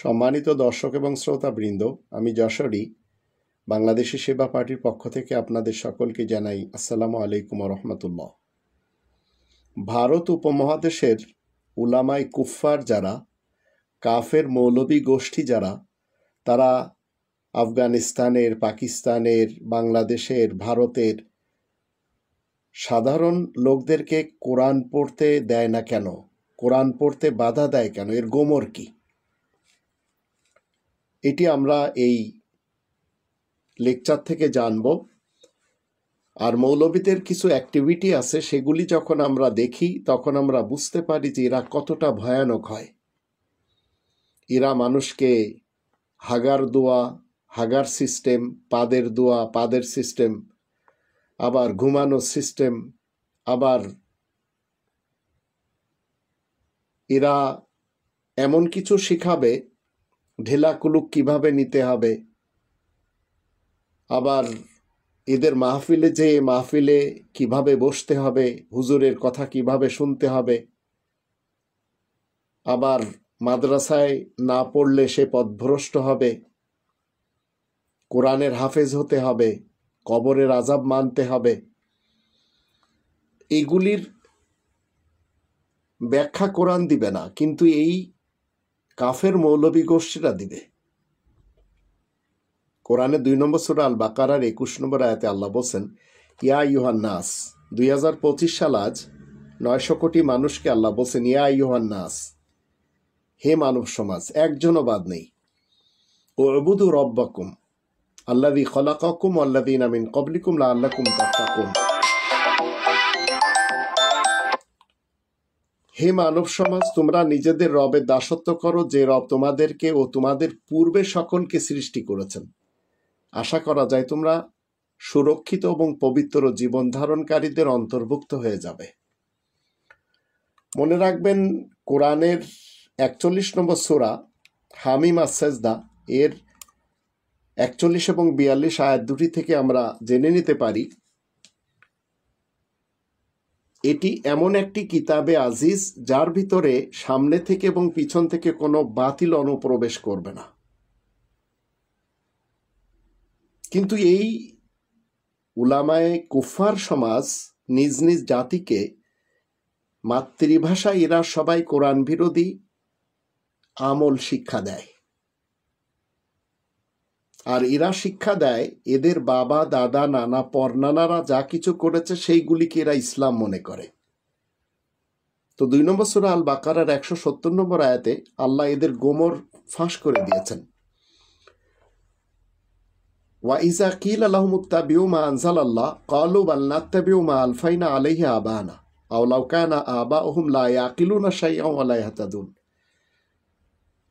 সম্মানিত দর্শক এবং শ্রোতাবৃন্দ, আমি যশোরী বাংলাদেশি সেবা পার্টির পক্ষ থেকে আপনাদের সকলকে জানাই আসসালামু আলাইকুম রহমতুল্লাহ। ভারত উপমহাদেশের উলামায়ে কুফফার যারা, কাফের মৌলবী গোষ্ঠী যারা, তারা আফগানিস্তানের, পাকিস্তানের, বাংলাদেশের, ভারতের সাধারণ লোকদেরকে কোরআন পড়তে দেয় না কেন, কোরআন পড়তে বাধা দেয় কেন, এর গোমর কি? এটি আমরা এই লেকচার থেকে জানব। আর মৌলবীদের কিছু অ্যাক্টিভিটি আছে, সেগুলি যখন আমরা দেখি তখন আমরা বুঝতে পারি যে এরা কতটা ভয়ানক হয়। এরা মানুষকে হাগার দোয়া, হাগার সিস্টেম, পাদের দোয়া, পাদের সিস্টেম, আবার ঘুমানোর সিস্টেম, আবার এরা এমন কিছু শিখাবে ঢেলা কুলুক কিভাবে নিতে হবে, আবার এদের মাহফিলে যে মাহফিলে কিভাবে বসতে হবে, হুজুরের কথা কিভাবে শুনতে হবে, আবার মাদ্রাসায় না পড়লে সে পথভ্রষ্ট হবে, কোরআনের হাফেজ হতে হবে, কবরের আযাব মানতে হবে, এগুলির ব্যাখ্যা কোরআন দিবে না, কিন্তু এই কাফের মৌলবী গোষ্ঠীরা দিবে। কোরআনে 2 নম্বর সূরা আল বাকারার 21 নম্বর আয়াতে আল্লাহ বলছেন, ইয়া আইয়ুহান নাস। 2025 সাল আজ 900 কোটি মানুষকে আল্লাহ বলছেন, ইয়া আইয়ুহান নাস, হে মানব সমাজ, একজনও বাদ নেই। উবুদু রব্বাকুম আল্লাযী খলাকাকুম ওয়াল্লাযীনা মিন ক্বাবলিকুম লাআল্লাকুম তাত্তাকুন। হে মানব সমাজ, তোমরা নিজেদের রবের দাসত্ব করো, যে রব তোমাদেরকে ও তোমাদের পূর্বে সকলকে সৃষ্টি করেছেন। আশা করা যায় তোমরা সুরক্ষিত এবং পবিত্র জীবন ধারণকারীদের অন্তর্ভুক্ত হয়ে যাবে। মনে রাখবেন, কোরআনের 41 নম্বর সূরা হামিম আস-সাজদা এর 41 এবং 42 আয়াত দুটি থেকে আমরা জেনে নিতে পারি, এটি এমন একটি কিতাবে আজিজ যার ভিতরে সামনে থেকে এবং পিছন থেকে কোনো বাতিল অনুপ্রবেশ করবে না। কিন্তু এই উলামায়ে কুফফার সমাজ নিজ নিজ জাতিকে মাতৃভাষা, এরা সবাই কোরআন বিরোধী আমল শিক্ষা দেয়। আর এরা শিক্ষা দেয় এদের বাবা, দাদা, নানা, পরনানারা যা কিছু করেছে সেইগুলিকে এরা ইসলাম মনে করে। তো 2 নম্বর সূরা আল বাকারার 170 নম্বর আয়াতে আল্লাহ এদের গোমর ফাঁস করে দিয়েছেন। ওয়া ইযা কিলা লাহুম ইত্তাবিউ মা আনজালাল্লাহ ক্বালু বাল নাত্তাবিউ মা আলফাইনা আলাইহি আবানা আও লাউ কানা আবাউহুম লা ইয়াকিলুনা শাইআন ওয়া লা ইয়াহতাদুন।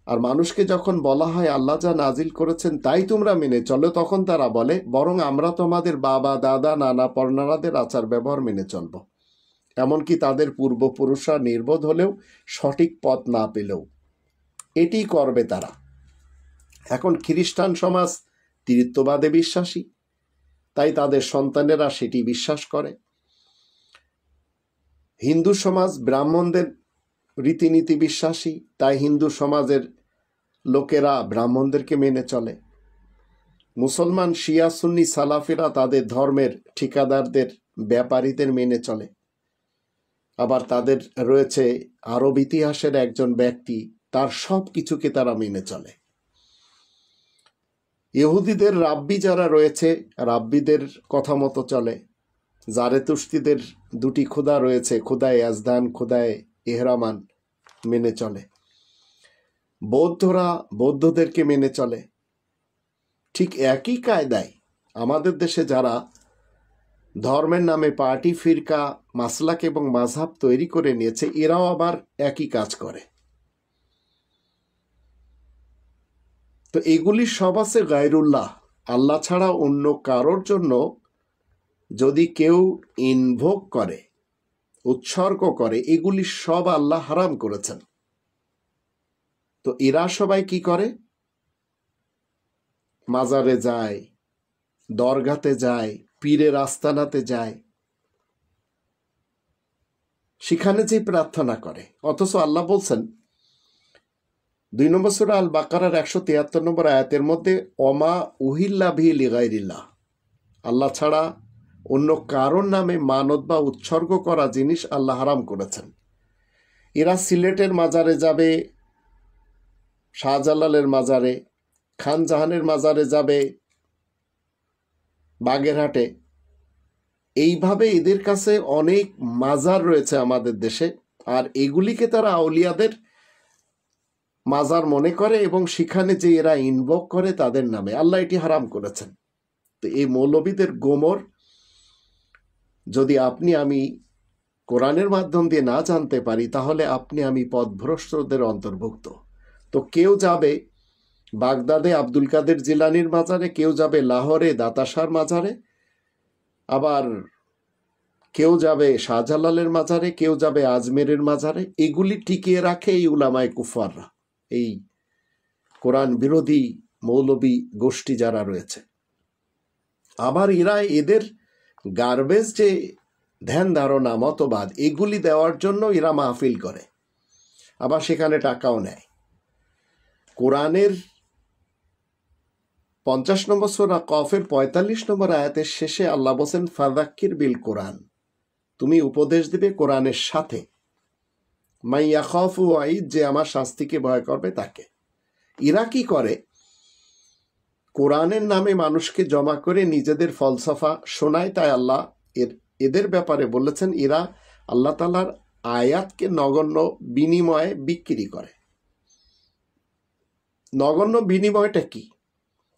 আর মানুষকে যখন বলা হয় আল্লাহ যা নাজিল করেছেন তাই তোমরা মেনে চলো, তখন তারা বলে বরং আমরা তোমাদের বাবা, দাদা, নানা, পরনানাদের আচার ব্যবহার মেনে চলব, এমনকি তাদের পূর্বপুরুষরা নির্বোধ হলেও, সঠিক পথ না পেলেও। এটি করবে তারা। এখন খ্রিস্টান সমাজ ত্রিত্ববাদে বিশ্বাসী, তাই তাদের সন্তানেরা সেটি বিশ্বাস করে। হিন্দু সমাজ ব্রাহ্মণদের রীতিনীতি বিশ্বাসী, তাই হিন্দু সমাজের লোকেরা ব্রাহ্মণদেরকে মেনে চলে। মুসলমান শিয়া, সুন্নি, সালাফিরা তাদের ধর্মের ঠিকাদারদের, ব্যাপারীদের মেনে চলে। আবার তাদের রয়েছে আরব ইতিহাসের একজন ব্যক্তি, তার সব কিছুকে তারা মেনে চলে। ইহুদিদের রাব্বি যারা রয়েছে, রাব্বিদের কথা মতো চলে। জারেতুস্তিদের 2টি খোদা রয়েছে, খোদায়ে ইয়াজদান, খোদায়ে ইহরামান, মেনে চলে। বৌদ্ধরা বৌদ্ধদেরকে মেনে চলে। ঠিক একই কায়দায় আমাদের দেশে যারা ধর্মের নামে পার্টি, ফিরকা, মাসলাক এবং মাযহাব তৈরি করে নিয়েছে, এরাও আবার একই কাজ করে। তো এগুলি সব আছে গায়রুল্লাহ, আল্লাহ ছাড়া অন্য কারোর জন্য যদি কেউ ইনভোক করে, উৎসর্গ করে, এগুলি সব আল্লাহ হারাম করেছেন। তো এরা সবাই কি করে? মাজারে যায়, দরগাতে যায়, পীরের আস্তানাতে যায়, সেখানে যে প্রার্থনা করে। অথচ আল্লাহ বলছেন 2 নম্বর সূরা আল বাকারার 173 নম্বর আয়াতের মধ্যে অমা উহিল্লা ভি লিগাইরিল্লাহ, আল্লাহ ছাড়া অন্য কারোর নামে মানত বা উৎসর্গ করা জিনিস আল্লাহ হারাম করেছেন। এরা সিলেটের মাজারে যাবে, শাহজালালের মাজারে, খান জাহানের মাজারে যাবে, বাগেরহাটে। এইভাবে এদের কাছে অনেক মাজার রয়েছে আমাদের দেশে, আর এগুলিকে তারা আউলিয়াদের মাজার মনে করে এবং সেখানে যে এরা ইনভোক করে তাদের নামে। আল্লাহ এটি হারাম করেছেন। তো এই মৌলবীদের গোমর যদি আপনি আমি কোরআনের মাধ্যম দিয়ে না জানতে পারি, তাহলে আপনি আমি পথভ্রষ্টদের অন্তর্ভুক্ত। তো কেউ যাবে বাগদাদে আব্দুল কাদের জিলানির মাজারে, কেউ যাবে লাহোরে দাতাসার মাজারে, আবার কেউ যাবে শাহজালালের মাজারে, কেউ যাবে আজমেরের মাজারে। এগুলি টিকিয়ে রাখে এই উলামায়ে কুফাররা, এই কোরআন বিরোধী মৌলবী গোষ্ঠী যারা রয়েছে। আবার এরা এদের গার্বেজ যে ধ্যান ধারণা মতবাদ, এগুলি দেওয়ার জন্য এরা মাহফিল করে, আবার সেখানে টাকাও নেয়। কোরআনের 50 নম্বর সূরা কফের 45 নম্বর আয়াতের শেষে আল্লাহ বলেন ফাযাক্কির বিল কোরআন, তুমি উপদেশ দিবে কোরআনের সাথে, মান ইয়াখাফু ওয়াঈদ, যে আমার শাস্তিকে ভয় করবে তাকে। এরা কি করে? কোরআনের নামে মানুষকে জমা করে নিজেদের ফলসফা শোনায়। তাই আল্লাহ এদের ব্যাপারে বলেছেন এরা আল্লাহ তাআলার আয়াতকে নগণ্য বিনিময়ে বিক্রি করে। নগণ্য বিনিময়টা কি?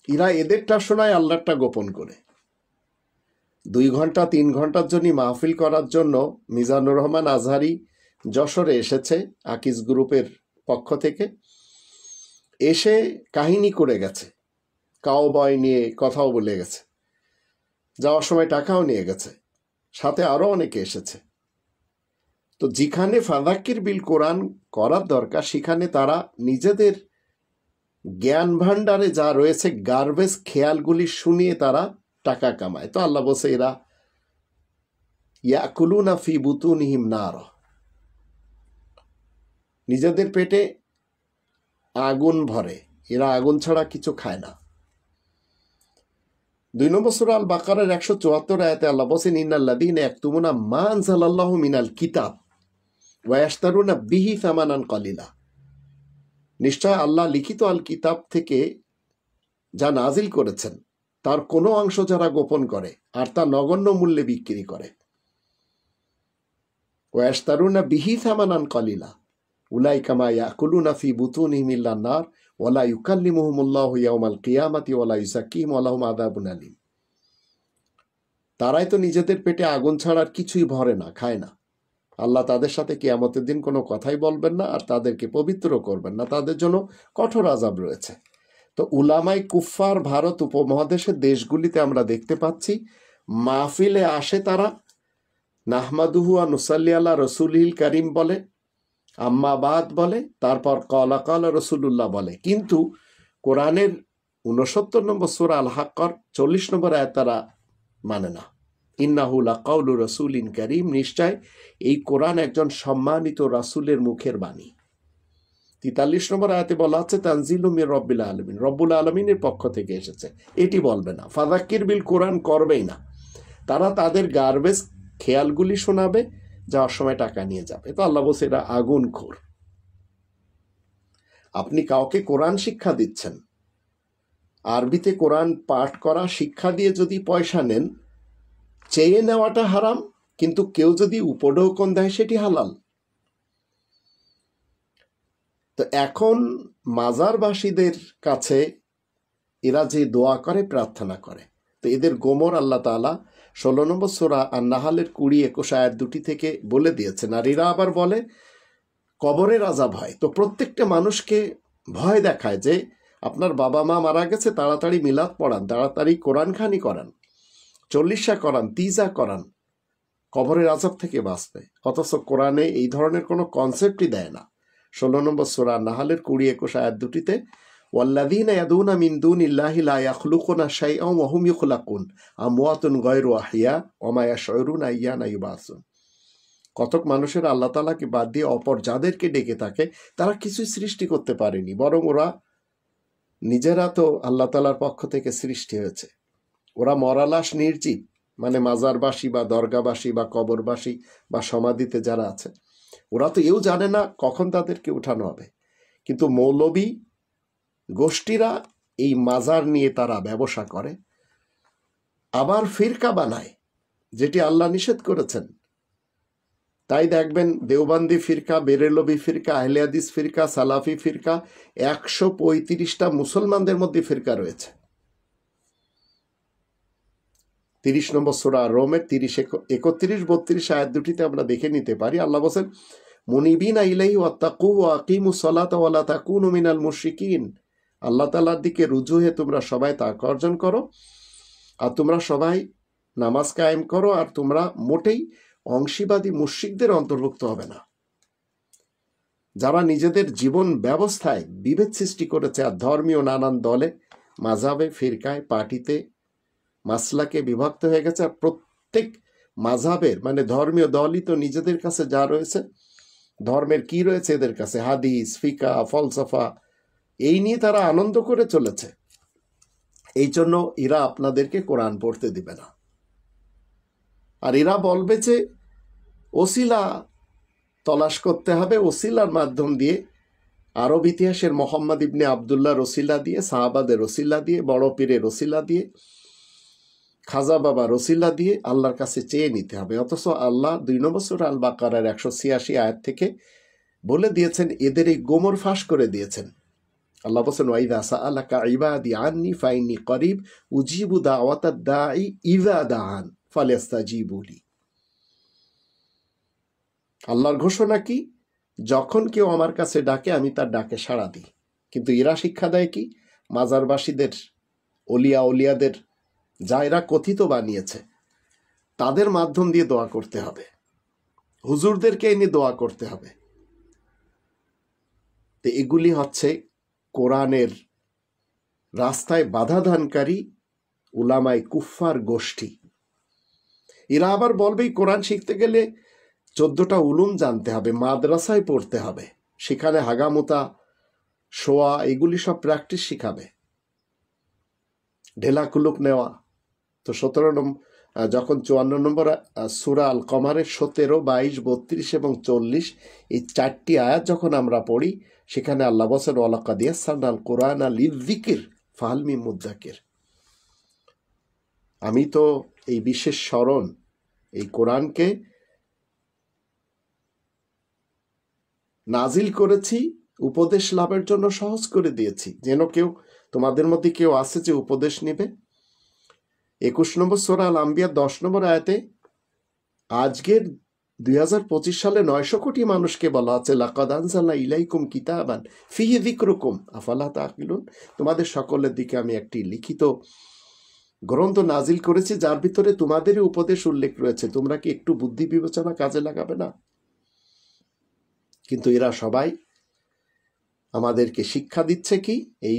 এরা এদেরটা শোনায়, আল্লাহরটা গোপন করে। 2 ঘন্টা 3 ঘন্টার জন্য মাহফিল করার জন্য মিজানুর রহমান আজহারি যশোরে এসেছে আকিজ গ্রুপের পক্ষ থেকে, এসে কাহিনী করে গেছে, কাউবয় নিয়ে কথাও বলে গেছে, যাওয়ার সময় টাকাও নিয়ে গেছে, সাথে আরো অনেকে এসেছে। তো যেখানে ফাযাক্কির বিল কোরআন করার দরকার, সেখানে তারা নিজেদের জ্ঞান ভান্ডারে যা রয়েছে গার্বেজ খেয়ালগুলি শুনিয়ে তারা টাকা কামায়। তো আল্লাহ বলছে এরা ইয়াকুলুনা ফি বুতুনিহিম নার, নিজেদের পেটে আগুন ভরে, এরা আগুন ছাড়া কিছু খায় না। 2 নম্বর সূরা আল বাকারার 174 আয়াতে আল্লাহ বলেন ইন্নাল্লাযীনা ইয়াকতুমুনা মা আনজালাল্লাহু মিনাল কিতাব ওয়া ইয়াশতারুনা বিহি সামানান কলিলা, নিশ্চয় আল্লাহ লিখিত আল কিতাব থেকে যা নাজিল করেছেন তার কোনো অংশ যারা গোপন করে আর তা নগণ্য মূল্যে বিক্রি করে, ওয়া ইয়াশতারুনা বিহি সামানান কলিলা উলাইকা মা ইয়াকুলুনা ফি বুতুনিহিম ইল্লান নার ওয়া লা ইউকাল্লিমুহুমুল্লাহু ইয়াওমাল কিয়ামাতি ওয়া লা ইউযাক্কিহিম ওয়া লাহুম আযাবুন আলীম। তারাই তো নিজেদের পেটে আগুন ছাড়ার কিছুই ভরে না, খায় না। আল্লাহ তাদের সাথে কিয়ামতের দিন কোনো কথাই বলবেন না, আর তাদেরকে পবিত্র করবেন না, তাদের জন্য কঠোর আযাব রয়েছে। তো উলামায়ে কুফফার ভারত উপমহাদেশের দেশগুলিতে আমরা দেখতে পাচ্ছি মাহফিলে আসে তারা, নাহমাদুহু ওয়া নুসাল্লি আলা রাসূলিল কারীম বলে, আম্মাবাদ বলে, তারপর ক্বালা ক্বালা রাসূলুল্লাহ বলে, কিন্তু কোরআনের 69 নম্বর সূরা আল হাক্কার 40 নম্বর আয়াত তারা মানে না। ইন্নাহু লাকাউলু রাসূলিন কারীম, নিশ্চয় এই কোরআন একজন সম্মানিত রাসূলের মুখের বাণী। 43 নম্বর আয়াতে বলা আছে তানজিলু মির রব্বিল আলামিন, রব্বুল আলামিনের পক্ষ থেকে এসেছে, এটি বলবে না। ফাযাক্কির বিল কোরআন করবেই না, তারা তাদের গার্বেজ খেয়ালগুলি শোনাবে, যাওয়ার সময় টাকা নিয়ে যাবে। তো আল্লাহ বলছে এরা আগুনখোর। আপনি কাউকে কোরআন শিক্ষা দিচ্ছেন, আরবিতে কোরআন পাঠ করা শিক্ষা দিয়ে যদি পয়সা নেন, চেয়ে নেওয়াটা হারাম, কিন্তু কেউ যদি উপঢৌকন দেয় সেটি হালাল। তো এখন মাজারবাসীদের কাছে এরা যে দোয়া করে, প্রার্থনা করে, তো এদের গোমর আল্লাহ তাআলা 16 নম্বর সূরা আন-নাহলের 20-21 আয়াত দুটি থেকে বলে দিয়েছেন। আর এরা আবার বলে কবরের আযাব হয়। তো প্রত্যেকটা মানুষকে ভয় দেখায় যে আপনার বাবা মা মারা গেছে, তাড়াতাড়ি মিলাদ পড়ান, তাড়াতাড়ি কোরআনখানি করান, 40 করান, 30 করান, কবরের আযাব থেকে বাঁচবে। অথচ কোরআনে এই ধরনের কোনো কনসেপ্টই দেয় না। 16 নম্বর সূরা আন-নাহলের 20-21 আয়াত দুটিতে ওয়াল্লাযীনা ইয়াদুনা মিন দুনিল্লাহি লা ইয়াখলুকুনা শাইআন ওয়া হুম ইখলাকুন আমওয়াতুন গায়রু আহইয়া ওয়া মা ইয়াশউরুনা আইয়ানা ইউবাসুন। কতক মানুষের আল্লাহ তাআলাকে বাদ দিয়ে অপর যাদেরকে ডেকে থাকে তারা কিছুই সৃষ্টি করতে পারেনি, বরং ওরা নিজেরা তো আল্লাহ তাআলার পক্ষ থেকে সৃষ্টি হয়েছে। ওরা মরালাশ নির্জীব, মানে মাজারবাসী বা দরগাবাসী বা কবরবাসী বা সমাধিতে যারা আছে, ওরা তো এও জানে না কখন তাদেরকে উঠানো হবে। কিন্তু মৌলবী গোষ্ঠীরা এই মাজার নিয়ে তারা ব্যবসা করে, আবার ফিরকা বানায়, যেটি আল্লাহ নিষেধ করেছেন। তাই দেখবেন দেওবন্দি ফিরকা, বেরেলবি ফিরকা, আহলে হাদিস ফিরকা, সালাফি ফিরকা, 135টা মুসলমানদের মধ্যে ফিরকা রয়েছে। 30 নম্বর সূরা রোমের 30, 31, 32 আয়াত দুটিতে আমরা দেখে নিতে পারি। আল্লাহ বলেন, মুনিবিনা ইলাইহি ওয়াত্তাকু ওয়া আকিমুস সালাতা ওয়া লা তাকুনু মিনাল মুশরিকিন। আল্লাহ তাআলার দিকে রুজু হয়ে তোমরা সবাই তাকওয়া অর্জন করো, আর তোমরা সবাই নামাজ কায়েম করো, আর তোমরা মোটেই অংশীবাদী মুশরিকদের অন্তর্ভুক্ত হবে না, যারা নিজেদের জীবন ব্যবস্থায় বিভেদ সৃষ্টি করেছে আর ধর্মীয় নানান দলে, মাযহাবে, ফিরকায়, পার্টিতে, মাসলাকে বিভক্ত হয়ে গেছে। আর প্রত্যেক মাযহাবের মানে ধর্মীয় দলই তো নিজেদের কাছে যা রয়েছে, ধর্মের কি রয়েছে এদের কাছে, হাদিস, ফিকা, ফলসফা, এই নিয়ে তারা আনন্দ করে চলেছে। এই জন্য এরা আপনাদেরকে কোরআন পড়তে দিবে না। আর এরা বলবে যে ওসিলা তলাশ করতে হবে, ওসিলার মাধ্যম দিয়ে, আরব ইতিহাসের মোহাম্মদ ইবনে আবদুল্লাহ রসিলা দিয়ে, সাহাবাদের রসিলা দিয়ে, বড় পীরের রসিলা দিয়ে, খাজা বাবা রসিলা দিয়ে আল্লাহর কাছে চেয়ে নিতে হবে। অথচ আল্লাহ 2 নম্বর সূরা আল বাকারার 186 আয়াত থেকে বলে দিয়েছেন, এদের এই গোমর ফাঁস করে দিয়েছেন। আল্লাহ বলেন, ওয়াইদা সাআলাকা ইবাদি আন্নি ফাইন্নী করিব উজিবু দাওয়াতাদ দাঈ ইযা দাআন ফালিস্তাজিবু লি। আল্লাহর ঘোষণা কি? যখন কেউ আমার কাছে ডাকে আমি তার ডাকে সাড়া দিই। কিন্তু এরা শিক্ষা দেয় কি? মাজারবাসীদের, ওলিয়াদের, যা এরা কথিত বানিয়েছে, তাদের মাধ্যম দিয়ে দোয়া করতে হবে, হুজুরদেরকে এনে দোয়া করতে হবে। তো এগুলি হচ্ছে কোরআনের রাস্তায় বাধা দানকারী উলামায়ে কুফফার গোষ্ঠী। এরা আবার বলবে কোরআন শিখতে গেলে 14টা উলুম জানতে হবে, মাদ্রাসায় পড়তে হবে, সেখানে হাগামুতা, শোয়া, এগুলি সব প্র্যাকটিস শিখাবে, ঢেলা কুলুক নেওয়া। তো 17 নম্বর, যখন 54 নম্বর সূরা আল কমারের 17, 22, 32 এবং 40 এই 4টি আয়াত যখন আমরা পড়ি, সেখানে আল্লাহ বলেন, ওয়ালাকাদ ইয়াসসারনাল কুরআনা লিযিকর ফাহাল মিন মুদ্দাকির। আমি তো এই বিশেষ স্মরণ, এই কোরআনকে নাজিল করেছি উপদেশ লাভের জন্য সহজ করে দিয়েছি, যেন কেউ তোমাদের মধ্যে কেউ আছে যে উপদেশ নেবে। 21 নম্বর সূরা আল আম্বিয়া 10 নম্বর আয়াতে আজকের 2025 সালে 900 কোটি মানুষকে বলা আছে, লাকাদ আনজালনা ইলাইকুম কিতাবান ফিহি যিকরুকুম আফালা তাকিলুন। তোমাদের সকলের দিকে আমি একটি লিখিত গ্রন্থ নাজিল করেছি, যার ভিতরে তোমাদেরই উপদেশ উল্লেখ রয়েছে, তোমরা কি একটু বুদ্ধি বিবেচনা কাজে লাগাবে না? কিন্তু এরা সবাই আমাদেরকে শিক্ষা দিচ্ছে কি? এই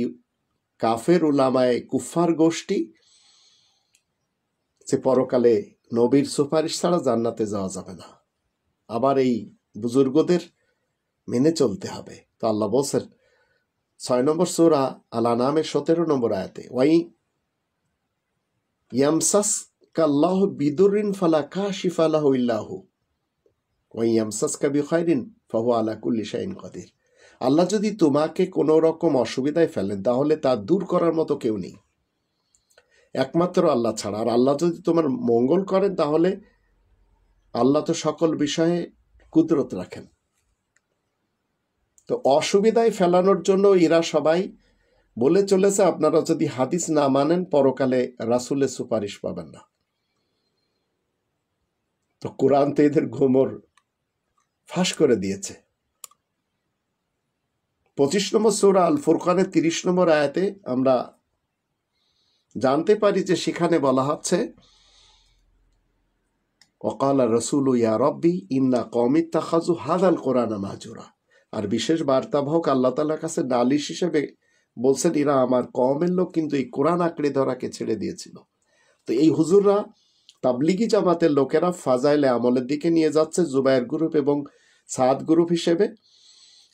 কাফের উলামায়ে কুফফার গোষ্ঠী, যে পরকালে নবীর সুপারিশ ছাড়া জান্নাতে যাওয়া যাবে না, আবার এই বুজুর্গদের মেনে চলতে হবে। তো আল্লাহ বলছেন 6 নম্বর সূরা আল আনামের 17 নম্বর আয়াতে, ওয়াই ইয়ামসাসকাল্লাহু বিদুররিন ফালা কাশিফা লাহু ইল্লা হু ওয়া ইয়ামসাসকা বিখাইরিন ফাহুয়া আলা কুল্লি শাইইন কাদির। আল্লাহ যদি তোমাকে কোনো রকম অসুবিধায় ফেলেন, তাহলে তা দূর করার মতো কেউ নেই, একমাত্র আল্লাহ ছাড়া। আর আল্লাহ যদি তোমার মঙ্গল করেন, তাহলে আল্লাহ তো সকল বিষয়ে কুদরত রাখেন। তো অসুবিধায় ফেলানোর জন্য এরা সবাই বলে চলেছে, আপনারা যদি হাদিস না মানেন, পরকালে রাসূলের সুপারিশ পাবেন না। তো কোরআন তো এদের গোমর ফাঁস করে দিয়েছে। 25 নম্বর সূরা আল ফুরকানের 30 নম্বর আয়াতে আমরা জানতে পারি যে সেখানে বলা হচ্ছে, ওয়াকালা রাসূলু ইয়া রাব্বি ইন্না কওমি ইত্তাখাযু হাযাল কুরআনা মাহজুরা। আর বিশেষ বার্তাবাহক আল্লাহ তাআলার কাছে নালিশ হিসেবে বলছেন, এরা আমার কওমের লোক কিন্তু এই কোরআন আঁকড়ে ধরাকে ছেড়ে দিয়েছিল। তো এই হুজুররা তাবলিগি জামাতের লোকেরা ফাজাইলে আমলের দিকে নিয়ে যাচ্ছে জুবায়ের গ্রুপ এবং সাদ গ্রুপ হিসেবে,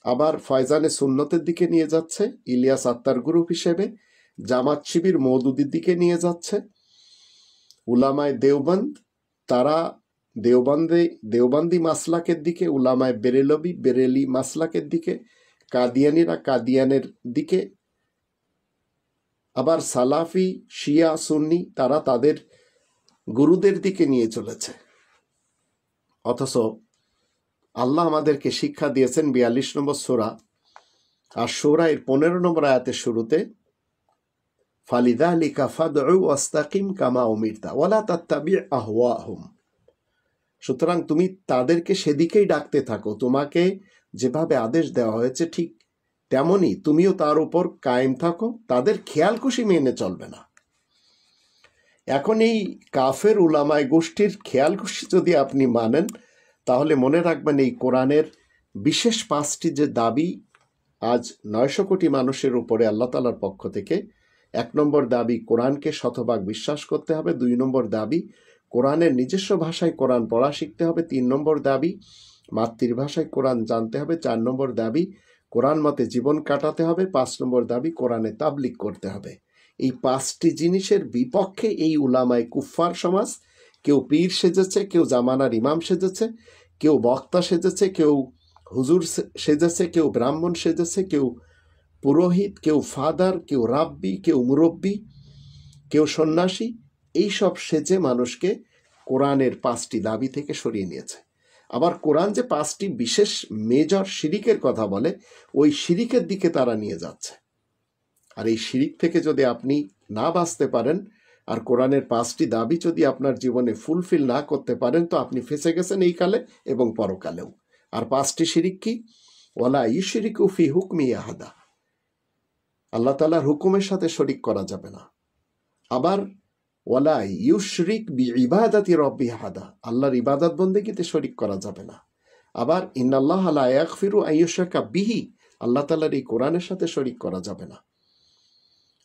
আবার ফয়জানে সুন্নতের দিকে নিয়ে যাচ্ছে ইলিয়াস আত্মার গ্রুপ হিসেবে, জামাত শিবির মওদুদির দিকে নিয়ে যাচ্ছে, উলামায়ে দেওবন্দ তারা দেওবন্দি মাসলাকের দিকে, উলামায়ে বেরেলি মাসলাকের দিকে, কাদিয়ানিরা কাদিয়ানের দিকে, আবার সালাফি শিয়া সুন্নি তারা তাদের গুরুদের দিকে নিয়ে চলেছে। অথচ আল্লাহ আমাদেরকে শিক্ষা দিয়েছেন 42 নম্বর সূরা আর সূরা এর 15 নম্বর আয়াতের শুরুতে, ফালিযালিকা ফাদউ ওয়াস্তাকিম কামা উমিরতা ওয়ালা তাত্তাবি আহওয়াহুম। সুতরাং তুমি তাদেরকে সেদিকেই ডাকতে থাকো, তোমাকে যেভাবে আদেশ দেওয়া হয়েছে ঠিক তেমনি তুমিও তার উপর কায়েম থাকো, তাদের খেয়াল খুশি মেনে চলবে না। এখন এই কাফের উলামায়ে গোষ্ঠীর খেয়াল খুশি যদি আপনি মানেন, তাহলে মনে রাখবেন এই কোরআনের বিশেষ 5টি যে দাবি আজ 900 কোটি মানুষের উপরে আল্লাহ তাআলার পক্ষ থেকে। 1 নম্বর দাবি কোরআনকে শতভাগ বিশ্বাস করতে হবে। 2 নম্বর দাবি কোরআনের নিজস্ব ভাষায় কোরআন পড়া শিখতে হবে। 3 নম্বর দাবি মাতৃভাষায় কোরআন জানতে হবে। 4 নম্বর দাবি কোরআন মতে জীবন কাটাতে হবে। 5 নম্বর দাবি কোরআনে তাবলিগ করতে হবে। এই 5টি জিনিসের বিপক্ষে এই উলামায়ে কুফফার সমাজ, কেউ পীর সেজেছে, কেউ জামানার ইমাম সেজেছে, কেউ বক্তা সেজেছে, কেউ হুজুর সেজেছে, কেউ ব্রাহ্মণ সেজেছে, কেউ পুরোহিত, কেউ ফাদার, কেউ রাব্বি, কেউ মুরব্বি, কেউ সন্ন্যাসী, এইসব সেজে মানুষকে কোরআনের 5টি দাবি থেকে সরিয়ে নিয়েছে। আবার কোরআন যে 5টি বিশেষ মেজর শিরিকের কথা বলে, ওই শিরিকের দিকে তারা নিয়ে যাচ্ছে। আর এই শিরিক থেকে যদি আপনি না বাঁচতে পারেন আর কোরআনের 5টি দাবি যদি আপনার জীবনে ফুলফিল না করতে পারেন, তো আপনি ফেঁসে গেছেন এই কালে এবং পরকালেও। আর 5টি শিরিক কি? ওয়ালা ইউশরিকু ফি হুকমি আহাদা, আল্লাহ তাআলার হুকুমের সাথে শরিক করা যাবে না। আবার ওয়ালা ইউশরিক বিইবাদাতি রাব্বি আহাদা, আল্লাহর ইবাদত বন্দেগীতে শরিক করা যাবে না। আবার ইন্নাল্লাহা লা ইয়াগফিরু আন ইউশরাকা বিহি, আল্লাহ তাআলার এই কোরআনের সাথে শরিক করা যাবে না।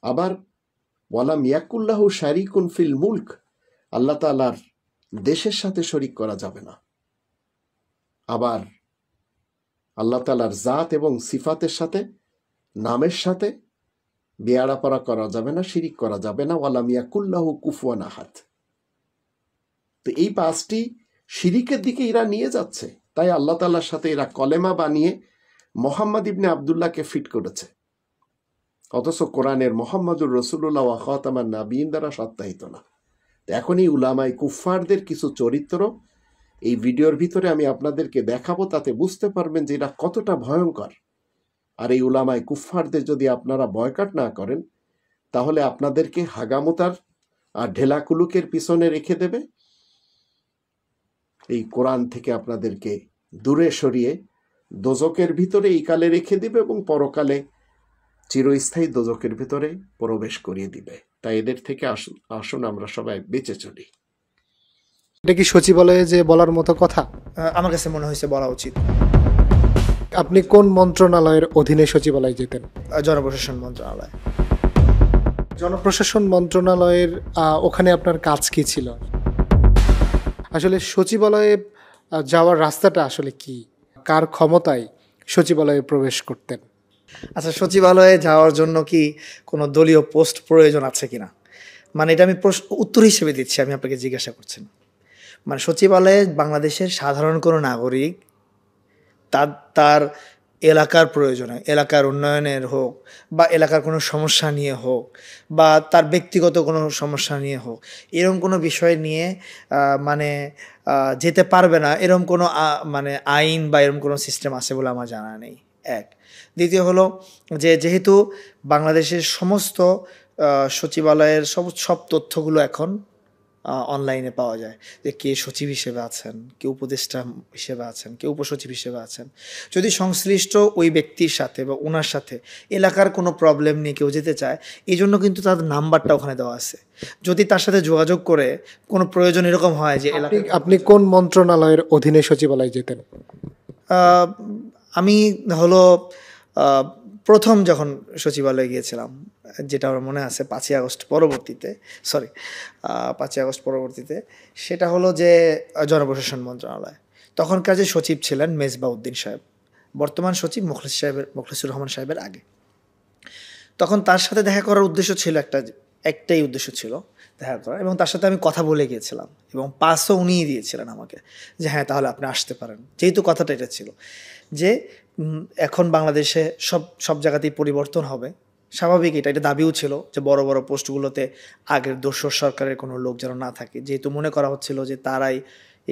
আবার ওয়ালাম ইয়াকুল্লাহু শারিকুন ফিল মুলক, আল্লাহ তাআলার দেশের সাথে শরিক করা যাবে না। আবার আল্লাহ তাআলার জাত এবং সিফাতের সাথে, নামের সাথে বেয়াড়াপাড়া করা যাবে না, শিরিক করা যাবে না। ওয়ালাম ইয়াকুল্লাহু কুফুয়ান আহাদ। তো এই 5টি শিরিকের দিকে এরা নিয়ে যাচ্ছে। তাই আল্লাহ তাআলার সাথে এরা কলেমা বানিয়ে মুহাম্মদ ইবনে আব্দুল্লাহকে ফিট করেছে, অথচ কোরআনের মুহাম্মদুর রাসূলুল্লাহ ওয়া খাতামান নাবিয়্যিন দ্বারা সত্যায়িত না। এখন এই উলামায়ে কুফফারদের কিছু চরিত্র এই ভিডিওর ভিতরে আমি আপনাদেরকে দেখাবো, তাতে বুঝতে পারবেন যে এরা কতটা ভয়ঙ্কর। আর এই উলামায়ে কুফফারদের যদি আপনারা বয়কট না করেন, তাহলে আপনাদেরকে হাগামোতার আর ঢেলাকুলুকের পিছনে রেখে দেবে, এই কোরআন থেকে আপনাদেরকে দূরে সরিয়ে দোজকের ভিতরে এই কালে রেখে দিবে এবং পরকালে চিরস্থায়ী দোজকের ভিতরে প্রবেশ করিয়ে দিবে। তাই এদের থেকে আসুন আমরা সবাই বেঁচে চলি। এটা কি সচিবালয়ে যে বলার মতো কথা? আমার কাছে মনে হয়েছে বলা উচিত। আপনি কোন মন্ত্রণালয়ের অধীনে সচিবালয় যেতেন? জনপ্রশাসন মন্ত্রণালয়। জনপ্রশাসন মন্ত্রণালয়ের ওখানে আপনার কাজ কি ছিল? আসলে সচিবালয়ে যাওয়ার রাস্তাটা আসলে কি, কার ক্ষমতায় সচিবালয়ে প্রবেশ করতেন? আচ্ছা, সচিবালয়ে যাওয়ার জন্য কি কোনো দলীয় পোস্ট প্রয়োজন আছে কিনা, মানে এটা আমি উত্তর হিসেবে দিচ্ছি, আমি আপনাকে জিজ্ঞাসা করছেন। মানে সচিবালয়ে বাংলাদেশের সাধারণ কোনো নাগরিক তার এলাকার প্রয়োজনে, এলাকার উন্নয়নের হোক বা এলাকার কোনো সমস্যা নিয়ে হোক বা তার ব্যক্তিগত কোনো সমস্যা নিয়ে হোক, এরকম কোনো বিষয় নিয়ে মানে যেতে পারবে না, এরকম কোনো মানে আইন বা এরকম কোনো সিস্টেম আছে বলে আমার জানা নেই। এক। দ্বিতীয় হলো যে যেহেতু বাংলাদেশের সমস্ত সচিবালয়ের সব তথ্যগুলো এখন অনলাইনে পাওয়া যায়, যে কে সচিব হিসেবে আছেন, কে উপদেষ্টা হিসেবে আছেন, কে উপসচিব হিসেবে আছেন। যদি সংশ্লিষ্ট ওই ব্যক্তির সাথে বা ওনার সাথে এলাকার কোনো প্রবলেম নিয়ে কেউ যেতে চায়, এই জন্য কিন্তু তাদের নাম্বারটা ওখানে দেওয়া আছে। যদি তার সাথে যোগাযোগ করে কোনো প্রয়োজন এরকম হয় যে আপনি কোন মন্ত্রণালয়ের অধীনে সচিবালয় যেতেন? আমি হলো প্রথম যখন সচিবালয়ে গিয়েছিলাম যেটা আমার মনে আছে 5ই আগস্ট পরবর্তীতে, সরি 5ই আগস্ট পরবর্তীতে, সেটা হলো যে জনপ্রশাসন মন্ত্রণালয়, তখনকার যে সচিব ছিলেন মেজবাউদ্দিন সাহেব, বর্তমান সচিব মোখলেসুর রহমান সাহেবের আগে। তখন তার সাথে দেখা করার উদ্দেশ্য ছিল একটাই উদ্দেশ্য ছিল দেখা করা, এবং তার সাথে আমি কথা বলে গিয়েছিলাম এবং পাসও উনিই দিয়েছিলেন আমাকে যে হ্যাঁ তাহলে আপনি আসতে পারেন। যেহেতু কথাটা এটা ছিল যে এখন বাংলাদেশে সব জায়গাতেই পরিবর্তন হবে, স্বাভাবিক, এটা দাবিও ছিল যে বড় বড় পোস্টগুলোতে আগের দোসর সরকারের কোনো লোক যেন না থাকে, যেহেতু মনে করা হচ্ছিল যে তারাই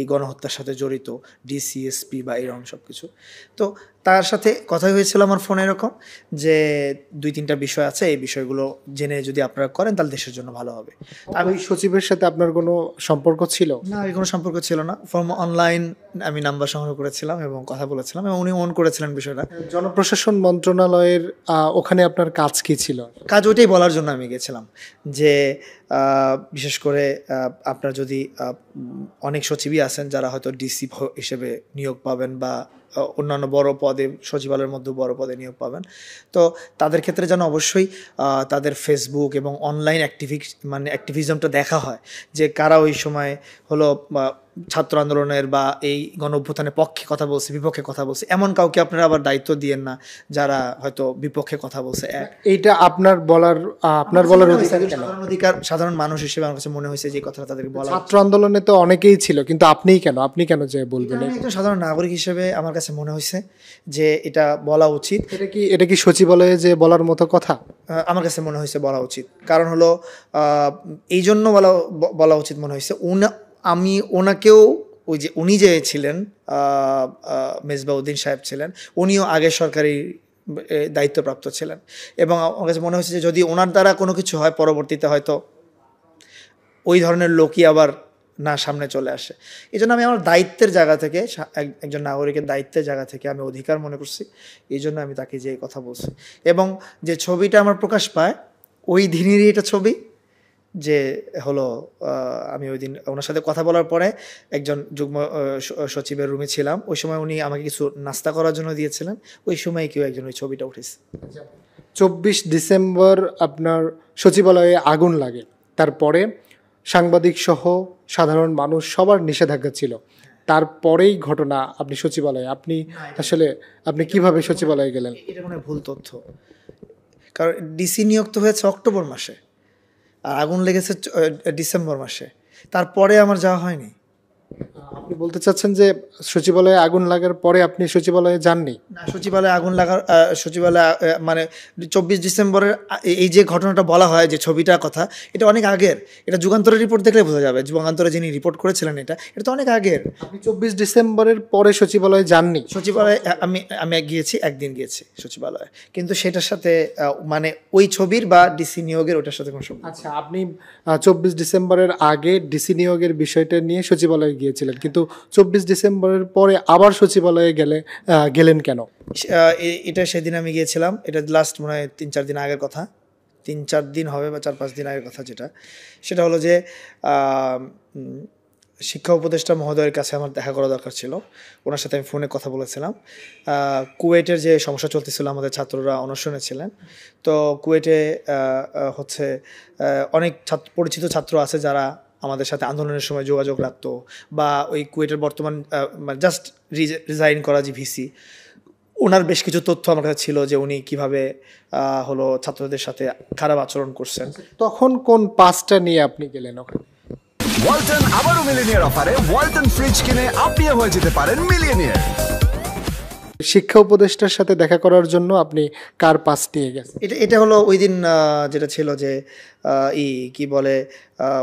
এই গণহত্যার সাথে জড়িত, ডিসিএসপি বা এরকম সব কিছু। তো তার সাথে কথা হয়েছিল আমার ফোনে এরকম যে 2-3টা বিষয় আছে, এই বিষয়গুলো জেনে যদি আপনারা করেন তাহলে দেশের জন্য ভালো হবে। আমি সচিবের সাথে আপনার কোনো সম্পর্ক ছিল না, এই কোনো সম্পর্ক ছিল না, ফর্ম অনলাইন আমি নাম্বার সংগ্রহ করেছিলাম এবং কথা বলেছিলাম, এবং উনি অন করেছিলেন বিষয়টা। জনপ্রশাসন মন্ত্রণালয়ের ওখানে আপনার কাজ কি ছিল? কাজ ওইটাই বলার জন্য আমি গেছিলাম যে বিশেষ করে আপনার যদি অনেক সচিবই আছেন যারা হয়তো ডিসি হিসেবে নিয়োগ পাবেন বা অন্যান্য বড় পদে, সচিবালয়ের মধ্যে বড় পদে নিয়োগ পাবেন, তো তাদের ক্ষেত্রে যেন অবশ্যই তাদের ফেসবুক এবং অনলাইন অ্যাক্টিভিজমটা দেখা হয় যে কারা ওই সময় হলো ছাত্র আন্দোলনের বা এই গণ অভ্যুত্থানের পক্ষে কথা বলছে, বিপক্ষে কথা বলছে, এমন কাউকে আপনারা আবার দায়িত্ব দিয়েন না যারা হয়তো বিপক্ষে কথা বলছে। এইটা আপনার বলার অধিকার, সাধারণ মানুষ হিসেবে আমার কাছে মনে হয়েছে যে কথাটা তাদেরকে বলা। ছাত্র আন্দোলনে তো অনেকেই ছিল, কিন্তু আপনি কেন যে বলবেন? একজন সাধারণ নাগরিক হিসেবে আমার কাছে মনে হয়েছে যে এটা বলা উচিত। এটা কি সচিবালয়ে যে বলার মতো কথা? আমার কাছে মনে হয়েছে বলা উচিত, কারণ হলো এই জন্য বলা উচিত মনে হয়েছে। আমি ওনাকেও ওই যে উনি যে ছিলেন মেজবাউদ্দিন সাহেব ছিলেন, উনিও আগের সরকারি দায়িত্বপ্রাপ্ত ছিলেন, এবং আমার কাছে মনে হয়েছে যে যদি ওনার দ্বারা কোনো কিছু হয় পরবর্তীতে হয়তো ওই ধরনের লোকই আবার না সামনে চলে আসে। এই জন্য আমি আমার দায়িত্বের জায়গা থেকে, একজন নাগরিকের দায়িত্বের জায়গা থেকে আমি অধিকার মনে করছি, এই জন্য আমি তাকে যে কথা বলছি। এবং যে ছবিটা আমার প্রকাশ পায় ওই দিনেরই এটা ছবি, যে হলো আমি ওই দিন ওনার সাথে কথা বলার পরে একজন যুগ্ম সচিবের রুমে ছিলাম, ওই সময় উনি আমাকে কিছু নাস্তা করার জন্য দিয়েছিলেন, ওই সময় কেউ একজন ওই ছবিটা উঠেছে। 24 ডিসেম্বর আপনার সচিবালয়ে আগুন লাগে, তারপরে সাংবাদিক সহ সাধারণ মানুষ সবার নিষেধাজ্ঞা ছিল, তারপরেই ঘটনা আপনি সচিবালয়ে, আপনি কিভাবে সচিবালয়ে গেলেন? এটা মানে ভুল তথ্য, কারণ ডিসি নিয়োগ হয়েছে অক্টোবর মাসে আর আগুন লেগেছে ডিসেম্বর মাসে, তারপরে আমার যাওয়া হয়নি। আপনি বলতে চাচ্ছেন যে সচিবালয়ে আগুন লাগার পরে আপনি সচিবালয়ে যাননি? না, সচিবালয়ে মানে 24 ডিসেম্বরের এই যে ঘটনাটা বলা হয় যে ছবিটার কথা, এটা অনেক আগের। এটা যুগান্তরের রিপোর্ট দেখলে বোঝা যাবে, যুগান্তরে যিনি রিপোর্ট করেছিলেন এটা তো অনেক আগের। আপনি 24 ডিসেম্বরের পরে সচিবালয়ে যাননি? সচিবালয়ে আমি গিয়েছি, একদিন গিয়েছি সচিবালয়ে, কিন্তু সেটার সাথে মানে ওই ছবির বা ডিসি নিয়োগের ওটার সাথে কোনো সম্পর্ক। আচ্ছা, আপনি 24 ডিসেম্বরের আগে ডিসি নিয়োগের বিষয়টা নিয়ে সচিবালয়ে গিয়েছিলেন, কিন্তু 24 ডিসেম্বরের পরে আবার সচিবালয়ে গেলেন কেন? এটা সেদিন আমি গিয়েছিলাম, এটা লাস্ট মনে হয় 3-4 দিন আগের কথা, 3-4 দিন হবে বা 4-5 দিন আগের কথা, সেটা হলো যে শিক্ষা উপদেষ্টা মহোদয়ের কাছে আমার দেখা করা দরকার ছিল। ওনার সাথে আমি ফোনে কথা বলেছিলাম। কুয়েটের যে সমস্যা চলতেছিল, আমাদের ছাত্ররা অনশনে ছিলেন, তো কুয়েটে হচ্ছে অনেক পরিচিত ছাত্র আছে যারা আমাদের সাথে আন্দোলনের সময় যোগাযোগ রাখতো, বা ওই কুয়েটের বর্তমান জাস্ট রিজাইন করা যে ভিসি, ওনার বেশ কিছু তথ্য আমার কাছে ছিল যে উনি কিভাবে হলো ছাত্রদের সাথে খারাপ আচরণ করছেন। তখন কোন পাসটা নিয়ে আপনি গেলেন ওখানে? ওয়ালটন আবারও মিলিয়নিয়ার অফারে ওয়ালটন ফ্রিজ কিনে আপনিও হয়ে যেতে পারেন মিলিয়নিয়ার। শিক্ষা উপদেষ্টার সাথে দেখা করার জন্য আপনি কার পাস নিয়ে গেছেন? এটা হলো ওই দিন যেটা ছিল যে কি বলে,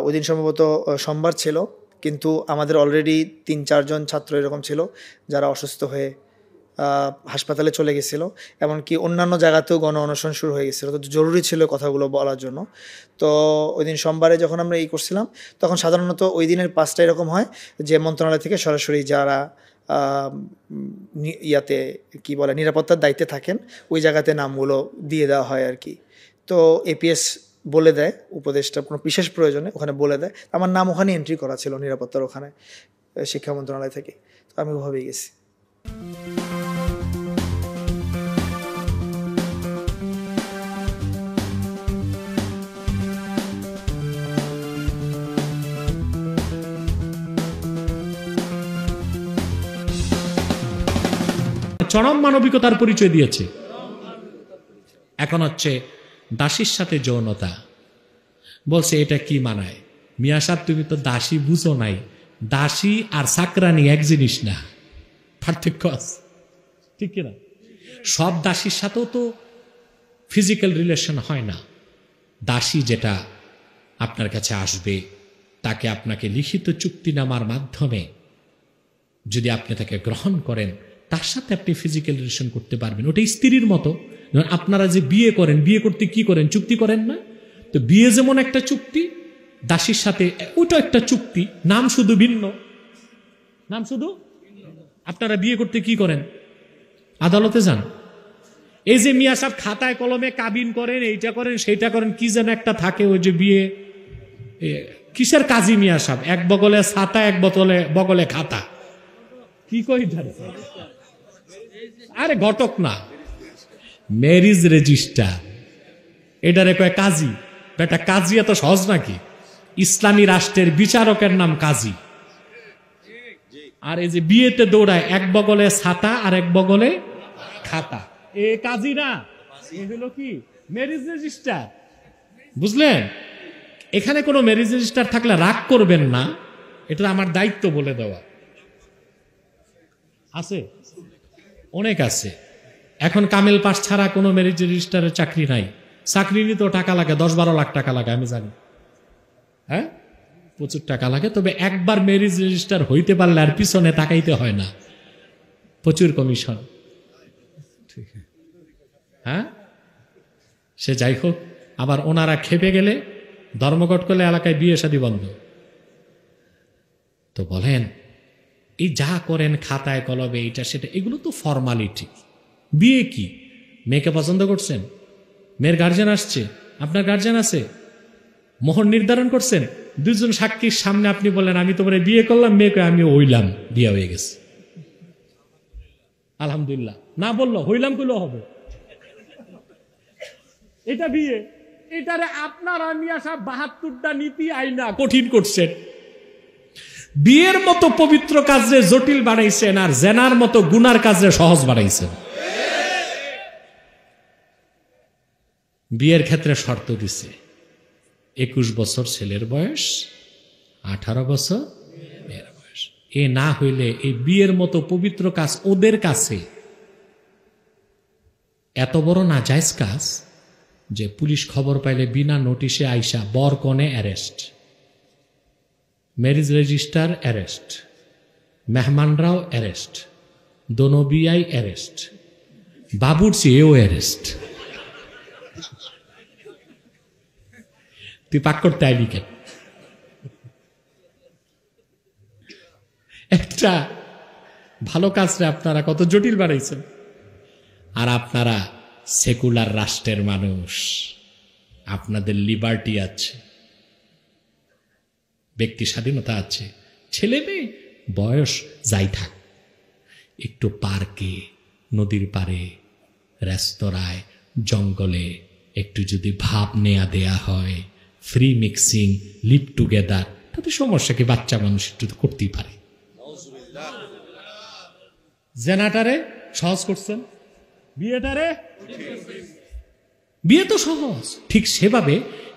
ওই দিন সম্ভবত সোমবার ছিল, কিন্তু আমাদের অলরেডি 3-4 জন ছাত্র এরকম ছিল যারা অসুস্থ হয়ে হাসপাতালে চলে গেছিলো, এমনকি অন্যান্য জায়গাতেও গণ অনশন শুরু হয়ে গেছিলো, তো জরুরি ছিল কথাগুলো বলার জন্য। তো ওই দিন সোমবারে যখন আমরা করছিলাম, তখন সাধারণত ওই দিনের পাসটা এরকম হয় যে মন্ত্রণালয় থেকে সরাসরি যারা ইয়াতে কি বলে নিরাপত্তার দায়িত্বে থাকেন ওই জায়গাতে নামগুলো দিয়ে দেওয়া হয় আর কি। তো এপিএস বলে দেয়, উপদেষ্টা কোনো বিশেষ প্রয়োজনে ওখানে বলে দেয়, আমার নাম ওখানে এন্ট্রি করা ছিল নিরাপত্তার ওখানে শিক্ষা মন্ত্রণালয় থেকে, তো আমি ওভাবেই গেছি। চরম মানবিকতার পরিচয় দিয়েছে। এখন হচ্ছে দাসীর সাথে যৌনতা, বলছে এটা কি মানায়? মিয়া সাহেব, তুমি তো দাসী বুঝো নাই, দাসী আর চাকরানি এক জিনিস না, পার্থক্য আছে, ঠিক কিনা? সব দাসীর সাথেও তো ফিজিক্যাল রিলেশন হয় না। দাসী যেটা আপনার কাছে আসবে, তাকে আপনাকে লিখিত চুক্তিনামার মাধ্যমে যদি আপনি তাকে গ্রহণ করেন, তার সাথে আপনি ফিজিক্যাল রিলেশন করতে পারবেন। ওটা স্ত্রীর মতো। আপনারা যে বিয়ে করেন, বিয়ে করতে কি করেন? চুক্তি করেন না? তো বিয়ে যেমন একটা চুক্তি, দাসীর সাথে ওটা একটা চুক্তি, নাম শুধু ভিন্ন, নাম শুধু। আপনারা বিয়ে করতে কি করেন? আদালতে যান। এই যে মিয়া সাহেব খাতায় কলমে কাবিন করেন, এইটা করেন সেইটা করেন, কি যেন একটা থাকে ওই যে বিয়ে, কিসের কাজী মিয়া সাহেব? এক বগলে ছাতা, এক বগলে খাতা, কি কই? আরে ঘটক না, ম্যারিজ রেজিস্টার, এটারে কয় কাজী। বেটা, কাজী এত সহজ নাকি? ইসলামী রাষ্ট্রের বিচারকের নাম কাজী। আর এই যে বিয়েতে দৌড়ায়, এক বগলে ছাতা আর এক বগলে খাতা, এ কাজী না, এ হলো কি? Marriage register. বুঝলেন? এখানে কোনো ম্যারিজ রেজিস্টার থাকলে রাগ করবেন না, এটা আমার দায়িত্ব বলে দেওয়া। আছে, অনেক আছে। এখন কামেল পাস ছাড়া কোনো ম্যারিজ রেজিস্টারের চাকরি নাই। চাকরি নিতেও টাকা লাগে, 10-12 লাখ টাকা লাগে, আমি জানি। হ্যাঁ, প্রচুর টাকা লাগে। তবে একবার ম্যারিজ রেজিস্টার হইতে পারলে আর পিছনে তাকাইতে হয় না, প্রচুর কমিশন। হ্যাঁ, সে যাই হোক। আবার ওনারা খেপে গেলে, ধর্মঘট করলে এলাকায় বিয়ে শাদী বন্ধ। তো বলেন, এই যা করেন খাতায় কলমে, এটা সেটা, এগুলো তো ফর্মালিটি। বিয়ে কি? মেয়েকে পছন্দ করছেন, মেয়ের গার্জেন আসছে, আপনার গার্জেন আছে, মোহর নির্ধারণ করছেন, দুজন সাক্ষীর সামনে আপনি বলেন আমি তোমার বিয়ে করলাম, মেয়েকে আমি হইলাম, বিয়ে হয়ে গেছে, আলহামদুলিল্লাহ। না বললো হইলাম কইলেও হবে, এটা বিয়ে। এটারে আপনারা মিয়া সাহেব 72টা নীতি আইনা কঠিন করছেন। বিয়ের মতো পবিত্র কাজে জটিল বানাইছেন, আর জেনার মতো গুনার কাজে সহজ বানাইছেন। বিয়ের ক্ষেত্রে শর্ত দিছে, 21 বছর ছেলের বয়স, 18 বছর মেয়ের বয়স। এ না হইলে এই বিয়ের মতো পবিত্র কাজ ওদের কাছে এত বড় নাজায়েজ কাজ যে পুলিশ খবর পাইলে বিনা নোটিশে আইসা বর কনে অ্যারেস্ট, ম্যারিজ রেজিস্টার অ্যারেস্ট, মেহমানরাও অ্যারেস্ট, দোনো বিয়াই অ্যারেস্ট, বাবুরচি এও অ্যারেস্ট। তুই পাক করতে আইলি কেন? একটা ভালো কাজটা আপনারা কত জটিল বানাইছেন। আর আপনারা সেকুলার রাষ্ট্রের মানুষ, আপনাদের লিবার্টি আছে, ব্যক্তি স্বাধীনতা আছে। ছেলে মেয়ে বয়স যাই থাক, একটু পার্কে, নদীর পাড়ে, রেস্তোরাঁয়, জঙ্গলে একটু যদি ভাব নেয়া দেয়া হয়, ফ্রি মিক্সিং, লিভ টুগেদার, তাতে সমস্যা কি? বাচ্চা মানুষ একটু করতেই পারে। জেনাটারে সহজ করছেন, বিয়েটারে, বিয়ে তো সহজ। ঠিক সেভাবে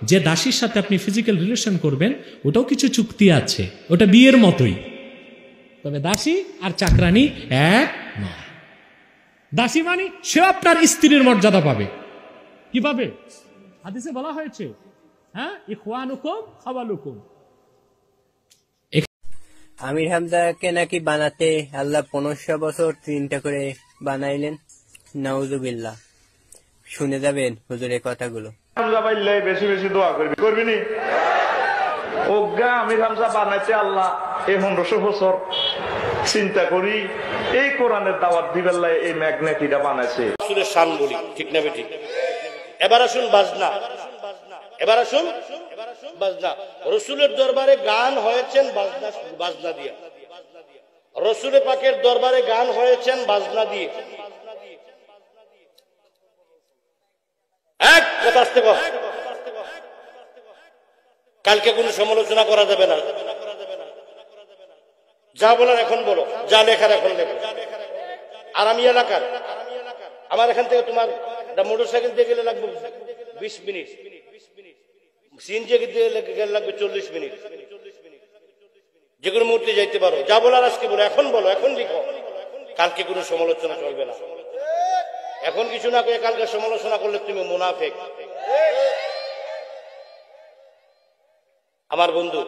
যে দাসীর সাথে আপনি ফিজিক্যাল রিলেশন করবেন, ওটাও কিছু চুক্তি আছে, ওটা বিয়ের মতোই। তবে দাসী আর চাকরানি এক নয়। দাসী মানে সে আপনার স্ত্রীর মর্যাদা পাবে। কি পাবে? হাদিসে বলা হয়েছে, হ্যাঁ, ইখওয়ানুকুম খাওয়ালুকুম। আমির হামজাকে নাকি বানাতে আল্লাহ 1500 বছর 3টা করে বানাইলেন। নাউজুবিল্লাহ। শুনে যাবেন হুজুরের কথাগুলো। হামজা বাইলে বেশি বেশি দোয়া করবি, করবি নি? ওগা আমির হামজা বানাইতে আল্লাহ এই 1500 বছর চিন্তা করি এই কোরআনের দাওয়াত দিবেন, এই ম্যাগনেটিটা বানাইছে। আসলে শান বলি, ঠিক না বেঠিক? এবার আসুন বাজনা, এবার আসুন বাজনা। রসুলের দরবারে গান হয়েছেন বাজনা দিয়ে, রসুলের পাকের দরবারে গান হয়েছেন বাজনা দিয়ে। এক কথা আসতে কর, কালকে কোনো সমালোচনা করা যাবে না। যা বলার এখন বলো, যা লেখার এখন লেখো। আর আমি এলাকার, আমার এখান থেকে তোমার মোটর সাইকেল দিয়ে গেলে লাগবে 20 মিনিট, সিএনজি দিয়ে গেলে লাগবে 40 মিনিট। যে কোনো মুহূর্তে যাইতে পারো। যা বলার আজকে বলো, এখন বলো, এখন লিখো, কালকে কোনো সমালোচনা চলবে না। এখন কিছু না করে কালকে সমালোচনা করলে তুমি মুনাফিক। আমার বন্ধু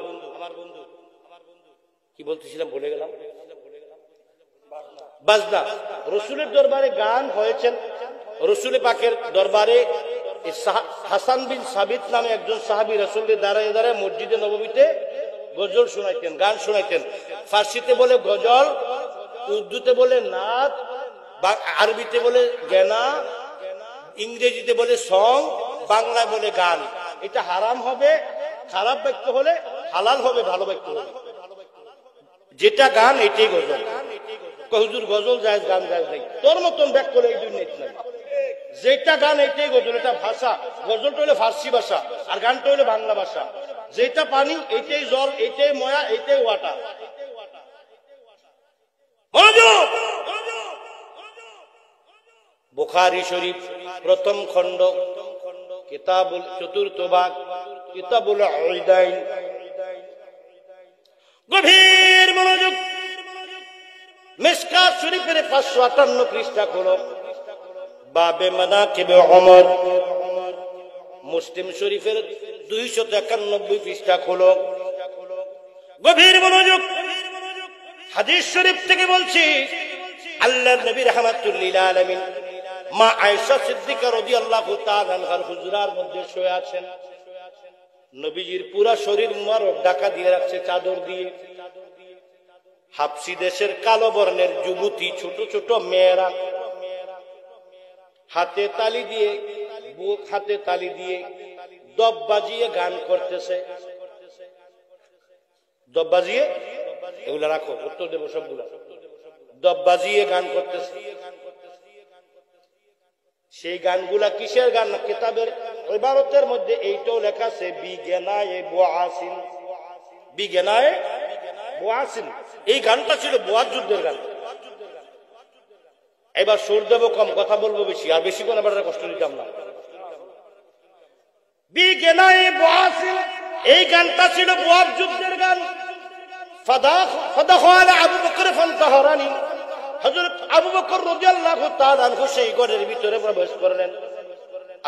কি বলতেছিলাম ভুলে গেলাম। বাজনা, রসুলের দরবারে গান হয়েছেন। রসুল পাকের দরবারে হাসান বিন সাবিত নামে একজন সাহাবী রসুলের দাঁড়ায় দাঁড়ায় মসজিদে নববীতে গজল শোনাইতেন, গান শোনাইতেন। ফার্সিতে বলে গজল, উর্দুতে বলে নাত, আরবিতে বলে গেনা, ইংরেজিতে বলে সং, বাংলায় বলে গান। এটা হারাম হবে খারাপ ব্যক্তি হলে, হালাল হবে ভালো ব্যক্তি হলে। যেটা গান এটাই গজল। হুজুর গজল জায়েজ, গান জায়েজ নেই। তোর মতন ব্যাক করে এই দুনিয়া নাই। যেটা গান এটাই গজল, এটা ভাষা। গজলটা হলে ফার্সি ভাষা আর গানটা হলে বাংলা ভাষা। যেটা পানি এটাই জল, এটাই ময়া, এটাই ওয়াটার। মনোযোগ। বুখারী শরীফ প্রথম খণ্ড, কিতাবুল চতুর্থ ভাগ, কিতাবুল উদাইন। গভীর মনোযোগ। মিশকাত শরীফের 558 পৃষ্ঠা খোলো, বাবে মানাকিব ওমর। মুসলিম শরীফের 291 পৃষ্ঠা খোলো, গভীর মনোযোগ। হাদিস শরীফ থেকে বলছি, আল্লাহর নবী রাহমাতুল লিল আলামিন মা আয়েশা সিদ্দিকা রাদিয়াল্লাহু তাআলা আনহার হুজরার মধ্যে শুয়ে আছেন। নবীজির পুরা শরীর মুবারক ঢাকা দিয়ে রাখছে চাদর দিয়ে। হাবশি দেশের কালো বর্ণের যুবতী ছোট ছোট মেয়েরা হাতে তালি দিয়ে, বুক হাতে তালি দিয়ে দব বাজিয়ে গান করতেছে। দব বাজিয়ে, এগুলা রাখো, উত্তর দেবো সবগুলা। দব বাজিয়ে গান করতেছে। সেই গানগুলা কিসের গান? কিতাবের ইবারতের মধ্যে এইটাও লেখা আছে, বিগেনায়ে বুআসিন। বিগেনায়ে বুআসিন, এই গানটা ছিল বুয়ার যুদ্ধের গান। এবার সুর দেবো কম, কথা বলবো বেশি, আর বেশি কোন এবার কষ্ট দিতাম না। বিগেনায়ে বুআসিন, এই গানটা ছিল বুয়ার যুদ্ধের গান। ফাদাখালা আবু বকর ফানতাহরানি, হযরত আবু বকর রাদিয়াল্লাহু তাআলা আনহু সেই ঘরের ভিতরে প্রবেশ করলেন।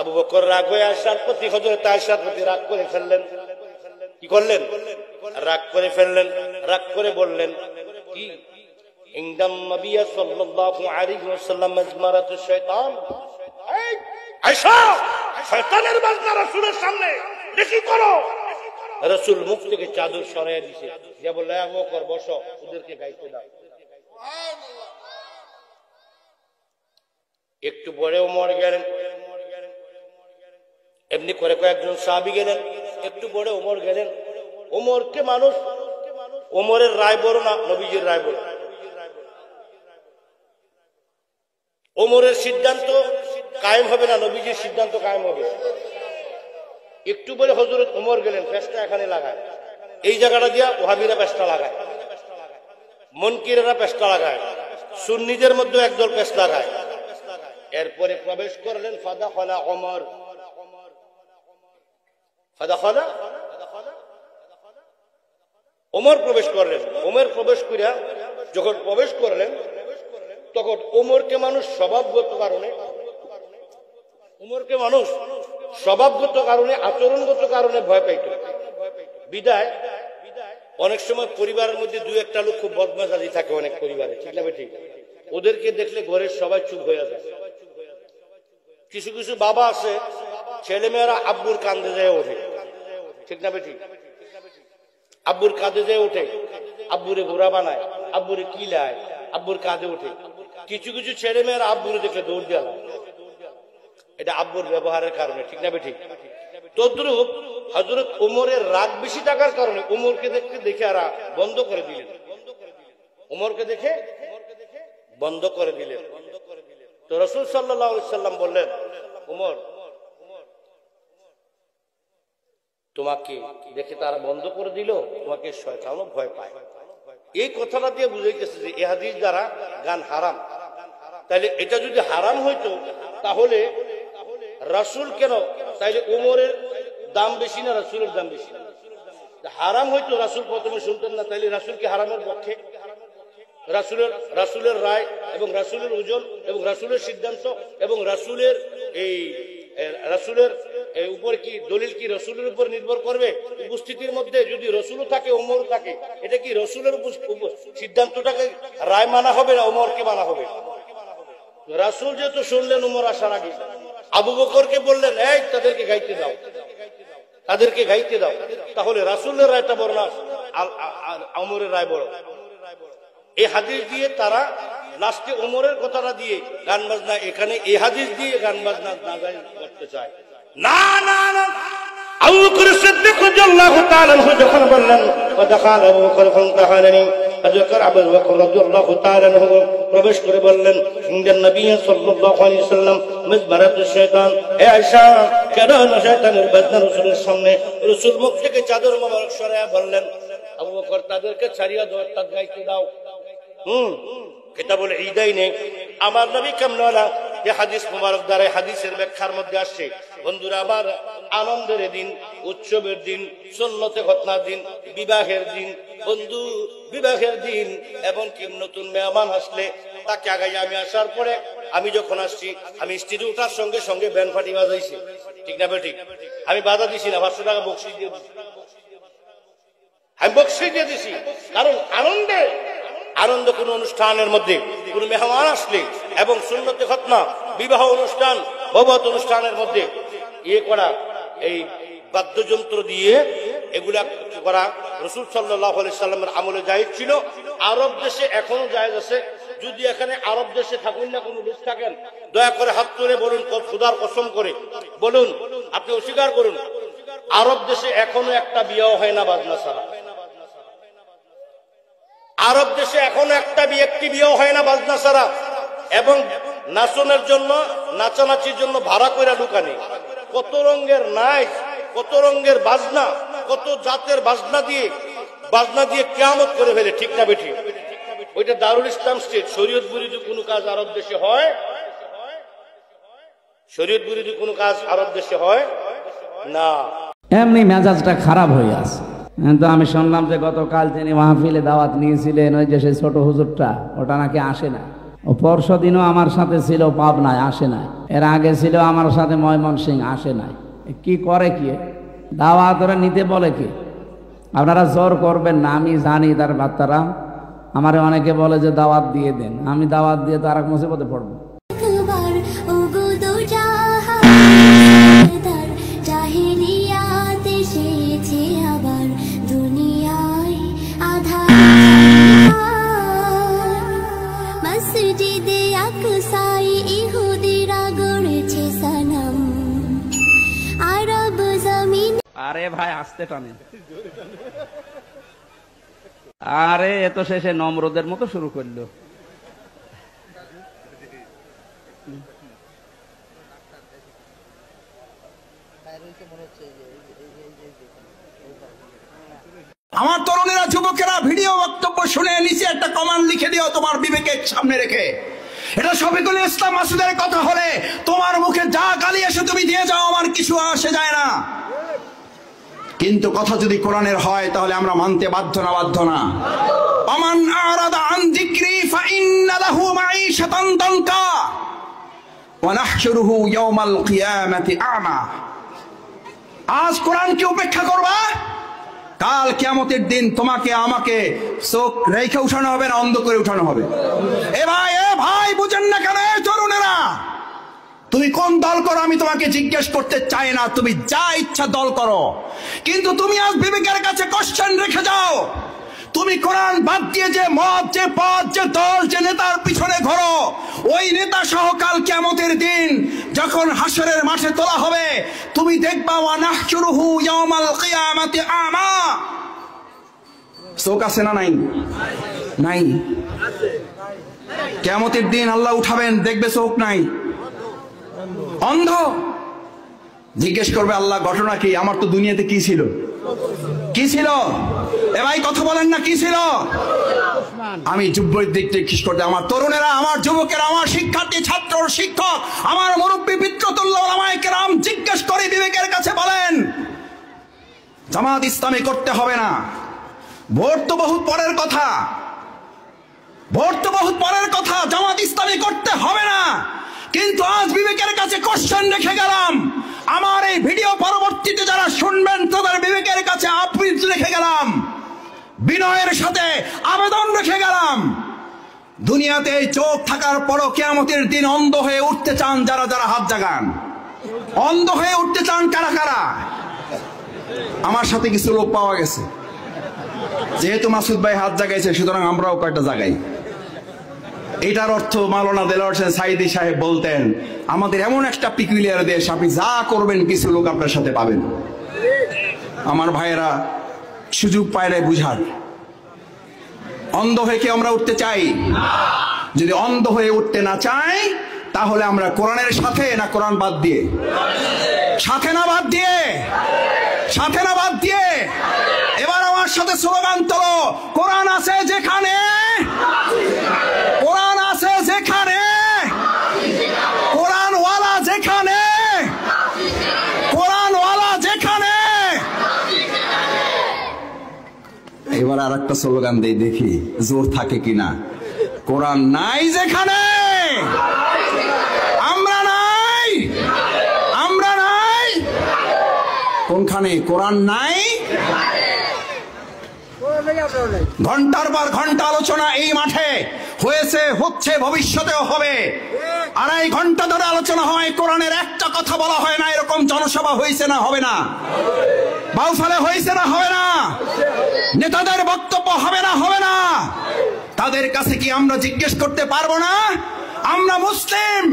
আবু বকর রাগ হয়ে আয়েশার প্রতি, হযরত আয়েশার প্রতি রাগ করে ফেললেন। কি করলেন? রাগ করে ফেললেন। রাগ করে বললেন কি, ইনদাম নবী সাল্লাল্লাহু আলাইহি ওয়াসাল্লাম মাজমারাতু শাইতান। এই আয়েশা, শয়তানের বাজনা রাসূলের সামনে বেশি করো। রাসূল মুখ থেকে চাদর সরিয়ে দিয়েছে, যে বলল আবু বকর বসো, ওদেরকে গাইতে দাও। একটু পরে ওমর গেলেন, এমনি করে কয়েকজন সাহাবী গেলেন। একটু পরে ওমর গেলেন। ওমরকে মানুষ, ওমরের রায় বড় না নবীজির রায় বড়? ওমরের সিদ্ধান্ত কায়েম হবে না নবীজির সিদ্ধান্ত কায়েম হবে? একটু বলে হযরত ওমর গেলেন, পেশটা এখানে লাগায়, এই জায়গাটা দিয়া ওহাবিরা পেশটা লাগায়, মুনকিরেরা পেশটা লাগায়, সুন্নিদের মধ্যে একদল পেশ লাগায়। এরপরে প্রবেশ করলেন ফাদাখালা ওমর। ফাদাখালা ওমর প্রবেশ করলেন। ওমর প্রবেশ করিয়া যখন প্রবেশ করলেন, তখন ওমরকে মানুষ স্বভাবগত কারণে, ওমরকে মানুষ স্বভাবগত কারণে, আচরণগত কারণে ভয় পাইত। বিদায় অনেক সময় পরিবারের মধ্যে দুই একটা লোক খুব বদমেজাজি থাকে অনেক পরিবারে, ঠিক না ঠিক? ওদেরকে দেখলে ঘরের সবাই চুপ হয়ে যায়। কিছু কিছু বাবা আছে, ছেলেমেয়েরা আব্বুর কান্দে যায় ওঠে, ঠিক না ঠিক? আব্বুর কাঁধে যেয়ে ওঠে, আব্বুরে ঘোড়া বানায়, আব্বুরে কিলায়, আব্বুর কাঁধে ওঠে। কিছু কিছু ছেলে মেয়েরা আব্বুরে দেখে দৌড় দেওয়া, এটা আব্বুর ব্যবহারের কারণে, ঠিক না ঠিক? তদ্রূপ হযরত ওমরের রাগ বেশি থাকার কারণে ওমরকে দেখে আর বন্ধ করে দিলেন। ওমরকে দেখে বন্ধ করে দিলেন। তো রাসূল সাল্লাল্লাহু আলাইহি সাল্লাম বললেন, ওমর, তোমাকে দেখে তারা বন্ধ করে দিল, তোমাকে শয়তানও ভয় পায়। এই কথাটা দিয়ে বুঝাইতেছে যে এই হাদিস দ্বারা গান হারাম। তাহলে এটা যদি হারাম হইতো তাহলে রাসূল কেন, তাইলে ওমরের দাম বেশি না রাসূলের দাম বেশি? হারাম হইতো রাসূল প্রথমে শুনতেন না, তাইলে রাসূল কি হারামের পক্ষে? রাসূলের রায় এবং রাসূলের ওজন এবং রাসূলের সিদ্ধান্ত এবং রাসূলের উপর কি দলিল কি রাসূলের উপর নির্ভর করবে? উপস্থিতির মধ্যে যদি রাসূলও থাকে ওমরও থাকে, এটা কি রাসূলের সিদ্ধান্তটাকে রায় মানা হবে না ওমরকে মানা হবে? রাসূল যেহেতু শুনলেন ওমর আসার আগে, আবু বকরকে বললেন এই তাদেরকে গাইতে দাও, তাদেরকে গাইতে দাও, তাহলে রাসূলের রায়টা বড় না ওমরের রায় বড়? এই হাদিস দিয়ে তারা লাস্টে ওমরের কথাটা দিয়ে গান বাজনা, এখানে এই হাদিস দিয়ে গান বাজনা করতে চায়। না না না, আবু বকর সিদ্দিক রাদিয়াল্লাহু তাআলা আনহু যখন বললেন ওয়াদাখাল আবু বকর ফান্তাহানি, আবু বকর রাদিয়াল্লাহু তাআলা আনহু প্রবেশ করে বললেন ইন্দান নবী সাল্লাল্লাহু আলাইহি ওয়াসাল্লাম মিজমারাতুশ শাইতান, এ আয়েশা কেন শয়তানের বাজনা রাসূলের সামনে? রাসূল মুখ থেকে চাদর মোবারক সরায়া বললেন আবু বকর তাদেরকে ছাড়িয়া দাও, তাদের গাইতে দাও। কিতাবুল ঈদাইনে আমার নবী কামনাওয়ালা যে হাদিস মুবারক দ্বারা হাদিসের ব্যাখ্যার মধ্যে আসছে, বন্ধুরা আমার, আনন্দের দিন, উৎসবের দিন, সুন্নতে খতনার দিন, বিবাহের দিন, বন্ধু বিবাহের দিন, এবং কি নতুন মেহমান আসলে তাকে আগাই আমি আসার পরে আমি যখন আসছি আমি স্টেজে ওঠার সঙ্গে সঙ্গে ব্যান্ড পার্টি বাজাইছি, ঠিক না বেঠিক? আমি বাধা দিছি না, 500 টাকা বকশিশ দিয়ে দিছি, আমি বকশিশ দিয়ে দিছি, কারণ আনন্দ কোন অনুষ্ঠানের মধ্যে কোন মেহমান আসলে এবং সুন্নতে খতনা, বিবাহ অনুষ্ঠান, বৌভাত অনুষ্ঠানের মধ্যে করা, এই বাদ্যযন্ত্র দিয়ে এগুলা করা রাসূল সাল্লাল্লাহু আলাইহি সাল্লামের আমলে জায়েজ ছিল। আরব দেশে এখনো জায়েজ আছে। যদি এখানে আরব দেশে থাকুন না কোনো লোক থাকেন, দয়া করে হাত তুলে বলুন, খোদার কসম করে বলুন, আপনি অস্বীকার করুন, আরব দেশে এখনো একটা বিয়েও হয় না বাজনা ছাড়া। আরব দেশে এখনো একটি বিয়েও হয় না বাজনা ছাড়া। এবং নাচনের জন্য, নাচানাচির জন্য ভাড়া করে ঢুকানি, কত রঙের নাচ, কত রঙের বাজনা, কত জাতের বাজনা দিয়ে কিয়ামত করে ফেলে, ঠিক না বেঠিক? ওইটা দারুল ইসলাম স্টেট। শরীয়ত বিরোধী কোনো কাজ আরব দেশে হয়? শরীয়ত বিরোধী কোনো কাজ আরব দেশে হয় না। এমনি মেজাজটা খারাপ হয়ে আছে। তো আমি শুনলাম যে গতকাল তিনি মাহফিলে দাওয়াত নিয়েছিলেন, ওই যে সেই ছোট হুজুরটা, ওটা নাকি আসে না। ও পরশু দিনও আমার সাথে ছিল পাবনায়, আসে নাই। এর আগে ছিল আমার সাথে ময়মনসিংহ, আসে নাই। কি করে কি দাওয়াত ওরা নিতে বলে কি? আপনারা জোর করবেন না, আমি জানি তার বার্তারা। আমারে অনেকে বলে যে দাওয়াত দিয়ে দেন, আমি দাওয়াত দিয়ে তো আর এক মুসিবতে পড়বো। আরে ভাই আসতে টানে, আরে এ তো শেষে নমরুদের মতো শুরু করলো। আমার তরুণেরা, যুবকেরা, ভিডিও বক্তব্য শুনে নিচে একটা কমান্ড লিখে দিও তোমার বিবেকের সামনে রেখে। এটা শফিকুল ইসলাম মাসুদের কথা হলে তোমার মুখে যা গালি এসে তুমি দিয়ে যাও, আমার কিছু আসে যায় না। কিন্তু কথা যদি কোরআনের হয় তাহলে আমরা মানতে বাধ্য না? আমান আরাদা আন যিকরি ফাইন্না লাহু মাঈশাতান দানকা ওয়া নাহশুরুহু ইয়াওমাল কিয়ামাতি আ'মা। আজ কোরআনকে উপেক্ষা করবা, কাল কিয়ামতের দিন তোমাকে আমাকে চোখ রেখে উঠানো হবে না অন্ধ করে উঠানো হবে। এ ভাই বুঝেন না কেন? তরুণেরা, তুমি কোন দল করো আমি তোমাকে জিজ্ঞেস করতে চাই না, তুমি যা ইচ্ছা দল করো, কিন্তু তুমি আজ বিবেকের কাছে কোশ্চেন রেখে যাও। তুমি কোরআন বাদ দিয়ে যে মত, যে পথ, যে দল, যে নেতার পিছনে ঘোরো, ওই নেতা সহ কাল কিয়ামতের দিন যখন হাসরের মাঠে তোলা হবে, তুমি দেখবা ওয়া নাহশুরুহু ইয়াওমাল কিয়ামাতি আমা। চোখ আছে না নাই? নাই। কিয়ামতের দিন আল্লাহ উঠাবেন, দেখবে চোখ নাই, অন্ধ। জিজ্ঞেস করবে আল্লাহ ঘটনা কি? আমার তো দুনিয়াতে কি ছিল? কি ছিল? এ ভাই কথা বলেন না, কি ছিল? আমি যুবক দিকটা খ্রিস্ট করতে, আমার তরুণেরা, আমার যুবকেরা, আমার শিক্ষার্থী, ছাত্র, শিক্ষক, আমার মুরব্বী, পিতৃতুল্য ওলামায়ে কেরাম, জিজ্ঞেস করে বিবেকের কাছে বলেন, জামাত ইসলামী করতে হবে না। ভোট তো বহুত পরের কথা, ভোট তো বহুত পরের কথা, জামাত ইসলামী করতে হবে না। কিন্তু আজ বিবেকের কাছে কোশ্চেন রেখে গেলাম, আমার এই ভিডিও পরবর্তীতে যারা শুনবেন তাদের বিবেকের কাছে আবৃত্তি রেখে গেলাম, বিনয়ের সাথে আবেদন রেখে গেলাম। দুনিয়াতে চোখ থাকার পরও কিয়ামতের দিন অন্ধ হয়ে উঠতে চান যারা যারা হাত জাগান, অন্ধ হয়ে উঠতে চান কারা কারা? আমার সাথে কিছু লোক পাওয়া গেছে, যেহেতু মাসুদ ভাই হাত জাগাইছে সুতরাং আমরাও কয়েকটা জাগাই। এটার অর্থ মাওলানা দেলোয়ার হোসেন সাইদি সাহেব বলতেন, আমাদের এমন একটা পিকুলিয়ার দেশ, আপনি যা করবেন কিছু লোক আপনার সাথে পাবেন। আমার ভাইয়েরা, সুযোগ পাইলে বুঝার, অন্ধ হয়ে কি আমরা উঠতে চাই? যদি অন্ধ হয়ে উঠতে না চাই তাহলে আমরা কোরআনের সাথে না কোরআন বাদ দিয়ে, সাথে না বাদ দিয়ে, সাথে না বাদ দিয়ে। এবার আমার সাথে স্লোগান তোলো, কোরআন আছে যেখানে, কোরআন আছে যেখানে, কোরআনওয়ালা যেখানে, কোরআনওয়ালা যেখানে। এবার আর একটা স্লোগান দেই, দেখি জোর থাকে কিনা। কোরআন নাই যেখানে, আমরা নাই, আমরা নাই। কোনখানে কোরআন নাই? ঘন্টার পর ঘন্টা আলোচনা এই মাঠে হয়েছে, হচ্ছে, ভবিষ্যতেও হবে। 2.5 ঘন্টা ধরে আলোচনা হয়, কোরআনের একটা কথা বলা হয় না। এরকম জনসভা হয়েছে না হবে না? বাউফলে হয়েছে না হবে না? নেতাদের বক্তব্য হবে না হবে না? তাদের কাছে কি আমরা জিজ্ঞেস করতে পারবো না? আমরা মুসলিম,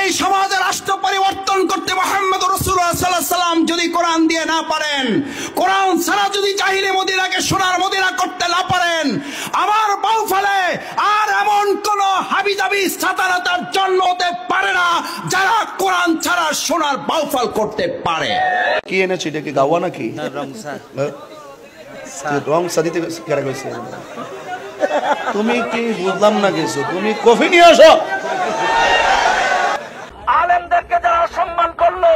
এই সমাজের রাষ্ট্র পরিবর্তন করতে মুহাম্মদ রাসূলুল্লাহ সাল্লাল্লাহু আলাইহি ওয়াসাল্লাম যদি কোরআন দিয়ে না পারেন, কোরআন ছাড়া যদি জাহিলি মদিনাকে সোনার মদিনা করতে না পারেন, আমার বাউফলে আর এমন কোন হাবিজাবি সাতারাতার জন্ম হতে পারে না যারা কোরআন ছাড়া সোনার বাউফল করতে পারে। কি এনেছি, এটা কি গাওয়া নাকি? রং সাদিতে কেরা কইছে? তুমি কি বুঝলাম না কিছু, তুমি কফি নিয়ে আসো। আলেমদেরকে যারা সম্মান করলো,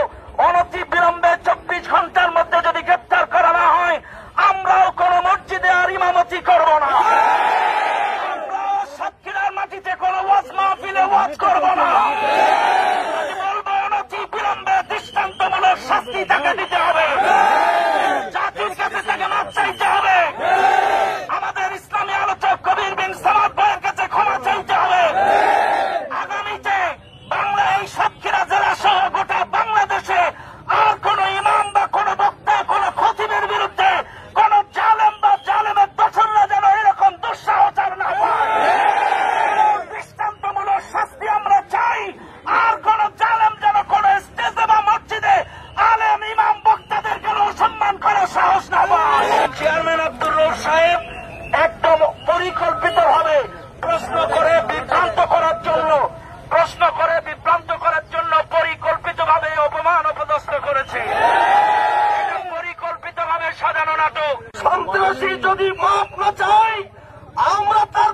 অনতি বিলম্বে 24 ঘন্টার মধ্যে যদি গ্রেফতার করা না হয়, আমরাও কোন মসজিদে আর ইমামতি করব না। আমরাও সাতক্ষীরার মাটিতে কোন ওয়াজ মাহফিলে ওয়াজ করব না। বলবো অনতি বিলম্বে দৃষ্টান্তমূলক শাস্তি তাকে দিতে হবে, জাতির কাছে তাকে মাপ চাইতে হবে। আমাদের ইসলামী আলোচক কবির বিন সামাদ ভাইয়ের কাছে ক্ষমা চাইতে হবে। আগামীতে বাংলা, এই সাতক্ষীরা জেলা সহ গোটা বাংলাদেশে আর কোন ইমাম বা কোন বক্তা, কোন খতিবের বিরুদ্ধে কোন জালেম বা জালেমের দোসররা যেন এরকম দুঃসাহচার না পায়। দৃষ্টান্তমূলক শাস্তি আমরা চাই। আর কোন জালেম যেন কোন স্টেজে বা মসজিদে আলেম, ইমাম, বক্তাদেরকে অসম্মান করার সাহস না পায়। চেয়ারম্যান আব্দুর রউফ সাহেব একদম পরিকল্পিতভাবে প্রশ্ন করে বিভ্রান্ত করার জন্য, প্রশ্ন করে বিভ্রান্ত করার জন্য পরিকল্পিতভাবে অপমান অপদস্থ করেছে। এটা পরিকল্পিতভাবে সাজানো নাটক। সন্ত্রাসী যদি মাপ না চাই, আমরা তার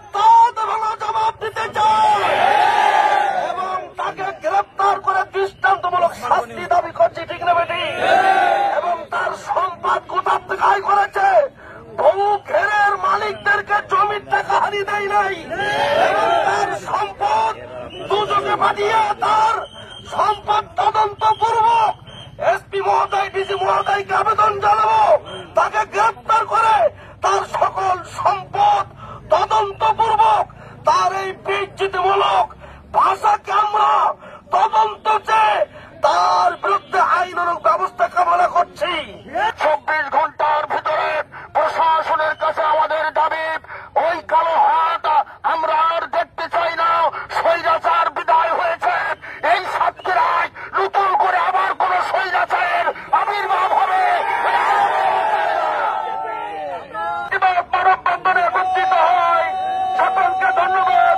ভালো জবাব দিতে চাই এবং তাকে গ্রেফতার করে দৃষ্টান্তমূলক শাস্তি দাবি করছি, ঠিক না বেটি? এবং তার সম্পদ কোথার থেকে আয় করেছে, বহু ঘেরের মালিকদেরকে জমির টাকা হারিয়ে দেয় নাই, এবং তার সম্পদ দুজনে পাঠিয়ে তার সম্পদ তদন্ত পূর্বক এসপি মহোদয়, ডিসি মহোদয়কে আবেদন জানাবো, তাকে গ্রেফতার করে তার সকল সম্পদ তদন্ত পূর্বক তার এই বিচ্ছিন্নমূলক ভাষাকে আমরা তদন্ত চেয়ে তার বিরুদ্ধে আইনানুগ ব্যবস্থা কামনা করছি। 24 ঘন্টার ভিতরে প্রশাসনের কাছে আমাদের দাবি, ওই কালো হাত আমরা আর দেখতে চাই না। স্বৈরাচার বিদায় হয়েছে, এই সাতক্ষীরায় নতুন করে আবার কোন স্বৈরাচারের আবির্ভাব হবে। মানববন্ধনে একত্রিত হয়। সকলকে ধন্যবাদ।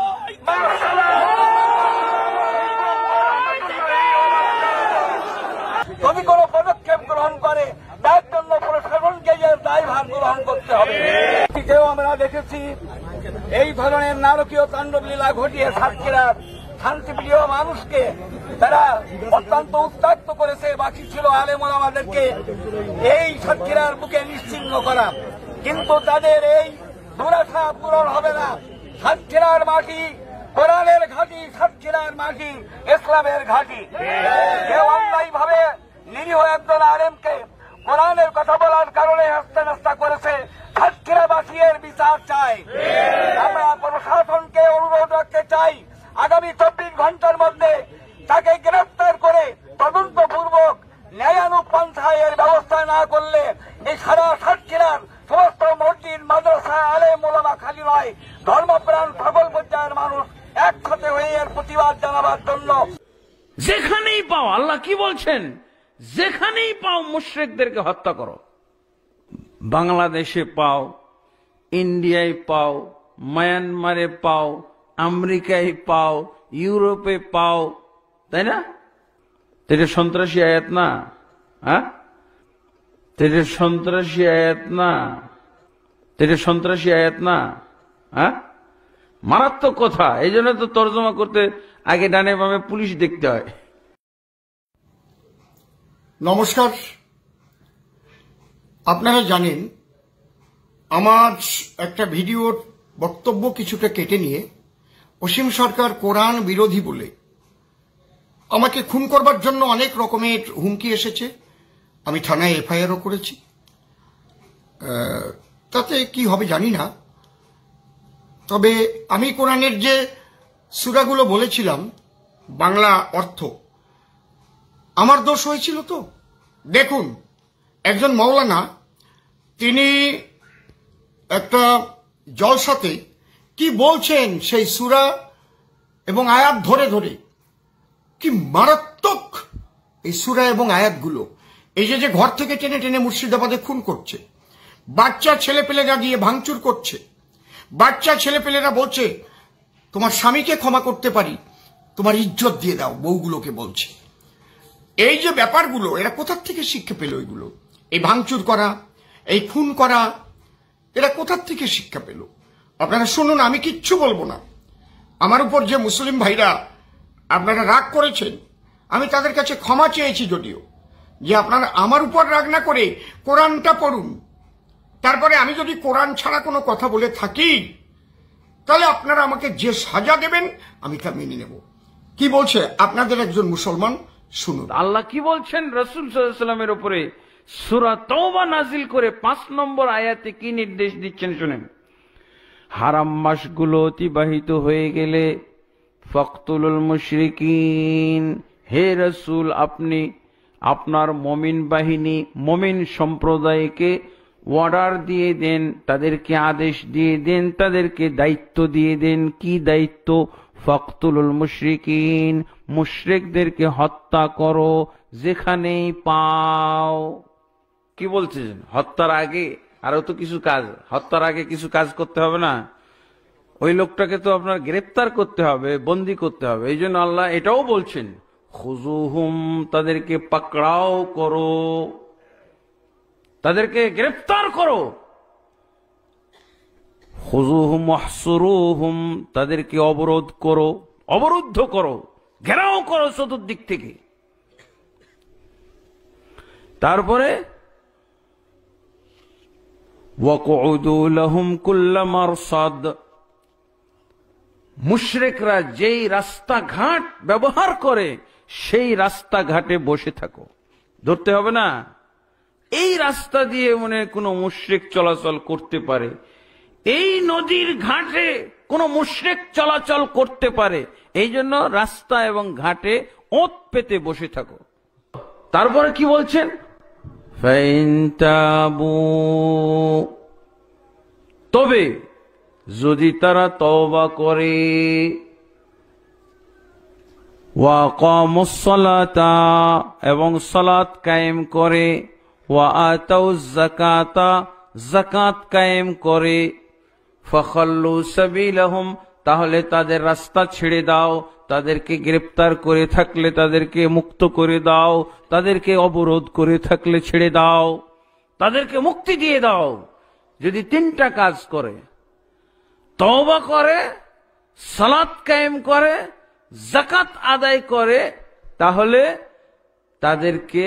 যদি কোন পদক্ষেপ গ্রহণ করে তার জন্য প্রশাসনকে দায়ভার গ্রহণ করতে হবে। আমরা দেখেছি এই ধরনের নারকীয় তাণ্ডব লীলা ঘটিয়ে সাতক্ষীরার শান্তিপ্রিয় মানুষকে তারা অত্যন্ত উত্ত্যক্ত করেছে। বাকি ছিল আলেম ওলামাদেরকে এই সাতক্ষীরার বুকে নিশ্চিহ্ন করা, কিন্তু তাদের এই দুরাশা পূরণ হবে না। সাতক্ষীরার মাটি কোরআনের ঘাঁটি, সাতক্ষীরার মাটি ইসলামের ঘাঁটি। কেউ অন্যায় ভাবে নিরীহ একজন আলেমকে কোরআনের কথা বলার কারণে হাস্তা নাস্তা করেছে, সাতক্ষীরাবাসী এর বিচার চাই। আমরা প্রশাসনকে অনুরোধ রাখতে চাই, আগামী 24 ঘন্টার মধ্যে তাকে গ্রেফতার করে তদন্তপূর্বক ন্যায়ানুপন্থায় এর ব্যবস্থা না করলে এই সারা সাতক্ষীরার সমস্ত মসজিদ, মাদ্রাসা, আলেম ওলামা খালি নয়, ধর্মপ্রাণ সকল পর্যায়ের মানুষ একসাথে হয়ে এর প্রতিবাদ জানাবার জন্য যেখানেই পাও, আল্লাহ কি বলছেন, যেখানেই পাও মুশরিকদেরকে হত্যা করো। বাংলাদেশে পাও, ইন্ডিয়ায় পাও, মায়ানমারে পাও, আমেরিকায় পাও, ইউরোপে পাও, তাই না? এটা সন্ত্রাসী আয়াত না? হ্যাঁ, এটা সন্ত্রাসী আয়াত না? এটা সন্ত্রাসী আয়াত না? হ্যাঁ, মারাত্মক কথা। এই জন্য তো তর্জমা করতে আগে ডানে বামে পুলিশ দেখতে হয়। নমস্কার। আপনারা জানেন আমার একটা ভিডিওর বক্তব্য কিছুটা কেটে নিয়ে অসীম সরকার কোরআন বিরোধী বলে আমাকে খুন করবার জন্য অনেক রকমের হুমকি এসেছে। আমি থানায় এফআইআরও করেছি। তাতে কি হবে জানি না, তবে আমি কোরআনের যে সূরাগুলো বলেছিলাম বাংলা অর্থ, আমার দোষ হয়েছিল তো। দেখুন, একজন মাওলানা তিনি একটা জলসাতে কি বলছেন সেই সূরা এবং আয়াত ধরে ধরে, কি মারাত্মক এই সূরা এবং আয়াতগুলো। এই যে ঘর থেকে টেনে টেনে মুর্শিদাবাদে খুন করছে, বাচ্চা ছেলেপেলেরা গিয়ে ভাঙচুর করছে, বাচ্চা ছেলেপেলেরা বলছে তোমার স্বামীকে ক্ষমা করতে পারি, তোমার ইজ্জত দিয়ে দাও, বউগুলোকে বলছে। এই যে ব্যাপারগুলো, এরা কোথার থেকে শিক্ষা পেল? এগুলো, এই ভাঙচুর করা, এই খুন করা, এরা কোথার থেকে শিক্ষা পেল? আপনারা শুনুন, আমি কিচ্ছু বলবো না। আমার উপর যে মুসলিম ভাইরা আপনারা রাগ করেছেন, আমি তাদের কাছে ক্ষমা চেয়েছি, যদিও যে আপনারা আমার উপর রাগ না করে কোরআনটা পড়ুন। তারপরে আমি যদি কোরআন ছাড়া কোনো কথা বলে থাকি, তাহলে আপনারা আমাকে যে সাজা দেবেন আমি তা মেনে নেব। কি বলছে আপনাদের একজন মুসলমান, শুনুন। আল্লাহ কি বলছেন রাসূল সাল্লাল্লাহু আলাইহি ওয়াসাল্লামের উপরে সূরা তাওবা নাজিল করে 5 নম্বর আয়াতে কি নির্দেশ দিচ্ছেন শুনেন। হারাম মাসগুলো অতিবাহিত হয়ে গেলে ফাকতুলুল মুশরিকিন, হে রাসূল আপনি আপনার মুমিন বাহিনী, মুমিন সম্প্রদায়কে অর্ডার দিয়ে দেন, তাদেরকে আদেশ দিয়ে দেন, তাদেরকে দায়িত্ব দিয়ে দেন। কি দায়িত্ব? ফাকতুলুল মুশরিকিন, মুশরিকদেরকে হত্যা করো যেখানেই পাও। কি বলছেন? হত্যার আগে আরো তো কিছু কাজ, হত্যার আগে কিছু কাজ করতে হবে না? ওই লোকটাকে তো আপনার গ্রেফতার করতে হবে, বন্দী করতে হবে। এই জন্য আল্লাহ এটাও বলছেন, খুজুহুম, তাদেরকে পাকড়াও করো, তাদেরকে গ্রেফতার করো। খুজুহুম ওয়াহসুরুহুম, তাদেরকে অবরোধ করো, অবরুদ্ধ করো, ঘেরাও করো চতুর্দিক থেকে। তারপরে ওয়াকুদু লাহুম কুল্লা মারসাদ, মুশরিকরা যেই রাস্তাঘাট ব্যবহার করে সেই রাস্তাঘাটে বসে থাকো। ধরতে হবে না এই রাস্তা দিয়ে মনে কোনো মুশরিক চলাচল করতে পারে, এই নদীর ঘাটে কোনো মুশরিক চলাচল করতে পারে, এই জন্য রাস্তা এবং ঘাটে ওত পেতে বসে থাকো। তারপরে কি বলছেন? তবে যদি তারা তওবা করে, ওয়াকামুস সালাতা, এবং সালাত কায়েম করে, ওয়া আতাউজ যাকাতা, যাকাত কায়েম করে, ফাখাল্লু সাবিলাহুম, তাহলে তাদের রাস্তা ছেড়ে দাও, তাদেরকে গ্রেফতার করে থাকলে তাদেরকে মুক্ত করে দাও, তাদেরকে অবরোধ করে থাকলে ছেড়ে দাও, তাদেরকে মুক্তি দিয়ে দাও। যদি 3টা কাজ করে, তওবা করে, সালাত কায়েম করে, যাকাত আদায় করে, তাহলে তাদেরকে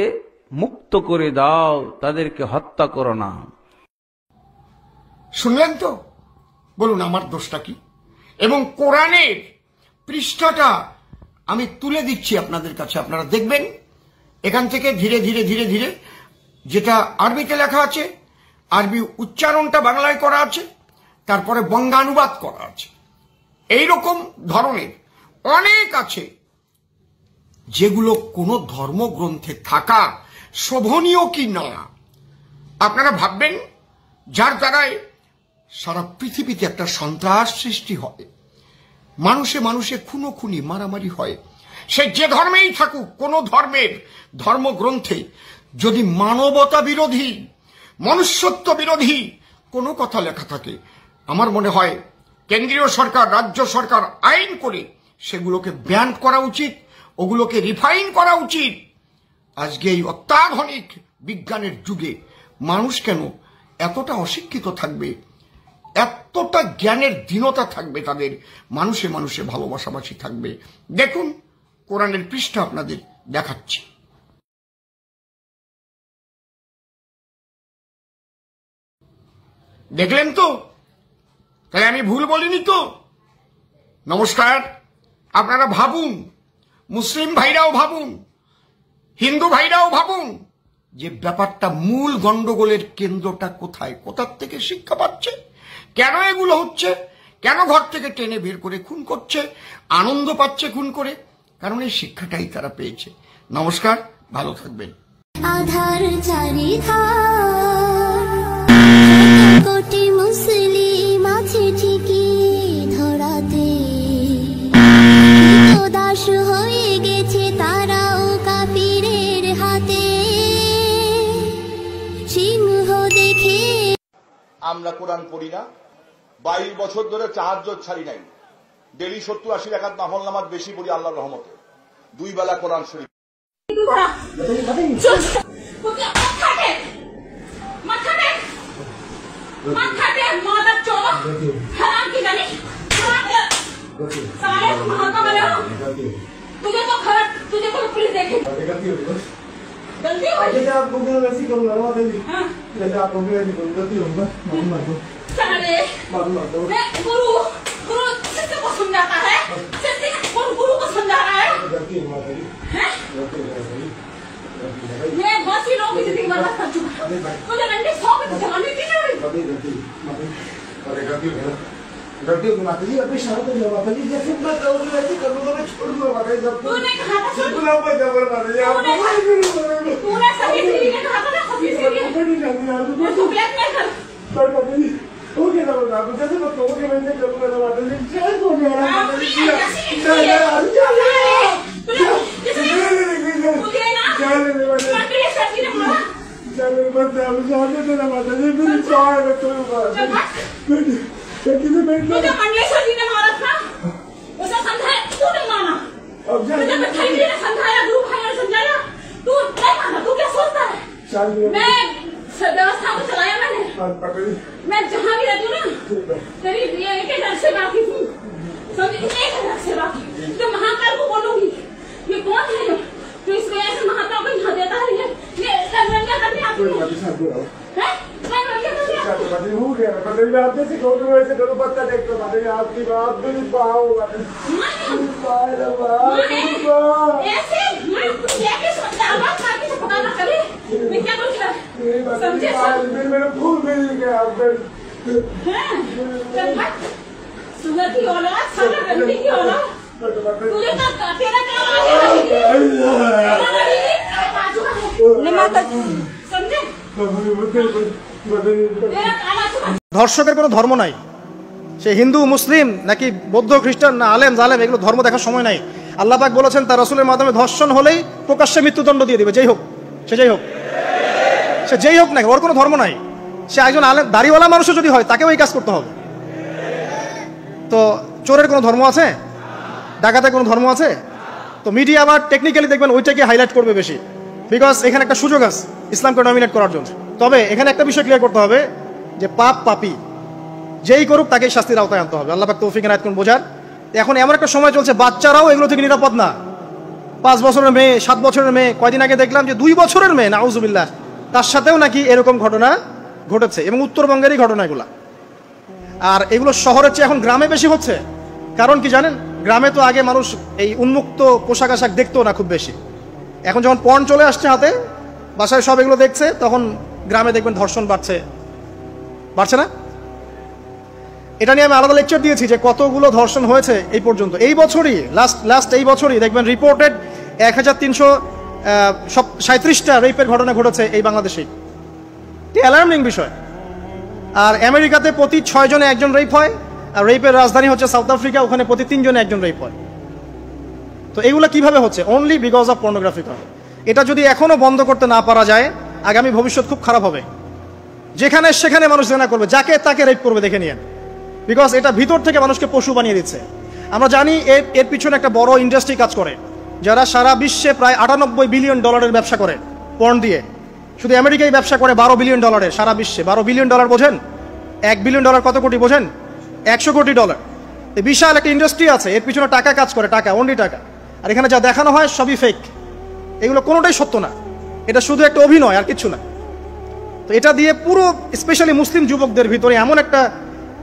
মুক্ত করে দাও, তাদেরকে হত্যা করো না। শুনলেন তো? বলুন আমার দোষটা কি? এবং কোরআনের পৃষ্ঠাটা আমি তুলে দিচ্ছি আপনাদের কাছে, আপনারা দেখবেন। এখান থেকে ধীরে ধীরে ধীরে ধীরে যেটা আরবিতে লেখা আছে, আরবি উচ্চারণটা বাংলায় করা আছে, তারপরে বঙ্গানুবাদ করা আছে। এইরকম ধরনের অনেক আছে যেগুলো কোনো ধর্মগ্রন্থে থাকা শোভনীয় কি না। আপনারা ভাববেন, যার দ্বারায় সারা পৃথিবীতে একটা সন্ত্রাস সৃষ্টি হয়, মানুষে মানুষে খুনোখুনি মারামারি হয়, সে যে ধর্মেই থাকুক, কোন ধর্মের ধর্মগ্রন্থে যদি মানবতা বিরোধী, মনুষ্যত্ব বিরোধী কোনো কথা লেখা থাকে, আমার মনে হয় কেন্দ্রীয় সরকার, রাজ্য সরকার আইন করে সেগুলোকে ব্যান করা উচিত, ওগুলোকে রিফাইন করা উচিত। আজকে এই অত্যাধুনিক বিজ্ঞানের যুগে মানুষ কেন এতটা অশিক্ষিত থাকবে, এতটা জ্ঞানের দীনতা থাকবে তাদের, মানুষে মানুষে ভালোবাসাবাসি থাকবে? দেখুন কোরআনের পৃষ্ঠা আপনাদের দেখাচ্ছি। দেখলেন তো? তাই আমি ভুল বলিনি তো? নমস্কার। আপনারা ভাবুন, মুসলিম ভাইরাও ভাবুন, হিন্দু ভাইরাও ভাবুন, যে ব্যাপারটা মূল গন্ডগোলের কেন্দ্রটা কোথায়, কোথার থেকে শিক্ষা পাচ্ছে, কেন এগুলো হচ্ছে, কেন ঘর থেকে টেনে বের করে খুন করছে, আনন্দ পাচ্ছে খুন করে, কারণ এই শিক্ষাটাই তারা পেয়েছে। নমস্কার, ভালো থাকবেন। আধার কোটি মুসলিম আছে ঠিকই ধরাতে, দাস হয়ে গেছে তারাও কাফিরের হাতে, সিংহ দেখে। আমরা কোরআন পড়ি না, 22 বছর ধরে তাহাজ্জুদ ছাড়ি নাই, ডেলি 70-80 রাকাত নফল নামাজ বেশি পড়ি আল্লাহর রহমতে, 2 বেলা কোরআন শরীফ। गलतियों की माता जी अपनी शरारत है माता जी, जैसे मैं कर रही थी कर लूंगा, मैं छोड़ दूंगा माता जी। जब तूने कहा था छोड़ दूंगा, मैं जबर माता जी आप तूने सभी से ये कहा था ना, सभी से ये नहीं जानती यार तू ब्लैकमेल कर पर माता जी हो गया ना माता जी, जैसे मैं कहोगे मैं नहीं करूंगा ना माता जी, चल हो गया ना माता जी, चल यार चल मुझे ना चल मेरे माता जी चल बस अब जाने दे ना माता जी, मेरी चाय में तो मुझे मंडलेश्वर जी ने मारा था, उसे समझाया, तू नहीं माना, मुझे मिठाई जी ने समझाया, गुरु भाई ने समझाया, तू नहीं माना, तू क्या सोचता है? मैं व्यवस्था को चलाया मैंने, मैं जहाँ भी रहती हूँ ना, तेरी ये एक घर से बाकी थी, समझ, एक घर से बाकी, तो महाकाल को बोलूंगी, ये कौन है जो इसको ऐसे महाकाल को यहाँ देता है, ये रंगा करने आती है, हो गया मतलब मैं आपसे सिखाऊंगा, वैसे करो पत्ता देख तो मतलब आपकी बात भी पाओ ऐसे मैं लेके सोचा बात बाकी से पता ना करे, मैं क्या बोलूं समझे? मेरा भूल मिल गया फिर सुगर की औलाद, सारा गंदी की औलाद, तुझे तो तेरा काम आ गया माता समझे? ধর্ষকের কোনো ধর্ম নাই, সে হিন্দু মুসলিম নাকি বৌদ্ধ খ্রিস্টান না আলেম জালেম, এগুলো ধর্ম দেখার সময় নাই। আল্লাহ পাক বলেছেন তার রাসূলের মাধ্যমে ধর্ষণ হলেই প্রকাশ্যে মৃত্যুদণ্ড দিয়ে দিবে, যেই হোক সে, যেই হোক সে, যেই হোক না, ওর কোনো ধর্ম নাই। সে একজন আলেম দাড়িওয়ালা মানুষও যদি হয় তাকেও এই কাজ করতে হবে। তো চোরের কোনো ধর্ম আছে? ডাকাতের কোনো ধর্ম আছে? তো মিডিয়া আবার টেকনিক্যালি দেখবেন ওইটাকে হাইলাইট করবে বেশি, বিকজ এখানে একটা সুযোগ আছে ইসলামকে ডমিনেট করার জন্য। তবে এখানে একটা বিষয় ক্লিয়ার করতে হবে যে পাপ পাপী, যেই করুক তাকেই শাস্তির আওতায় আনতে হবে। আল্লাহ পাক তৌফিক এনায়েত করুন বোঝার। এখন এমন একটা সময় চলছে বাচ্চারাও এগুলো থেকে নিরাপদ না। 5 বছরের মেয়ে, 7 বছরের মেয়ে, কয়দিন আগে দেখলাম যে 2 বছরের মেয়ে, নাউজুবিল্লাহ, তার সাথেও নাকি এরকম ঘটনা ঘটেছে, এবং উত্তরবঙ্গেরই ঘটনা এগুলা। আর এগুলো শহরের চেয়ে এখন গ্রামে বেশি হচ্ছে। কারণ কি জানেন, গ্রামে তো আগে মানুষ এই উন্মুক্ত পোশাক আশাক দেখতো না খুব বেশি। এখন যখন পর্ন চলে আসছে হাতে, বাসায় সব এগুলো দেখছে, তখন গ্রামে দেখবেন ধর্ষণ বাড়ছে না? এটা নিয়ে আমি আলাদা লেকচার দিয়েছি যে কতগুলো ধর্ষণ হয়েছে এই পর্যন্ত। এই বছরই লাস্ট এই বছরই দেখবেন রিপোর্টেড 1337টা রেপের ঘটনা ঘটেছে এই বাংলাদেশেই। অ্যালার্মিং বিষয়। আর আমেরিকাতে প্রতি 6 জনে একজন রেপ হয়, আর রেপের রাজধানী হচ্ছে সাউথ আফ্রিকা, ওখানে প্রতি 3 জনে একজন রেপ হয়। তো এগুলো কিভাবে হচ্ছে? Only because of pornography. এটা যদি এখনো বন্ধ করতে না পারা যায়, আগামী ভবিষ্যৎ খুব খারাপ হবে। যেখানে সেখানে মানুষ জেনা করবে, যাকে তাকে রেপ করবে, দেখে নিয়েন। বিকজ এটা ভিতর থেকে মানুষকে পশু বানিয়ে দিচ্ছে। আমরা জানি এর পিছনে একটা বড় ইন্ডাস্ট্রি কাজ করে, যারা সারা বিশ্বে প্রায় $98 বিলিয়ন ব্যবসা করে পর্ন দিয়ে। শুধু আমেরিকায় ব্যবসা করে $12 বিলিয়ন, সারা বিশ্বে $12 বিলিয়ন বোঝেন? $1 বিলিয়ন কত কোটি বোঝেন? $100 কোটি। বিশাল একটা ইন্ডাস্ট্রি আছে, এর পিছনে টাকা কাজ করে, টাকা, অনলি টাকা। আর এখানে যা দেখানো হয় সবই ফেক, এগুলো কোনোটাই সত্য না। এটা শুধু একটা অভিনয়, আর কিছু না। তো এটা দিয়ে পুরো স্পেশালি মুসলিম যুবকদের ভিতরে এমন একটা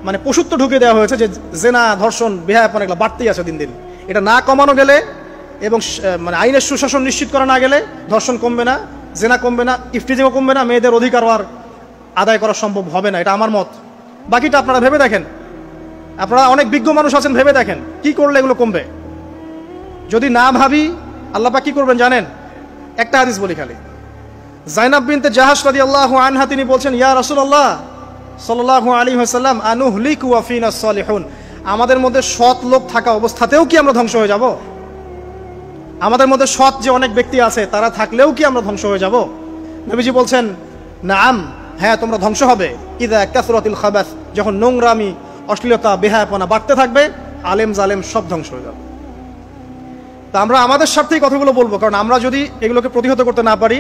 মানে পশুত্ব ঢুকে দেওয়া হয়েছে যে জেনা, ধর্ষণ, বেহায়াপনা এগুলো বাড়তেই আছে দিন দিন। এটা না কমানো গেলে এবং মানে আইনের সুশাসন নিশ্চিত করা না গেলে ধর্ষণ কমবে না, জেনা কমবে না, ইফটিজিংও কমবে না, মেয়েদের অধিকার আর আদায় করা সম্ভব হবে না। এটা আমার মত। বাকিটা আপনারা ভেবে দেখেন, আপনারা অনেক বিজ্ঞ মানুষ আছেন, ভেবে দেখেন কি করলে এগুলো কমবে। যদি না ভাবি, আল্লাহ পাক কি করবেন জানেন? একটা হাদিস বলি খালি। জাইনাব বিনতে জাহাশ রাদিয়াল্লাহু আনহা তিনি বলছেন, ইয়া রাসূলুল্লাহ সাল্লাল্লাহু আলাইহি ওয়াসাল্লাম, আনুহলিকু ওয়া ফিনা সালিহুন, আমাদের মধ্যে সৎ লোক থাকা অবস্থাতেও কি আমরা ধ্বংস হয়ে যাব? আমাদের মধ্যে সৎ যে অনেক ব্যক্তি আছে তারা থাকলেও কি আমরা ধ্বংস হয়ে যাব? নবীজি বলছেন, নাম, হ্যাঁ তোমরা ধ্বংস হবে। ইদা কাসরাতিল খাবাস, যখন নোংরামি, অশ্লীলতা, বেহায়াপনা বাড়তে থাকবে, আলেম জালেম সব ধ্বংস হয়ে যাবে। তা আমরা আমাদের স্বার্থেই কথাগুলো বলবো, কারণ আমরা যদি এগুলোকে প্রতিহত করতে না পারি,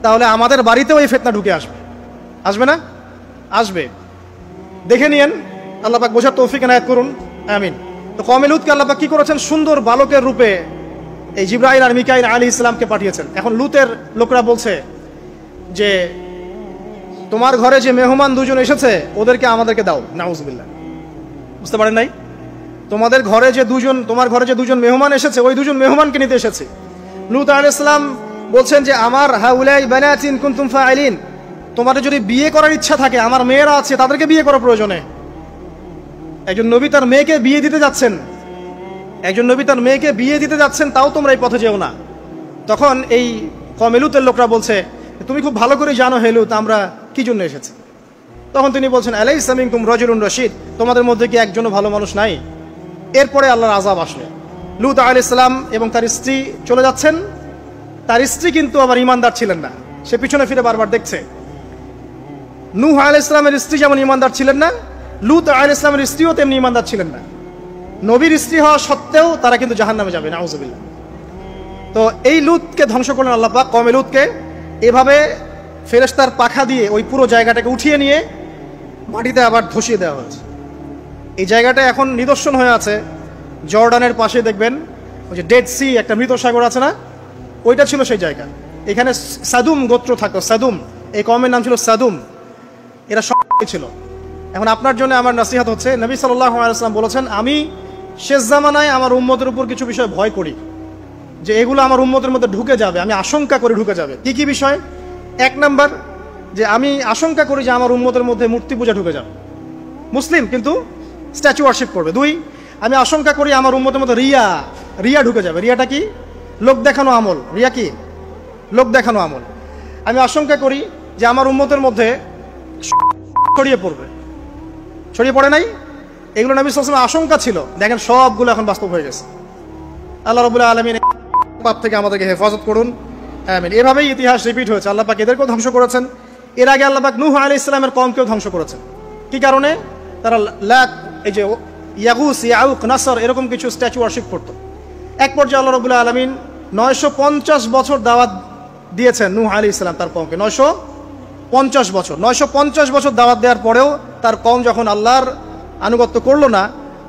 তাহলে আমাদের বাড়িতেও এই ফিতনা ঢুকে আসবে। আসবে না? আসবে। দেখে নিয়েন। আল্লাহ পাক বোঝার তৌফিক এনায়েত করুন, আমিন। তো কওমে লূতকে আল্লাহ পাক কি করেছেন? সুন্দর বালকের রূপে এই জিবরাইল আর মিকাইল আলাইহিস সালামকে পাঠিয়েছেন। এখন লূতের লোকরা বলছে যে তোমার ঘরে যে মেহমান দুজন এসেছে ওদেরকে আমাদেরকে দাও। নাউজুবিল্লাহ। বুঝতে পারেন নাই? তোমার ঘরে যে দুজন মেহমান এসেছে, ওই দুজন মেহমানকে নিতে এসেছে। লূত আলাইহিস সালাম বলছেন যে আমার হাউলাই বানাতিন কুনতুম ফাইলিন, তোমাদের যদি বিয়ে করার ইচ্ছা থাকে, আমার মেয়েরা আছে, তাদেরকে বিয়ে করা প্রয়োজনে। একজন নবী তার মেয়েকে বিয়ে দিতে যাচ্ছেন, তাও তোমরা এই পথে যেও না। তখন এই কওমে লূতের লোকরা বলছে, তুমি খুব ভালো করে জানো হে লূত আমরা কি জন্য এসেছি। তখন তিনি বলছেন, আলাইসা মিনকুম রাজুলুন রশিদ, তোমাদের মধ্যে কি একজনও ভালো মানুষ নাই? এরপরে আল্লাহর আযাব আসলো। লূত আলাইহিস সালাম এবং তার স্ত্রী চলে যাচ্ছেন। তার স্ত্রী কিন্তু আবার ঈমানদার ছিলেন না, সে পিছনে ফিরে বারবার দেখছে। নূহ আলাইহিস সালামের স্ত্রী যেমন ঈমানদার ছিলেন না, লূত আলাইহিস সালামের স্ত্রীও তেমনি ঈমানদার ছিলেন না। নবীর স্ত্রী হওয়া সত্ত্বেও তারা কিন্তু জাহান্নামে যাবে, নাউজুবিল্লাহ। তো এই লূতকে ধ্বংস করলেন আল্লাহ পাক, কওমে লূতকে। এভাবে ফেরেশতার পাখা দিয়ে ওই পুরো জায়গাটাকে উঠিয়ে নিয়ে মাটিতে আবার ধসিয়ে দেওয়া হয়েছে। এই জায়গাটা এখন নিদর্শন হয়ে আছে। জর্ডানের পাশে দেখবেন ওই যে ডেড সি, একটা মৃত সাগর আছে না, ওইটা ছিল সেই জায়গা। এখানে সাদুম গোত্র থাকতো, সাদুম, এই কওমের নাম ছিল সাদুম। এরা সব ছিল। এখন আপনার জন্য আমার নসিহত হচ্ছে, নবী সাল্লাল্লাহু আলাইহি ওয়াসাল্লাম বলেছেন, আমি শেষ জামানায় আমার উম্মতের উপর কিছু বিষয় ভয় করি, যে এগুলো আমার উম্মতের মধ্যে ঢুকে যাবে, আমি আশঙ্কা করি ঢুকে যাবে। কি কি বিষয়? 1 নাম্বার, যে আমি আশঙ্কা করি যে আমার উম্মতের মধ্যে মূর্তি পূজা ঢুকে যাবে, মুসলিম কিন্তু স্ট্যাচু ওয়ার্শিপ করবে। 2, আমি আশঙ্কা করি আমার উম্মতের মধ্যে রিয়া ঢুকে যাবে। রিয়াটা কি? লোক দেখানো আমল। রিয়া কি? লোক দেখানো আমল। আমি আশঙ্কা করি যে আমার উম্মতের মধ্যে ছড়িয়ে পড়ে নাই, এগুলো নবী সাল্লাল্লাহু আলাইহি ওয়াসাল্লামের আশঙ্কা ছিল। দেখেন সবগুলো এখন বাস্তব হয়ে গেছে। আল্লাহ রাব্বুল আলামিন পাপ থেকে আমাদেরকে হেফাজত করুন, আমিন। এভাবেই ইতিহাস রিপিট হয়েছে। আল্লাহ পাক এদেরকেও ধ্বংস করেছেন। এর আগে আল্লাহ পাক নূহ আলাইহিস সালামের কওমকেও ধ্বংস করেছেন। কি কারণে? তারা এই যে ইয়াগুস, ইয়াউক, নাসর এরকম কিছু স্ট্যাচু ওয়ার্শিপ করত। এক পর্যায়ে আল্লাহ রাব্বুল আলামিন 950 বছর দাওয়াত দিয়েছেন নূহ আলাইহিস সালাম তার কওমকে। 950 বছর দাওয়াত দেওয়ার পরেও তার কওম যখন আল্লাহর আনুগত্য করলো না,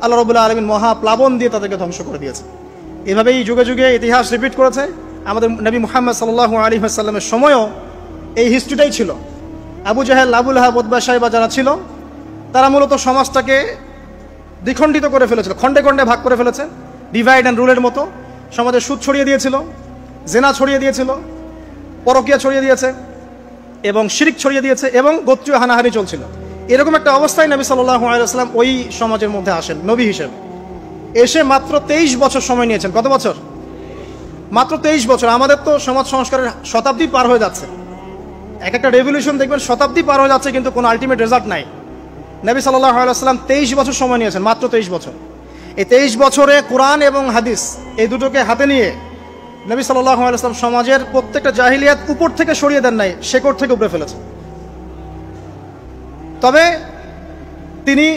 আল্লাহ রাব্বুল আলামিন মহা প্লাবন দিয়ে তাদেরকে ধ্বংস করে দিয়েছে। এভাবেই যুগে যুগে ইতিহাস রিপিট করেছে। আমাদের নবী মুহাম্মদ সাল্লাল্লাহু আলাইহি ওয়াসাল্লামের সময়ও এই হিস্ট্রিটাই ছিল। আবু জাহেল, আবু লাহাব, উতবা, শাইবা যারা ছিল তারা মূলত সমাজটাকে দ্বিখণ্ডিত করে ফেলেছিল, খণ্ডে খণ্ডে ভাগ করে ফেলেছে, ডিভাইড অ্যান্ড রুলের মতো। সমাজে সুদ ছড়িয়ে দিয়েছিল, জেনা ছড়িয়ে দিয়েছিল, পরকীয়া ছড়িয়ে দিয়েছে এবং শিরক ছড়িয়ে দিয়েছে এবং গোত্রীয় হানাহানি চলছিল। এরকম একটা অবস্থায় নবী সাল্লাল্লাহু আলাইহি ওয়াসাল্লাম ওই সমাজের মধ্যে আসেন নবী হিসেবে। এসে মাত্র 23 বছর সময় নিয়েছেন। কত বছর? মাত্র 23 বছর। আমাদের তো সমাজ সংস্কারের শতাব্দী পার হয়ে যাচ্ছে, এক একটা রেভলিউশন দেখবেন শতাব্দী পার হয়ে যাচ্ছে, কিন্তু কোনো আলটিমেট রেজাল্ট নাই। নবী সাল্লাল্লাহু আলাইহি ওয়াসাল্লাম 23 বছর সময় নিয়েছেন, মাত্র 23 বছর। এই 23 বছরে কোরআন এবং হাদিস এই দুটোকে হাতে নিয়ে নবী সাল্লাল্লাহু আলাইহি ওয়াসাল্লাম সমাজের প্রত্যেকটা জাহিলিয়াত উপর থেকে সরিয়ে দেন নাই, শেকড় থেকে উপরে ফেলেছেন। তবে তিনি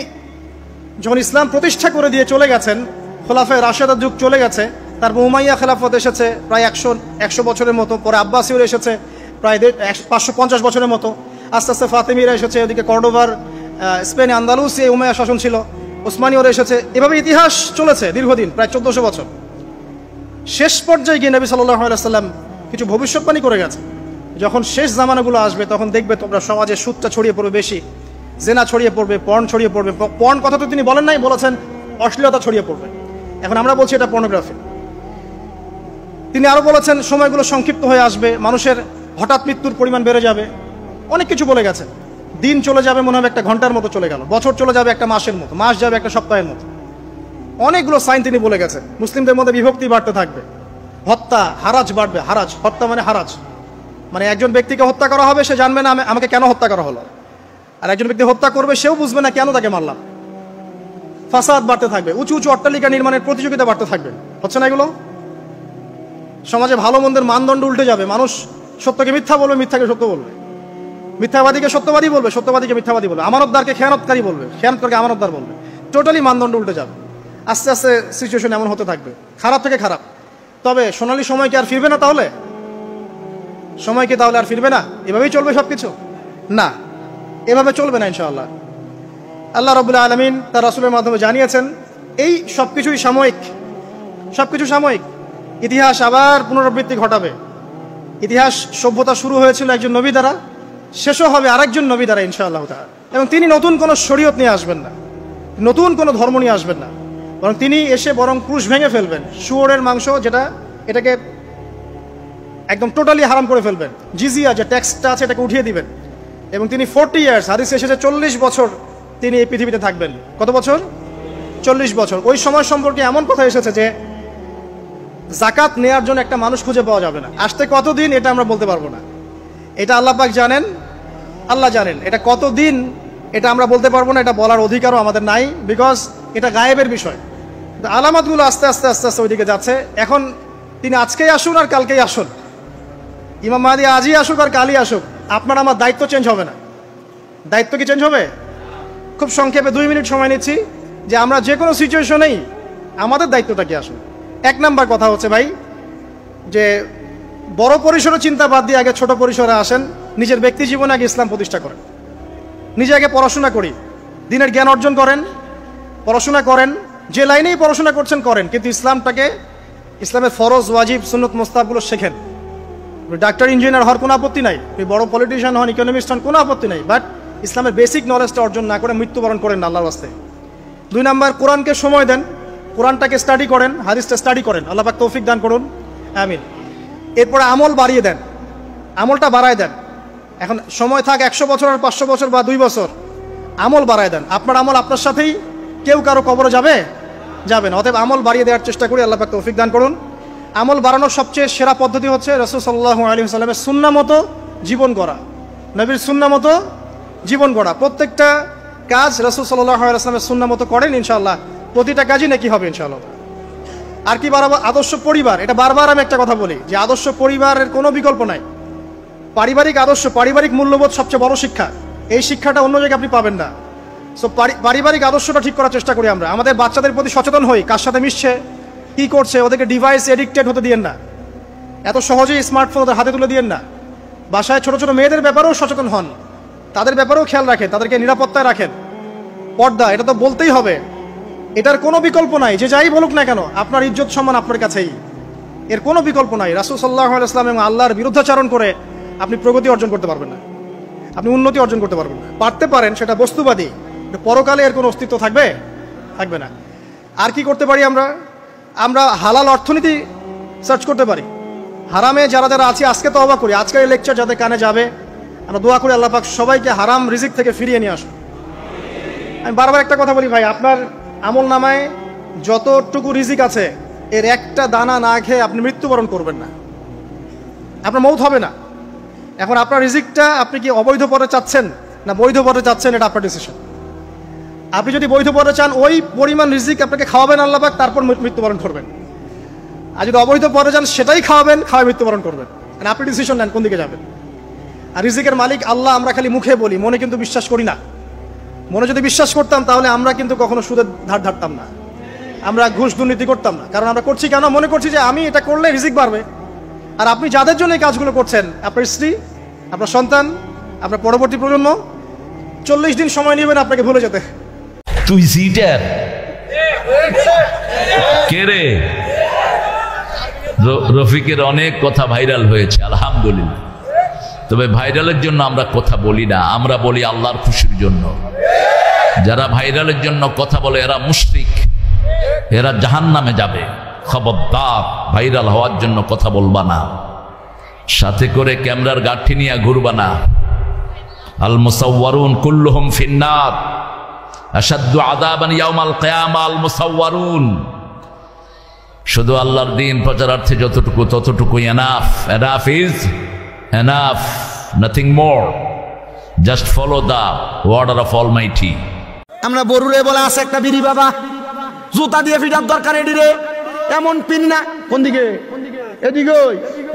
যখন ইসলাম প্রতিষ্ঠা করে দিয়ে চলে গেছেন, খোলাফায়ে রাশেদার যুগ চলে গেছে, তারপর উমাইয়া খেলাফত এসেছে প্রায় 100 বছরের মতো, পরে আব্বাসীয়রা এসেছে প্রায় 550 বছরের মতো, আস্তে আস্তে ফাতেমিরা এসেছে, ওদিকে কর্ডোভার স্পেনে আন্দালুসি উমাইয়া শাসন ছিল, ওসমানীয়রা এসেছে। এভাবে ইতিহাস চলেছে দীর্ঘদিন, প্রায় 1400 বছর। শেষ পর্যায়ে গিয়ে নবী সাল্লাল্লাহু আলাইহি ওয়াসাল্লাম কিছু ভবিষ্যৎবাণী করে গেছে, যখন শেষ জামানাগুলো আসবে তখন দেখবে তোমরা সমাজে সুদটা ছড়িয়ে পড়বে বেশি, জেনা ছড়িয়ে পড়বে, পর্ন ছড়িয়ে পড়বে। পর্ন কথা তো তিনি বলেন নাই, বলেছেন অশ্লীলতা ছড়িয়ে পড়বে। এখন আমরা বলছি এটা পর্নোগ্রাফি। তিনি আরো বলেছেন সময়গুলো সংক্ষিপ্ত হয়ে আসবে, মানুষের হঠাৎ মৃত্যুর পরিমাণ বেড়ে যাবে, অনেক কিছু বলে গেছেন। দিন চলে যাবে মনে হবে একটা ঘন্টার মতো চলে গেল, বছর চলে যাবে একটা মাসের মতো, মাস যাবে একটা সপ্তাহের মতো। অনেকগুলো সাইন তিনি বলে গেছেন। মুসলিমদের মধ্যে বিভক্তি বাড়তে থাকবে, হত্যা, হারাজ বাড়বে। হারাজ, হত্যা মানে হারাজ, মানে একজন ব্যক্তিকে হত্যা করা হবে, সে জানবে না আমাকে কেন হত্যা করা হলো, আর একজন ব্যক্তি হত্যা করবে, সেও বুঝবে না কেন তাকে মারলাম। ফাসাদ বাড়তে থাকবে, উঁচু উঁচু অট্টালিকা নির্মাণের প্রতিযোগিতা বাড়তে থাকবে। হচ্ছে না এগুলো? সমাজে ভালো মন্দের মানদণ্ড উল্টে যাবে, মানুষ সত্যকে মিথ্যা বলবে, মিথ্যাকে সত্য বলবে, মিথ্যাবাদীকে সত্যবাদী বলবে, সত্যবাদীকে মিথ্যাবাদী বলবে, আমানতদারকে খেয়ানতকারী বলবে, খেয়ানতকারীকে আমানতদার বলবে। টোটালি মানদণ্ড উল্টে যাবে। আস্তে আস্তে সিচুয়েশন এমন হতে থাকবে, খারাপ থেকে খারাপ। তবে সোনালী সময় কি আর ফিরবে না? তাহলে সময় কি তাহলে আর ফিরবে না? এভাবেই চলবে সবকিছু? না, এভাবে চলবে না ইনশাআল্লাহ। আল্লাহ রাব্বুল আলামিন তার রাসূলের মাধ্যমে জানিয়েছেন এই সবকিছুই সাময়িক, সবকিছু সাময়িক। ইতিহাস আবার পুনরাবৃত্তি ঘটাবে। ইতিহাস সভ্যতা শুরু হয়েছিল একজন নবী দ্বারা, শেষও হবে আরেকজন নবী দ্বারা ইনশাআল্লাহ তাআলা। এবং তিনি নতুন কোনো শরীয়ত নিয়ে আসবেন না, নতুন কোনো ধর্ম নিয়ে আসবেন না, বরং তিনি এসে বরং ক্রুশ ভেঙে ফেলবেন। শুয়োরের মাংস যেটা, এটাকে একদম টোটালি হারাম করে ফেলবেন। জিজিয়া যে ট্যাক্সটা আছে এটাকে উঠিয়ে দিবেন। এবং তিনি 40 ইয়ার্স, হাদিসে এসেছে 40 বছর তিনি এই পৃথিবীতে থাকবেন। কত বছর? 40 বছর। ওই সময় সম্পর্কে এমন কথা এসেছে যে জাকাত নেয়ার জন্য একটা মানুষ খুঁজে পাওয়া যাবে না। আসতে কতদিন এটা আমরা বলতে পারবো না, এটা আল্লাহ পাক জানেন, আল্লাহ জানেন। এটা কতদিন এটা আমরা বলতে পারবো না, এটা বলার অধিকারও আমাদের নাই, বিকজ এটা গায়েবের বিষয়। আলামতগুলো আস্তে আস্তে আস্তে আস্তে ওইদিকে যাচ্ছে। এখন তিনি আজকেই আসুন আর কালকেই আসুন, ইমাম মাহদী আজই আসুক আর কালই আসুক, আপনার আমার দায়িত্ব চেঞ্জ হবে না। দায়িত্ব কি চেঞ্জ হবে? খুব সংক্ষেপে 2 মিনিট সময় নিচ্ছি যে আমরা যে কোনো সিচুয়েশনেই আমাদের দায়িত্বটা কি আসুন। 1 নাম্বার কথা হচ্ছে ভাই, যে বড় পরিসরে চিন্তা বাদ দিয়ে আগে ছোট পরিসরে আসেন। নিজের ব্যক্তি জীবনে আগে ইসলাম প্রতিষ্ঠা করেন। নিজে আগে পড়াশোনা করি, দিনের জ্ঞান অর্জন করেন, পড়াশোনা করেন, যে লাইনেই পড়াশোনা করছেন করেন, কিন্তু ইসলামটাকে, ইসলামের ফরজ, ওয়াজিব, সুন্নত, মুস্তাহাবগুলো শেখেন। ডাক্তার, ইঞ্জিনিয়ার হওয়ার কোনো আপত্তি নাই, বড় পলিটিশিয়ান হন, ইকোনমিস্ট হন, কোনো আপত্তি নাই, বাট ইসলামের বেসিক নলেজটা অর্জন না করে মৃত্যুবরণ করেন না আল্লাহর রাস্তায়। 2 নাম্বার, কোরআনকে সময় দেন, কোরআনটাকে স্টাডি করেন, হাদিসটা স্টাডি করেন। আল্লাহ পাক তৌফিক দান করুন, আমিন। এরপরে আমল বাড়িয়ে দেন, আমলটা বাড়ায় দেন। এখন সময় থাক 100 বছর আর 500 বছর বা 2 বছর, আমল বাড়ায় দেন। আপনার আমল আপনার সাথেই, কেউ কারো কবরে যাবে যাবে না। অতএব আমল বাড়িয়ে দেওয়ার চেষ্টা করি, আল্লাহ পাক তৌফিক দান করুন। আমল বাড়ানোর সবচেয়ে সেরা পদ্ধতি হচ্ছে রাসূল সাল্লাল্লাহু আলাইহি ওয়াসাল্লামের সুন্নাহ মতো জীবন গড়া, নবীর সুন্নাহ মতো জীবন গড়া। প্রত্যেকটা কাজ রাসূল সাল্লাল্লাহু আলাইহি ওয়াসাল্লামের সুন্নাহ মতো করেন, ইনশাআল্লাহ প্রতিটা কাজই নেকি হবে ইনশাআল্লাহ। আর কি বারবার আদর্শ পরিবার, এটা বারবার আমি একটা কথা বলি যে আদর্শ পরিবারের কোনো বিকল্প নাই। পারিবারিক আদর্শ, পারিবারিক মূল্যবোধ সবচেয়ে বড় শিক্ষা। এই শিক্ষাটা অন্য জায়গায় আপনি পাবেন না। সো পারিবারিক আদর্শটা ঠিক করার চেষ্টা করি আমরা। আমাদের বাচ্চাদের প্রতি সচেতন হই, কার সাথে মিশছে, কি করছে, ওদেরকে ডিভাইস এডিক্টেড হতে দিয়েন না, এত সহজেই স্মার্টফোন ওদের হাতে তুলে দিয়েন না। বাসায় ছোট ছোট মেয়েদের ব্যাপারেও সচেতন হন, তাদের ব্যাপারেও খেয়াল রাখেন, তাদেরকে নিরাপত্তায় রাখেন। পর্দা, এটা তো বলতেই হবে, এটার কোনো বিকল্প নাই। যে যাই বলুক না কেন, আপনার ইজ্জত সম্মান আপনার কাছেই, এর কোনো বিকল্প নাই। রাসূল সাল্লাল্লাহু আলাইহি ওয়াসাল্লাম এবং আল্লাহর বিরুদ্ধাচরণ করে আপনি প্রগতি অর্জন করতে পারবেন না, আপনি উন্নতি অর্জন করতে পারবেন না। পারতে পারেন, সেটা বস্তুবাদী, পরকালে এর কোনো অস্তিত্ব থাকবে থাকবে না। আর কি করতে পারি আমরা? আমরা হালাল অর্থনীতি সার্চ করতে পারি। হারামে যারা যারা আছি আজকে তো অবাক করি, আজকের এই লেকচার যাদের কানে যাবে, আমরা দোয়া করি আল্লাহ পাক সবাইকে হারাম রিজিক থেকে ফিরিয়ে নিয়ে আসুন। আমি বারবার একটা কথা বলি ভাই, আপনার আমল নামায় যতটুকু রিজিক আছে এর একটা দানা না খেয়ে আপনি মৃত্যুবরণ করবেন না, আপনার মৌত হবে না। এখন আপনার রিজিকটা আপনি কি অবৈধ পথে চাচ্ছেন না বৈধ পথে চাচ্ছেন, এটা আপনার ডিসিশন। আপনি যদি বৈধ পথে চান, ওই পরিমাণ রিজিক আপনাকে খাওয়াবেন আল্লাহ পাক, তারপর মৃত্যুবরণ করবেন। আর যদি অবৈধ পথে চান, সেটাই খাওয়াবেন, খাওয়াই মৃত্যুবরণ করবেন। মানে আপনি ডিসিশন নেন কোন দিকে যাবেন। আর রিজিকের মালিক আল্লাহ আমরা খালি মুখে বলি, মনে কিন্তু বিশ্বাস করি না। মনে যদি বিশ্বাস করতাম তাহলে আমরা কিন্তু কখনো সুদের ধার ধারতাম না, আমরা ঘুষ দুর্নীতি করতাম না। কারণ আমরা করছি কেন? মনে করছি যে আমি এটা করলে রিজিক বাড়বে। আর আপনি যাদের জন্য এই কাজগুলো করছেন, আপনার স্ত্রী, আপনার সন্তান, আপনার পরবর্তী প্রজন্ম 40 দিন সময় নেবেন আপনাকে ভুলে যেতে। তুই সিটার কে রে? রফিকের অনেক কথা ভাইরাল হয়েছে আলহামদুলিল্লাহ, তবে ভাইরালের জন্য আমরা কথা বলি না, আমরা বলি আল্লাহর খুশির জন্য। যারা ভাইরালের জন্য কথা বলে এরা মুশরিক, এরা জাহান্নামে যাবে। খবরদার, ভাইরাল হওয়ার জন্য কথা বলবা না, সাথে করে ক্যামেরার গাঠি নিয়ে ঘুরবা না। আল মুসাওয়ারুন কুল্লুহুম ফিন্নার আশাদ্দু আযাবান ইয়াউমাল কিয়ামা আল মুসাওয়ারুন। শুধু আল্লাহর দ্বীন প্রচারার্থে যতটুকু ততটুকু enough. Enough is enough, nothing more. Just follow the order of Almighty. আমরা বরুরে বলে আছে একটা বিড়ি বাবা, জুতা দিয়ে ফিটার দরকার এডি রে, এমন পিন না কোন দিকে, এদিকে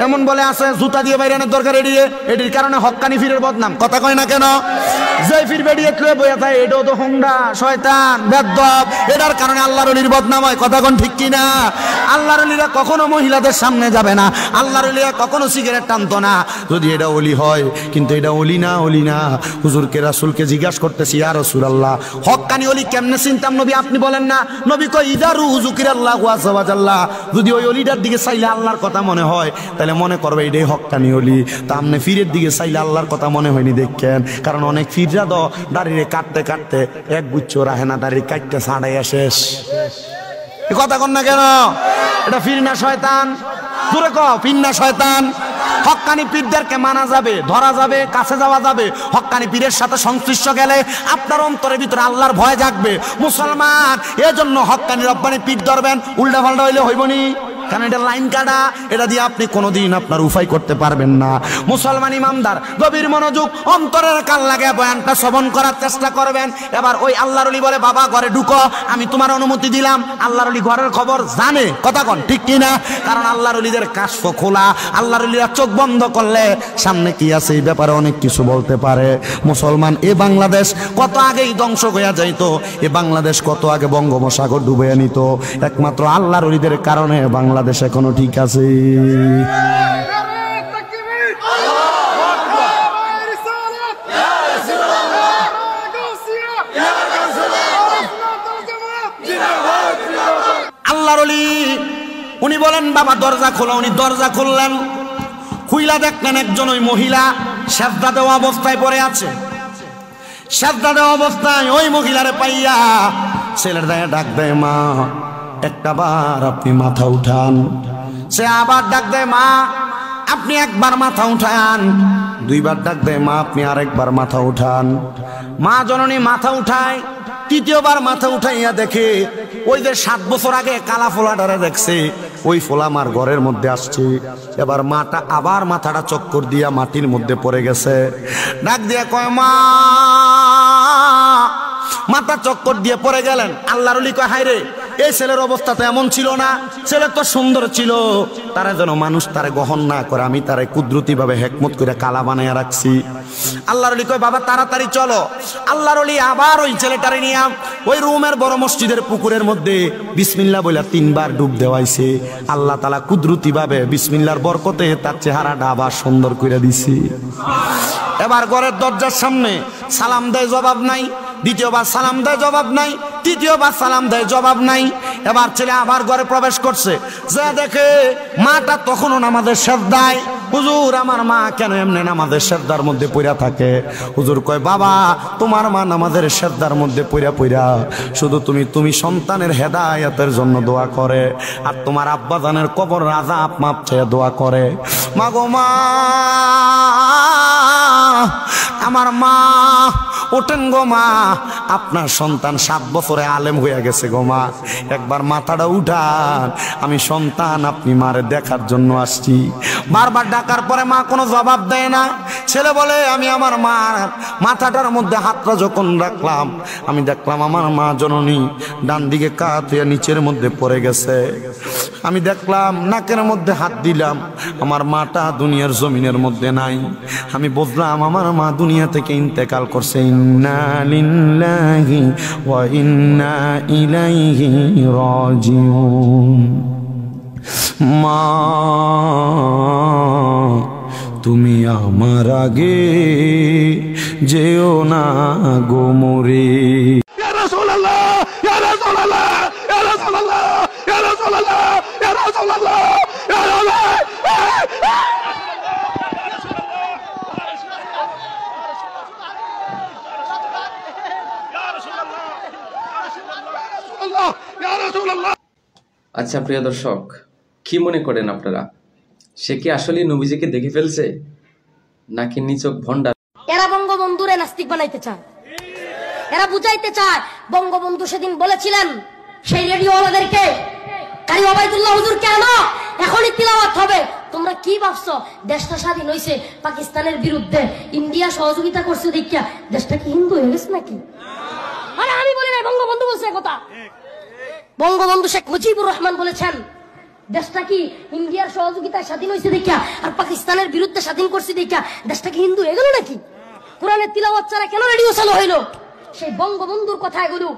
এমন বলে আছে জুতা দিয়ে বাইরানোর দরকার এড়িয়ে, এটির কারণে হক্কানি ফিরের বদনাম। কথা কয় না কেন? যে ফির বেরিয়ে তুলে বইয়া থাকে, এটাও তো হুন্ডা, শয়তান, বেদ্দপ, এটার কারণে আল্লাহর ওলির বদনাম হয়। কথা কোন ঠিক কিনা? আল্লাহর ওলিরা কখনো মহিলাদের সামনে যাবে না, আল্লাহর ওলিরা কখনো সিগারেট টানতো না। যদি এটা ওলি হয়, কিন্তু এটা ওলি না, ওলি না। হুজুরকে রাসূলকে জিজ্ঞাসা করতেছি, ইয়া রাসূলুল্লাহ, হক্কানি ওলি কেমনে চিনতাম নবী? আপনি বলেন না। নবী কয় ইদারু যুকিরাল্লাহু আযজা ওয়া জাল্লা, যদি ওই ওলিটার দিকে চাইলে আল্লাহর কথা মনে হয়, তাহলে মনে করবে এটাই হক্কানি ওলি। তা আপনি ফিরের দিকে চাইলে আল্লাহর কথা মনে হয়নি দেখেন। কারণ অনেক ফিররা তো দাড়িরে কাটতে কাটতে এক গুচ্ছ রাহে না, দাড়ি কাটতে ছাড়াইয়া শেষ। কথা কন না কেন? এটা ফির না শয়তান? দূরে ক, ফির না শয়তান? হক্কানি পীরদেরকে মানা যাবে, ধরা যাবে, কাছে যাওয়া যাবে। হক্কানি পীরের সাথে সংশ্লিষ্ট গেলে আপনার অন্তরের ভিতরে আল্লাহর ভয় জাগবে। মুসলমান এজন্য হক্কানি রব্বানি পীর ধরবেন, উল্টা পাল্টা হইলে হইবনি। কারণ এটা লাইন কাটা, এটা দিয়ে আপনি কোনোদিন আপনার উপায় করতে পারবেন না। মুসলমান ইমামদার গভীর মনোযোগ, অন্তরের কান লাগে বয়ানটা শ্রবণ করার চেষ্টা করবেন। এবার ওই আল্লাহর ওলি বলে, বাবা ঘরে ঢুকো, আমি তোমার অনুমতি দিলাম। আল্লাহর ওলি ঘরের খবর জানে। কথা কন ঠিক কিনা? কারণ আল্লাহর ওলিদের কাশফ খোলা, আল্লাহর ওলিরা চোখ বন্ধ করলে সামনে কি আছে এই ব্যাপারে অনেক কিছু বলতে পারে। মুসলমান এ বাংলাদেশ কত আগেই ধ্বংস হইয়া যাইতো, এ বাংলাদেশ কত আগে বঙ্গোপসাগর ডুবাইয়া নিত। একমাত্র আল্লাহর ওলিদের কারণে বাংলাদেশ এখনো ঠিক আছে। আল্লাহর ওলি উনি বলেন, বাবা দরজা খোলো। উনি দরজা খুললেন, খুইলা দেখলেন একজন ওই মহিলা সেজদা দেওয়া অবস্থায় পড়ে আছে। সেজদা দেওয়া অবস্থায় ওই মহিলারে পাইয়া ছেলের দায়ে ডাক দেয়, মা একটা বার আপনি মাথা উঠান। সে আবার ডাক দেয়, মা আপনি একবার মাথা উঠান। দুইবার ডাক দেয়, মা আপনি আরেকবার মাথা উঠান। মা জননী মাথা উঠায়, তৃতীয়বার মাথা উঠাইয়া দেখে ওই যে 7 বছর আগে কালা ফোলাটারে দেখছে, ওই ফোলা মার ঘরের মধ্যে আসছে। এবার মাটা আবার মাথাটা চক্কর দিয়া মাটির মধ্যে পড়ে গেছে। ডাক দিয়া কয়, মা। মাথা চক্কর দিয়ে পড়ে গেলেন। আল্লাহর ওলি কয়, হায় রে, এই ছেলের অবস্থা তো এমন ছিল না, ছেলে তো সুন্দর ছিল, তারা যেন মানুষ তারে গ্রহণ না করে আমি তারে কুদরতি ভাবে হেকমত করে কালা বানাইয়া রাখছি। আল্লাহর ওলি কয়, বাবা তাড়াতাড়ি চলো। আল্লাহর ওলি আবার ওই ছেলেটারে নিয়ে ওই রুমের বড় মসজিদের পুকুরের মধ্যে বিসমিল্লাহ বলে 3 বার ডুব দেওয়াইছে। আল্লাহ তাআলা কুদরতি ভাবে বিসমিল্লাহর বরকতে তার চেহারাটা আবার সুন্দর করে দিছি। এবার ঘরের দরজার সামনে সালাম দেয়, জবাব নাই। দ্বিতীয়বার সালাম দেয় জবাব নাই, তৃতীয়বার সালাম দেয় জবাব নাই। এবার ছেলে আবার ঘরে প্রবেশ করছে, যা দেখে মাটা তখনও নামাজের সেজদায়। হুজুর আমার মা কেন এমনি নামাজের সেজদার মধ্যে পইরা থাকে? হুজুর কয় বাবা তোমার মা নামাজের সেজদার মধ্যে পইরা পইরা শুধু তুমি সন্তানের হেদায়েতের জন্য দোয়া করে, আর তোমার আব্বা জানের কবর আযাব মাপ চেয়ে দোয়া করে। মা গো মা, আমার মা ওঠেন গো মা, আপনার সন্তান 7 বছরে আলেম হয়ে গেছে গো মা, একবার মাথাটা উঠান, আমি সন্তান আপনি মারে দেখার জন্য আসছি। বারবার ডাকার পরে মা কোনো জবাব দেয় না। ছেলে বলে আমি আমার মার মাথাটার মধ্যে হাতটা যখন রাখলাম, আমি দেখলাম আমার মা জননী ডান দিকে কাত হয়ে নিচের মধ্যে পড়ে গেছে। আমি দেখলাম নাকের মধ্যে হাত দিলাম, আমার মাটা দুনিয়ার জমিনের মধ্যে নাই। আমি বুঝলাম আমার মা দুনিয়া থেকে ইন্তেকাল করছে। ইন্না লিল্লাহি ওয়া ইন্না ইলাইহি রাজিউন। মা তুমি আমার আগে যেও না গো মরে। ইয়া রাসূলুল্লাহ, ইয়া রাসূলুল্লাহ, ইয়া রাসূলুল্লাহ, ইয়া রাসূলুল্লাহ, ইয়া রাসূলুল্লাহ, ইয়া রাসূলুল্লাহ। আচ্ছা প্রিয় দর্শক, কি মনে করেন আপনারা, সে কি আসলে নবীজিকে দেখে ফেলছে নাকি নিছক ভণ্ডা? এরা বঙ্গবন্ধুরে নাস্তিক বানাইতে চায়, এরা বুঝাইতে চায়। বঙ্গবন্ধু সেদিন বলেছিলেন সেই রেডিওওয়ালাদেরকে, কারি ওবায়দুল্লাহ হুজুর কেন এখনই তিলাওয়াত হবে। তোমরা কি ভাবছো দেশটা স্বাধীন হয়েছে পাকিস্তানের বিরুদ্ধে, ইন্ডিয়া সহযোগিতা করছে দেখিয়া দেশটা কি হিন্দু হয়ে গেছে নাকি? আরে আমি বলি নাই, বঙ্গবন্ধু বলছে কথা। বঙ্গবন্ধু শেখ মুজিবুর রহমান বলেছেন দেশটা কি ইন্ডিয়ার সহযোগিতায় স্বাধীন হয়েছে দেখিয়া আর পাকিস্তানের বিরুদ্ধে স্বাধীন করছে দেখিয়া দেশটা কি হিন্দু হয়ে গেল নাকি? কোরআনের তিলাওয়াত ছাড়া কেন রেডিও চালু হইলো? সেই বঙ্গবন্ধুর কথা এগুলো।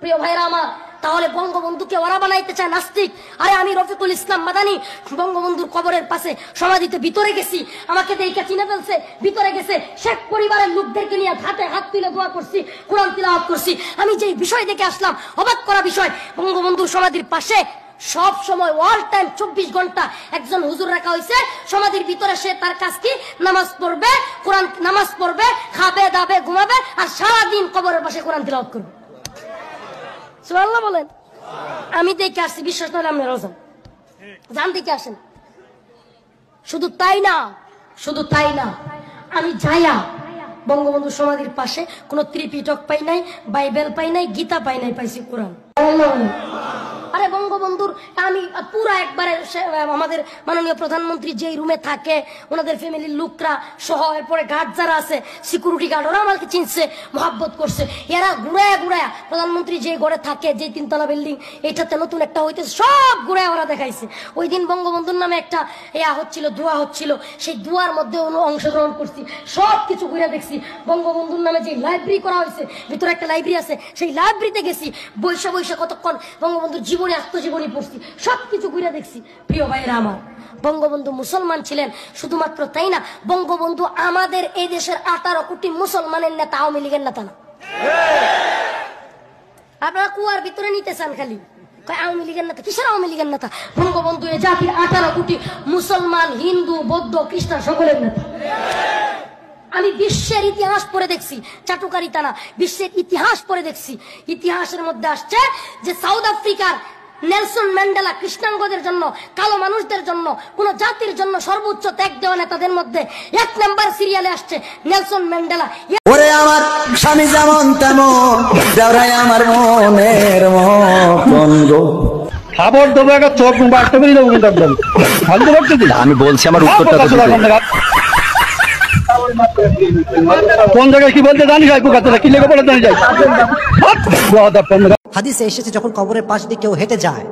প্রিয় ভাইরা আমার, তাহলে বঙ্গবন্ধুকে ওরা বানাইতে চায় নাস্তিক। আরে আমি রফিকুল ইসলাম মাদানী বঙ্গবন্ধুর কবরের পাশে সমাধিতে ভিতরে গেছি, আমাকে দেখে চিনে ফেলছে, ভিতরে গেছে। শেখ পরিবারের লোকদেরকে নিয়ে হাতে হাত তুলে দোয়া করছি, কোরআন তিলাওয়াত করছি। আমি যে বিষয় দেখে আসলাম, অবাক করা বিষয়, বঙ্গবন্ধুর সমাধির পাশে সব সময় অল টাইম 24 ঘন্টা একজন হুজুর রাখা হয়েছে সমাধির ভিতরে। সে তার কাজ কি? নামাজ পড়বে, কোরআন নামাজ পড়বে, খাবে দাবে ঘুমাবে, আর সারাদিন কবরের পাশে কোরআন তিলাওয়াত করবে। সুবহানাল্লাহ বলেন। আমি দেখে আসছি, বিশ্বাস নয় আপনি রোজান জান দেখে আসেন। শুধু তাই না, শুধু তাই না, আমি যাইয়া বঙ্গবন্ধুর সমাধির পাশে কোনো ত্রিপিটক পাই নাই, বাইবেল পাই নাই, গীতা পাই নাই, পাইছি কোরআন। আরে বঙ্গবন্ধুর আমি পুরা একবারে আমাদের মাননীয় প্রধানমন্ত্রী যেই রুমে থাকে, ওনাদের ফ্যামিলির লোকরা সহ, এরপরে গার্ড যারা আছে, সিকিউরিটি গার্ড, ওরা আমাকে চিনছে, মহাব্বত করছে। এরা ঘুরায়া ঘুরায়া প্রধানমন্ত্রী যে ঘরে থাকে, যে 3তলা বিল্ডিং, এটাতে নতুন একটা হইতেছে, সব ঘুরায় ওরা দেখাইছে। ওই দিন বঙ্গবন্ধুর নামে একটা হচ্ছিল, দোয়া হচ্ছিল, সেই দোয়ার মধ্যে অংশগ্রহণ করছি, সব কিছু ঘুরে দেখছি। বঙ্গবন্ধুর নামে যে লাইব্রেরি করা হয়েছে, ভিতরে একটা লাইব্রেরি আছে, সেই লাইব্রেরিতে গেছি, বৈশা বৈশা কতক্ষণ বঙ্গবন্ধুর জীবনী আত্মজীবনী পড়ছি, সবকিছু ঘুরে দেখছি। প্রিয় ভাইরা আমার, বঙ্গবন্ধু মুসলমান ছিলেন, শুধুমাত্র তাই না, বঙ্গবন্ধু আমাদের এই দেশের 18 কোটি মুসলমানের নেতা, আওয়ামী লীগের নেতা না। আপনারা কুয়ার ভিতরে নিতে চান খালি, আওয়ামী লীগের নেতা। কিসের আওয়ামী লীগের নেতা? বঙ্গবন্ধু এ জাতির 18 কোটি মুসলমান, হিন্দু, বৌদ্ধ, খ্রিস্টান সকলের নেতা। আমি বিশ্বের ইতিহাস পড়ে দেখছি, চাটুকারিতা না, বিশ্বের ইতিহাস পড়ে দেখছি। ইতিহাসের মধ্যে আসছে যে সাউথ আফ্রিকার নেলসন ম্যান্ডেলা কৃষ্ণাঙ্গদের জন্য, কালো মানুষদের জন্য, কোন জাতির জন্য সর্বোচ্চ ত্যাগ দেওয়া নেতাদের মধ্যে 1 নাম্বার সিরিয়ালে আসছে নেলসন ম্যান্ডেলা। ওরে আমার স্বামী যেমন তেমন, দেওরাই আমার মনের মতন গো। খাবার দেবো, একটা চোখ বাড়তে পেরে দেবো, কিন্তু একদম ফালতু করতে দিন। আমি বলছি আমার উত্তরটা কোন জায়গায় কি বলতে জানি, যাই পোকাতে কি লেগে পড়ে জানি যাই। হাদিসে এসেছে যখন কবরের পাশ দিয়ে কেউ হেঁটে যায়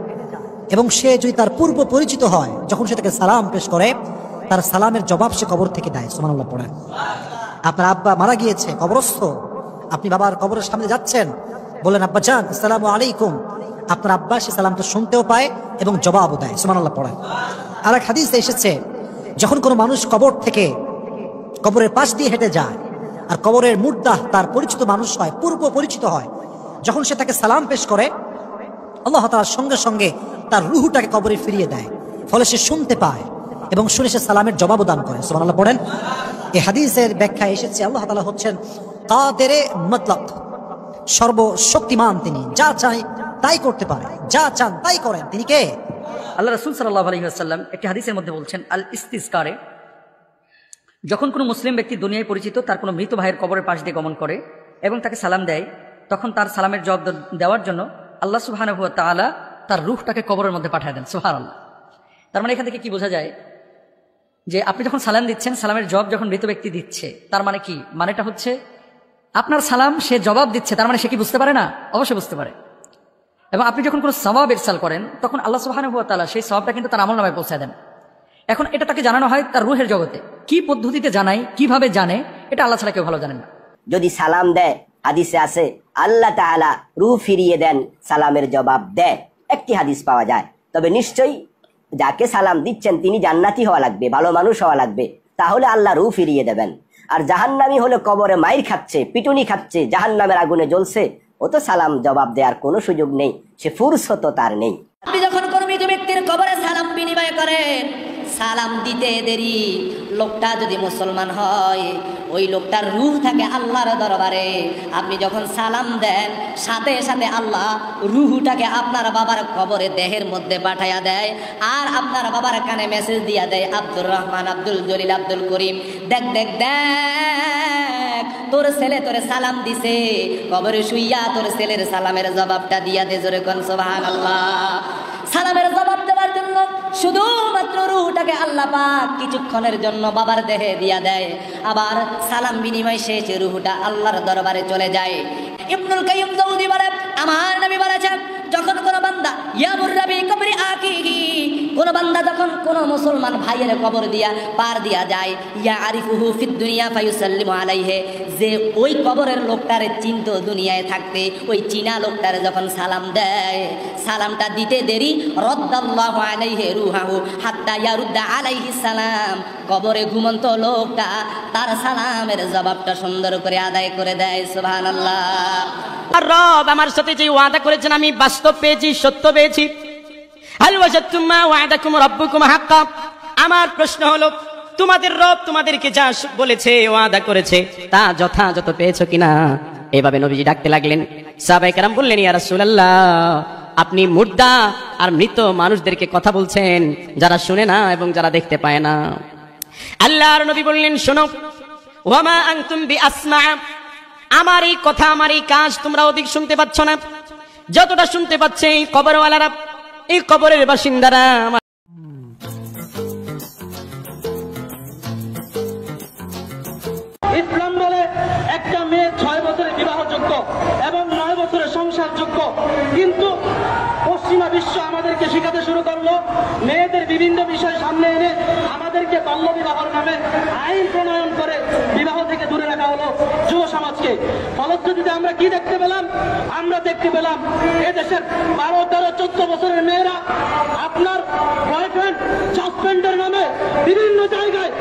এবং সে যদি তার পূর্ব পরিচিত হয়, যখন সে তাকে সালাম পেশ করে, তার সালামের জবাব সে কবর থেকে দেয়। সুবহানাল্লাহ পড়েন। আপনার আব্বা মারা গিয়েছে, কবরস্থ, আপনি বাবার কবরের সামনে যাচ্ছেন, বলেন আব্বা জান আসসালামু আলাইকুম, আপনার আব্বা সে সালামটা শুনতেও পায় এবং জবাবও দেয়। সুবহানাল্লাহ পড়েন। আর এক হাদিসে এসেছে যখন কোনো মানুষ কবর থেকে কবরের পাশ দিয়ে হেঁটে যায় আর কবরের মুর্দাহ তার পরিচিত মানুষ হয়, পূর্ব পরিচিত হয়। যখন সে তাকে সালাম পেশ করে, আল্লাহ তাআলা সঙ্গে সঙ্গে তার রুহটাকে কবরে ফিরিয়ে দেয়, ফলে সে শুনতে পায় এবং শুনে সে সালামের জবাবও দান করে। সুবহানাল্লাহ পড়েন। এই হাদিসের ব্যাখ্যায় এসেছে আল্লাহ তাআলা হচ্ছেন কাদেরে মুতলাক, সর্বশক্তিমান। তিনি যা চাই তাই করতে পারে, যা চান তাই করেন। তিনি কে? আল্লাহ রাসূল সাল্লাল্লাহু আলাইহি ওয়াসাল্লাম একটি হাদিসের মধ্যে বলছেন, আল ইস্তিসকারে, যখন কোনো মুসলিম ব্যক্তি দুনিয়ায় পরিচিত তার কোনো মৃত ভাইয়ের কবরের পাশ দিয়ে গমন করে এবং তাকে সালাম দেয়, তখন তার সালামের জবাব দেওয়ার জন্য আল্লাহ সুবহানাহু ওয়া তাআলা তার রূহটাকে কবরের মধ্যে পাঠিয়ে দেন। সুবহানাল্লাহ। তার মানে এখান থেকে কি বোঝা যায় যে আপনি যখন সালাম দিচ্ছেন, সালামের জবাব যখন মৃত ব্যক্তি দিচ্ছে, তার মানে কি? মানেটা হচ্ছে আপনার সালাম সে জবাব দিচ্ছে, তার মানে সে কি বুঝতে পারে না? অবশ্যই বুঝতে পারে। এবং আপনি যখন কোনো সওয়াব ইরসাল করেন, তখন আল্লাহ সুবহানাহু ওয়া তাআলা সেই সওয়াবটা কিন্তু তার আমলনামায় পৌঁছে দেন। এখন এটা তাকে জানানো হয় তার রূহের জগতে। কি পদ্ধতিতে জানায়, কিভাবে জানে, এটা আল্লাহ ছাড়া কেউ ভালো জানেন না। যদি সালাম দেয়, হাদিসে আছে আল্লাহ তাআলা রূহ ফিরিয়ে দেন, সালামের জবাব দেয়, একটি হাদিস পাওয়া যায়। তবে নিশ্চয়ই যাকে সালাম দিচ্ছেন তিনি জান্নাতি হওয়া লাগবে, ভালো মানুষ হওয়া লাগবে, তাহলে আল্লাহ রূহ ফিরিয়ে দেবেন। আর জাহান্নামী হলে কবরে মাইর খাচ্ছে, পিটুনি খাচ্ছে, জাহান্নামের আগুনে জ্বলছে, ও তো সালাম জবাব দেওয়ার কোনো সুযোগ নেই, সে ফুরসত তার নেই। আপনি যখন কোনো মৃত ব্যক্তির কবরে সালাম বিনিময় করেন, সালাম দিতে দেরি, লোকটা যদি মুসলমান হয়, ওই লোকটার রূহ থাকে আল্লাহর দরবারে। আপনি যখন সালাম দেন, সাথে সাথে আল্লাহ রূহটাকে আপনার বাবার কবরে দেহের মধ্যে পাঠাইয়া দেয়, আর আপনার বাবার কানে মেসেজ দিয়া দেয়, আব্দুর রহমান, আব্দুল জলিল, আব্দুল করিম, দেখ দেখ দেখ, তোর ছেলে তোরে সালাম দিছে, কবরে শুইয়া তোর ছেলের সালামের জবাবটা দিয়া দে। জোরে কোন সুবহানাল্লাহ। সালামের জবাব দেওয়ার জন্য শুধুমাত্র রূহটাকে আল্লাহ পাক কিছুক্ষণের জন্য বাবার দেহে দিয়া দেয়, আবার সালাম বিনিময় শেষে রূহটা আল্লাহর দরবারে চলে যায়। ইবনুল কাইয়্যিম জাওজি বলে, আমার নবী বলেছেন, যখন কোন বান্দা ইয়ামুর রাবি কবরি আকিহি, কোন বান্দা যখন কোন মুসলমান ভাইয়ের কবর দিয়া পার দিয়া যায়, ইয়া আরিফুহু ফিদ দুনিয়া ফায়ুসাল্লিমু আলাইহি, যে ওই কবরের লোকটারে চিনত দুনিয়ায় থাকতে, ওই চিনা লোকটারে যখন সালাম দেয়, সালামটা দিতে দেরি, রাদ্দাল্লাহু আলাইহি রূহাহু হাত্তা ইয়ারুদ্দা আলাইহি সালাম, কবরে ঘুমন্ত লোকটা তার সালামের জবাবটা সুন্দর করে আদায় করে দেয়। সুবহানাল্লাহ। আর রব আমার সাথে যে ওয়াদা করেছেন আমি বাস্তব পেয়েছি, সত্য পেয়েছি। হাল ওয়াজাদতুম মা ওয়াদাকুম রাব্বুকুম হাক্কা। আমার প্রশ্ন হলো, তোমাদের রব তোমাদেরকে যা বলেছে, ওয়াদা করেছে, তা যথাযথ পেয়েছো কিনা? এভাবে নবীজি ডাকতে লাগলেন। সাহাবায়ে কেরাম বললেন, ইয়া রাসূলুল্লাহ, আপনি মুর্দা আর মৃত মানুষদেরকে কথা বলছেন, যারা শুনে না এবং যারা দেখতে পায় না। আল্লাহর নবী বললেন, শোনো, ওয়ামা আনতুম বিআসমা, আমার এই কথা, আমার এই কাজ তোমরা অধিক শুনতে পাচ্ছ না, যতটা শুনতে পাচ্ছে এই কবরওয়ালারা, এই কবরের বাসিন্দারা। ইসলাম বলে একটা মেয়ে 6 বছরের বিবাহযোগ্য এবং 9 বছরের সংসারযোগ্য, কিন্তু পশ্চিমা বিশ্ব আমাদেরকে শেখাতে শুরু করলো, মেয়েদের বিভিন্ন বিষয় সামনে এনে আমাদেরকে বাল্য বিবাহের নামে আইন প্রণয়ন করে বিবাহ থেকে দূরে রাখা হলো যুব সমাজকে। ফলশ্রুতিতে আমরা কি দেখতে পেলাম? আমরা দেখতে পেলাম এদেশের 12, 13, 14 বছরের মেয়েরা আপনার বয়ফ্রেন্ড সাসপেন্ডের নামে বিভিন্ন জায়গায়,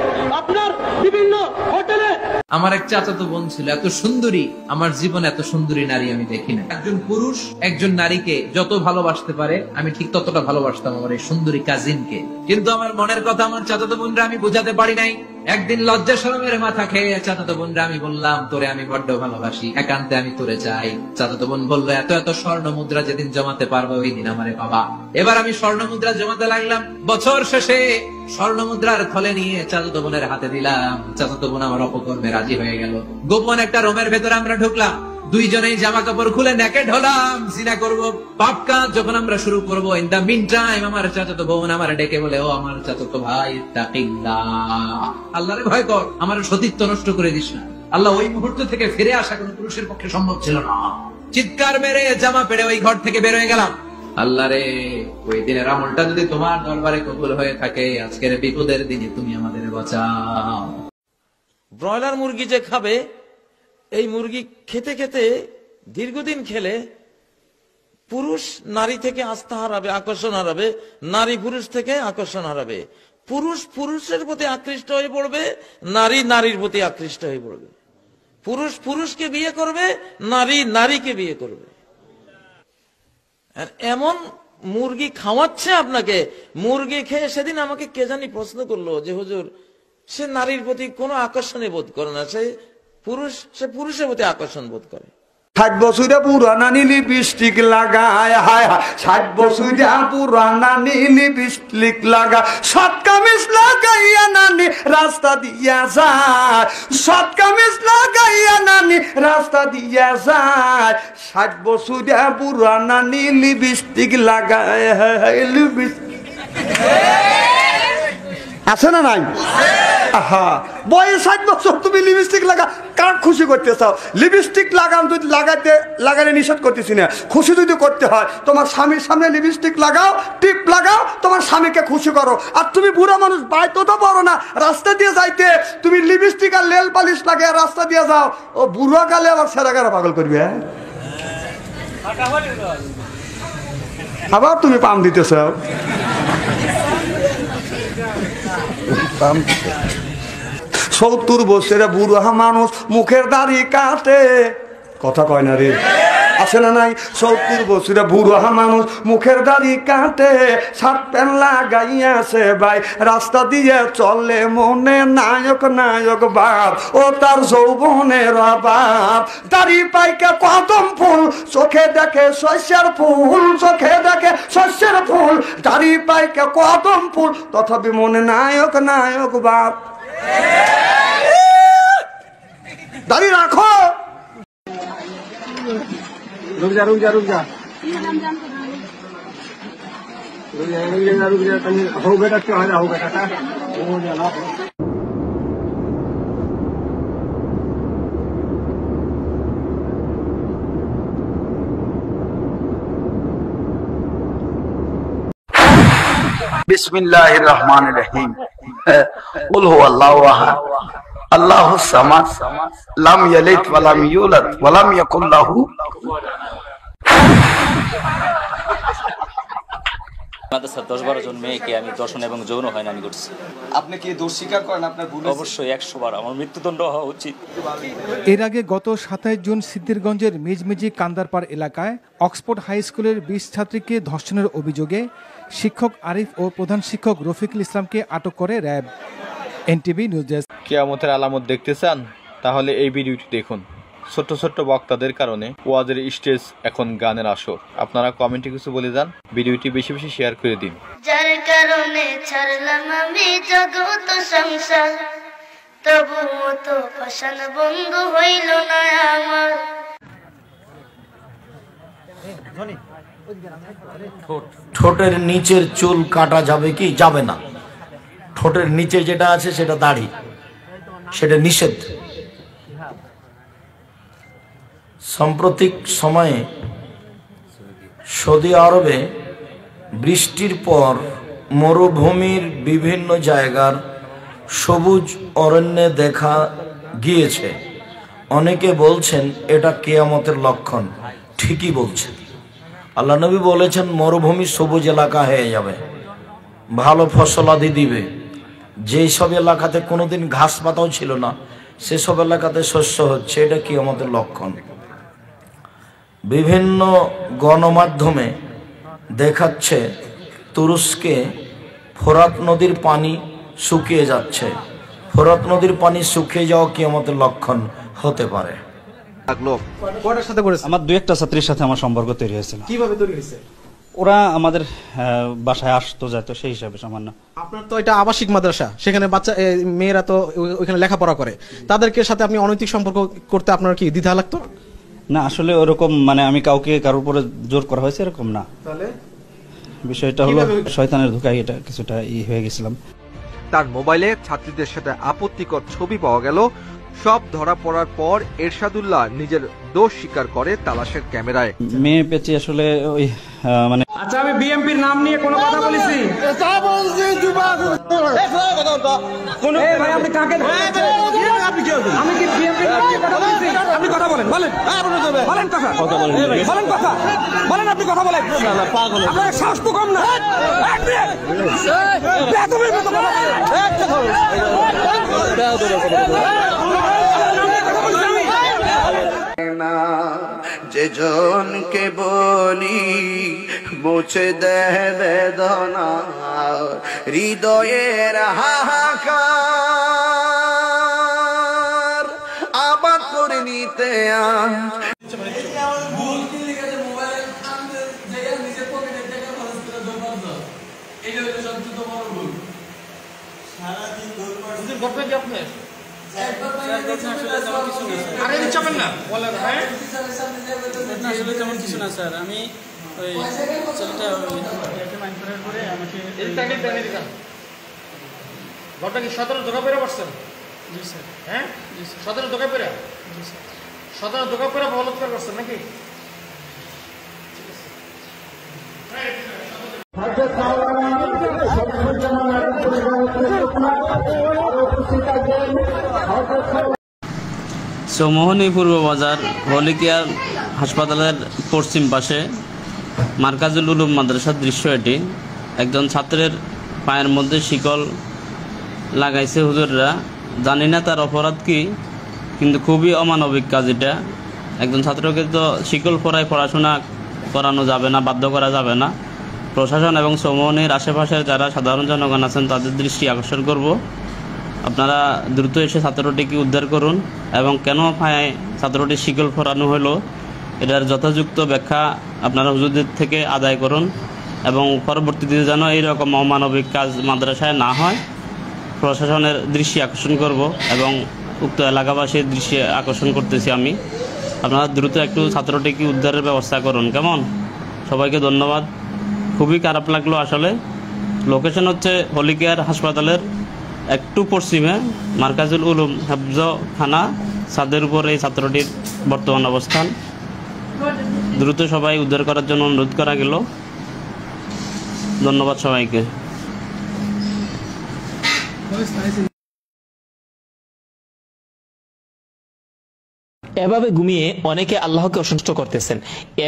আপনার বিভিন্ন হোটেলে। আমার এক চাচাতো বোন ছিল, এত সুন্দরী, আমার জীবনে এত সুন্দরী নারী আমি দেখি না। একজন পুরুষ একজন নারীকে যত ভালোবাসতে পারে, আমি ঠিক ততটা ভালোবাসতাম আমার এই সুন্দরী কাজিনকে। কিন্তু আমার মনের কথা আমার চাচাতো বোনরা আমি বোঝাতে পারি নাই। একদিন লজ্জা শরমের মাথা খেয়ে চাচাতো বোনরা আমি বললাম, তোরে আমি বড্ড ভালোবাসি, একান্তে আমি তোরে চাই। চাচাতো বোন বললো, এত এত স্বর্ণ মুদ্রা যেদিন জমাতে পারবো ওই দিন আমারে বাবা। এবার আমি স্বর্ণ মুদ্রা জমাতে লাগলাম। বছর শেষে স্বর্ণ মুদ্রার থলে নিয়ে চাচাতো বোনের হাতে দিলাম। চাচাতো বোন আমার অপকর্মে রাজি হয়ে গেল। গোপন একটা রুমের ভেতরে আমরা ঢুকলাম, দুইজনেই জামা কাপড় খুলে নেকেড হলাম, জিনা করব, পাপ কাজ যখন আমরা শুরু করব। ইন দা মিন টাইম আমার চাচাতো বোন আমার ডেকে বলে, ও আমার চাচাতো ভাই, তাকিল্লাহ, আল্লাহরে ভয় কর, আমার সতীত্ব নষ্ট করে দিস না। আল্লাহ ওই মুহূর্ত থেকে ফিরে আসা কোন পুরুষের পক্ষে সম্ভব ছিল না। চিৎকার মেরে জামা পেড়ে ওই ঘর থেকে বের হয়ে গেলাম। আল্লাহ রে, ওই দিনের আমলটা যদি তোমার দরবারে কবুল হয়ে থাকে, আজকের বিপদের দিনে তুমি আমাদের বাঁচাও। ব্রয়লার মুরগি যে খাবে, এই মুরগি খেতে খেতে দীর্ঘদিন খেলে পুরুষ নারী থেকে আস্থা হারাবে, আকর্ষণ হারাবে, নারী পুরুষ থেকে আকর্ষণ হারাবে। পুরুষ পুরুষের প্রতি আকৃষ্ট হয়ে পড়বে, নারী নারীর প্রতি আকৃষ্ট হয়ে পড়বে। পুরুষ পুরুষকে বিয়ে করবে, নারী নারীকে বিয়ে করবে। আর এমন মুরগি খাওয়াচ্ছে আপনাকে, মুরগি খেয়ে সেদিন আমাকে কে জানি প্রশ্ন করলো যে হুজুর, সে নারীর প্রতি কোনো আকর্ষণই বোধ করে না, সে পুরুষের প্রতি আকর্ষণ বোধ করে। 60 বছরে পুরানা লিপস্টিক লাগায়, হায় হায় 60 বছরে পুরানা লিপস্টিক লাগা, সৎ কামিজ লাগাইয়া নানি রাস্তা দিয়া যায়, সৎ কামিজ লাগাইয়া নানি রাস্তা দিয়া যায়, 60 বছরে পুরানা লিপস্টিক লাগায়, লিপস্টিক আছে না নাই? আহা, বয়স 60 বছর তুমি লিপস্টিক লাগা, কার খুশি করতে চাও? লিপস্টিক লাগালে নিষেধ করতেছি না, খুশি যদি করতে হয় তোমার স্বামীর সামনে লিপস্টিক লাগাও, টিপ লাগাও, তোমার স্বামীকে খুশি করো। আর তুমি বুড়া মানুষ, বাইতো তো বড় না, রাস্তা দিয়ে যাইতে তুমি লিপস্টিক আর লেল পালিশ লাগিয়ে রাস্তা দিয়ে যাও, ও বুড়া কালে আবার সেরাগারা পাগল করবে। আবার তুমি পাম দিতে চাও। 70 বছরে বুড়া মানুষ মুখের দাড়ি কাটে, কথা কয় না রে, আছে না নাই? 70 বছরে বুড়া মানুষ মুখের দাড়ি কাটে, শার্ট প্যান্ট লাগাইয়াছে ভাই, রাস্তা দিয়ে চলে মনে নায়ক নায়ক বাপ, ও তার যৌবনের বাপ, দাড়ি পাইকে কদম ফুল, চোখে দেখে শস্যের ফুল, চোখে দেখে শস্যের ফুল, দাড়ি পাইকে কদম ফুল, তথাপি মনে নায়ক নায়ক বাপ। দাড়ি রাখো। रुक जा हो बेटा, क्यों आ जाओ बेटा, हो जाना। बिस्मिल्लाहिर रहमानिर रहीम, कुल हुवल्लाहु अहद, अल्लाहुस समद, लम यलिद वलम यूलद वलम यकुल लाहु। মাদ্রাসার 10-12 জন মেয়েকে আমি দর্শন এবং যৌন হয়রানি করছি। আপনি কি দোষ স্বীকার করেন আপনার ভুল? অবশ্যই 100 বার, আমার মৃত্যুদণ্ড হওয়া উচিত। এর আগে গত 27 জুন সিদ্ধিরগঞ্জের মিজমিজি কান্দারপাড় এলাকায় অক্সফোর্ড হাই স্কুলের 20 ছাত্রীকে ধর্ষণের অভিযোগে শিক্ষক আরিফ ও প্রধান শিক্ষক রফিকুল ইসলামকে আটক করে র্যাব। NTV news desk. কিয়ামতের আলামত দেখতে চান? তাহলে এই ভিডিওটি দেখুন। ছোট্ট ছোট্ট বক্তাদের কারণে ওয়াজের স্টেজ এখন গানের আসর। আপনারা কমেন্টে কিছু বলে যান, ভিডিওটি বেশি বেশি শেয়ার করে দিন। যার কারণে ছাড়লাম আমি জগৎ সংসার, তবুও তো পাশান বন্ধু হইল না আমার। ঠোঁটের নিচের চুল কাটা যাবে কি? যাবে না। ঠোঁটের নিচে যেটা আছে সেটা দাড়ি, সেটা নিষেধ। সাম্প্রতিক সময়ে সৌদি আরবে বৃষ্টির পর মরুভূমির বিভিন্ন জায়গার সবুজ অরণ্যে দেখা গিয়েছে। অনেকে বলছেন এটা কিয়ামতের লক্ষণ। ঠিকই বলছেন। আল্লাহ নবী বলেছেন মরুভূমি সবুজ এলাকা হয়ে যাবে, ভালো ফসলাদি দিবে। যেই সব এলাকাতে কোনোদিন ঘাস পাতাও ছিল না সেসব এলাকাতে শস্য হচ্ছে, এটা কিয়ামতের লক্ষণ। বিভিন্ন গণমাধ্যমে দেখাচ্ছে তুরস্কে ফোরাত নদীর পানি শুকিয়ে যাচ্ছে। ফোরাত নদীর পানি শুকিয়ে যাওয়া কিয়ামতের লক্ষণ হতে পারে। আমার 2-1টা ছাত্রীর সাথে আমার সম্পর্ক তৈরি হয়েছিল। কিভাবে তৈরি হয়েছে? ওরা আমাদের বাসায় আসতো যেত, সেই হিসাবে সামান্য। আপনার তো এটা আবাসিক মাদ্রাসা, সেখানে বাচ্চা মেয়েরা তো ওইখানে লেখাপড়া করে, তাদেরকে সাথে আপনি অনৈতিক সম্পর্ক করতে আপনার কি দ্বিধা লাগতো? না, আসলে ওরকম মানে আমি কাউকে কারোর উপরে জোর করা হয়েছে এরকম না। তাহলে বিষয়টা হলো শয়তানের ধোঁকায় এটা কিছুটা হয়ে গেছিলাম। তার মোবাইলে ছাত্রীদের সাথে আপত্তিকর ছবি পাওয়া গেল। সব ধরা পড়ার পর এরশাদুল্লাহ নিজের দোষ স্বীকার করে তালাশের ক্যামেরায়। মেয়ে পেয়েছি আসলে ওই মানে। আচ্ছা, আমি বিএমপির নাম নিয়ে কোনো কথা বলেছি? আপনি কাকে? আপনি কি? আমি কি বিএমপির নাম নিয়ে কথা বলেছি? আপনি কথা বলেন, বলেন বলেন কথা বলেন, বলেন কথা বলেন, আপনি কথা বলেন। আপনার সাহস তো কম না। যে জনকে বলি মুছে দেয় বেদনা হৃদয়ের হাহাকার আবাদ করে নিতে তেমন কিছু না স্যার, আমি ওই ঘরটা কি 17 দোকা পেরে পড়ছেন? জি স্যার। হ্যাঁ 17 দোকা পেরে? জি স্যার। 17 দোকা পেরে বলৎকার করছেন নাকি? চৌমোহনী পূর্ব বাজার হলিকিয়ার হাসপাতালের পশ্চিম পাশে মার্কাজুল উলুম মাদ্রাসার দৃশ্য এটি। একজন ছাত্রের পায়ের মধ্যে শিকল লাগাইছে হুজুররা, জানি না তার অপরাধ কি, কিন্তু খুবই অমানবিক কাজ এটা। একজন ছাত্রকে তো শিকল পরায় পড়াশোনা করানো যাবে না, বাধ্য করা যাবে না। প্রশাসন এবং চৌমোহনীর আশেপাশের যারা সাধারণ জনগণ আছেন তাদের দৃষ্টি আকর্ষণ করব, আপনারা দ্রুত এসে ছাত্রটিকে উদ্ধার করুন এবং কেন পায়ে ছাত্রটির শিকল পরানো হলো এটার যথাযুক্ত ব্যাখ্যা আপনারা হুজুরদের থেকে আদায় করুন এবং পরবর্তীতে যেন এইরকম অমানবিক কাজ মাদ্রাসায় না হয় প্রশাসনের দৃষ্টি আকর্ষণ করব এবং উক্ত এলাকাবাসীর দৃষ্টি আকর্ষণ করতেছি আমি। আপনারা দ্রুত একটু ছাত্রটিকে উদ্ধারের ব্যবস্থা করুন, কেমন? সবাইকে ধন্যবাদ। খুবই খারাপ লাগলো আসলে। লোকেশন হচ্ছে হলিকেয়ার হাসপাতালের একটু পশ্চিমে মার্কাজুল উলুম হেফজ খানা, ছাদের উপর এই ছাত্রটির বর্তমান অবস্থান। দ্রুত সবাই উদ্ধার করার জন্য অনুরোধ করা গেল। ধন্যবাদ সবাইকে। এভাবে ঘুমিয়ে অনেকে আল্লাহকে অসন্তুষ্ট করতেছেন।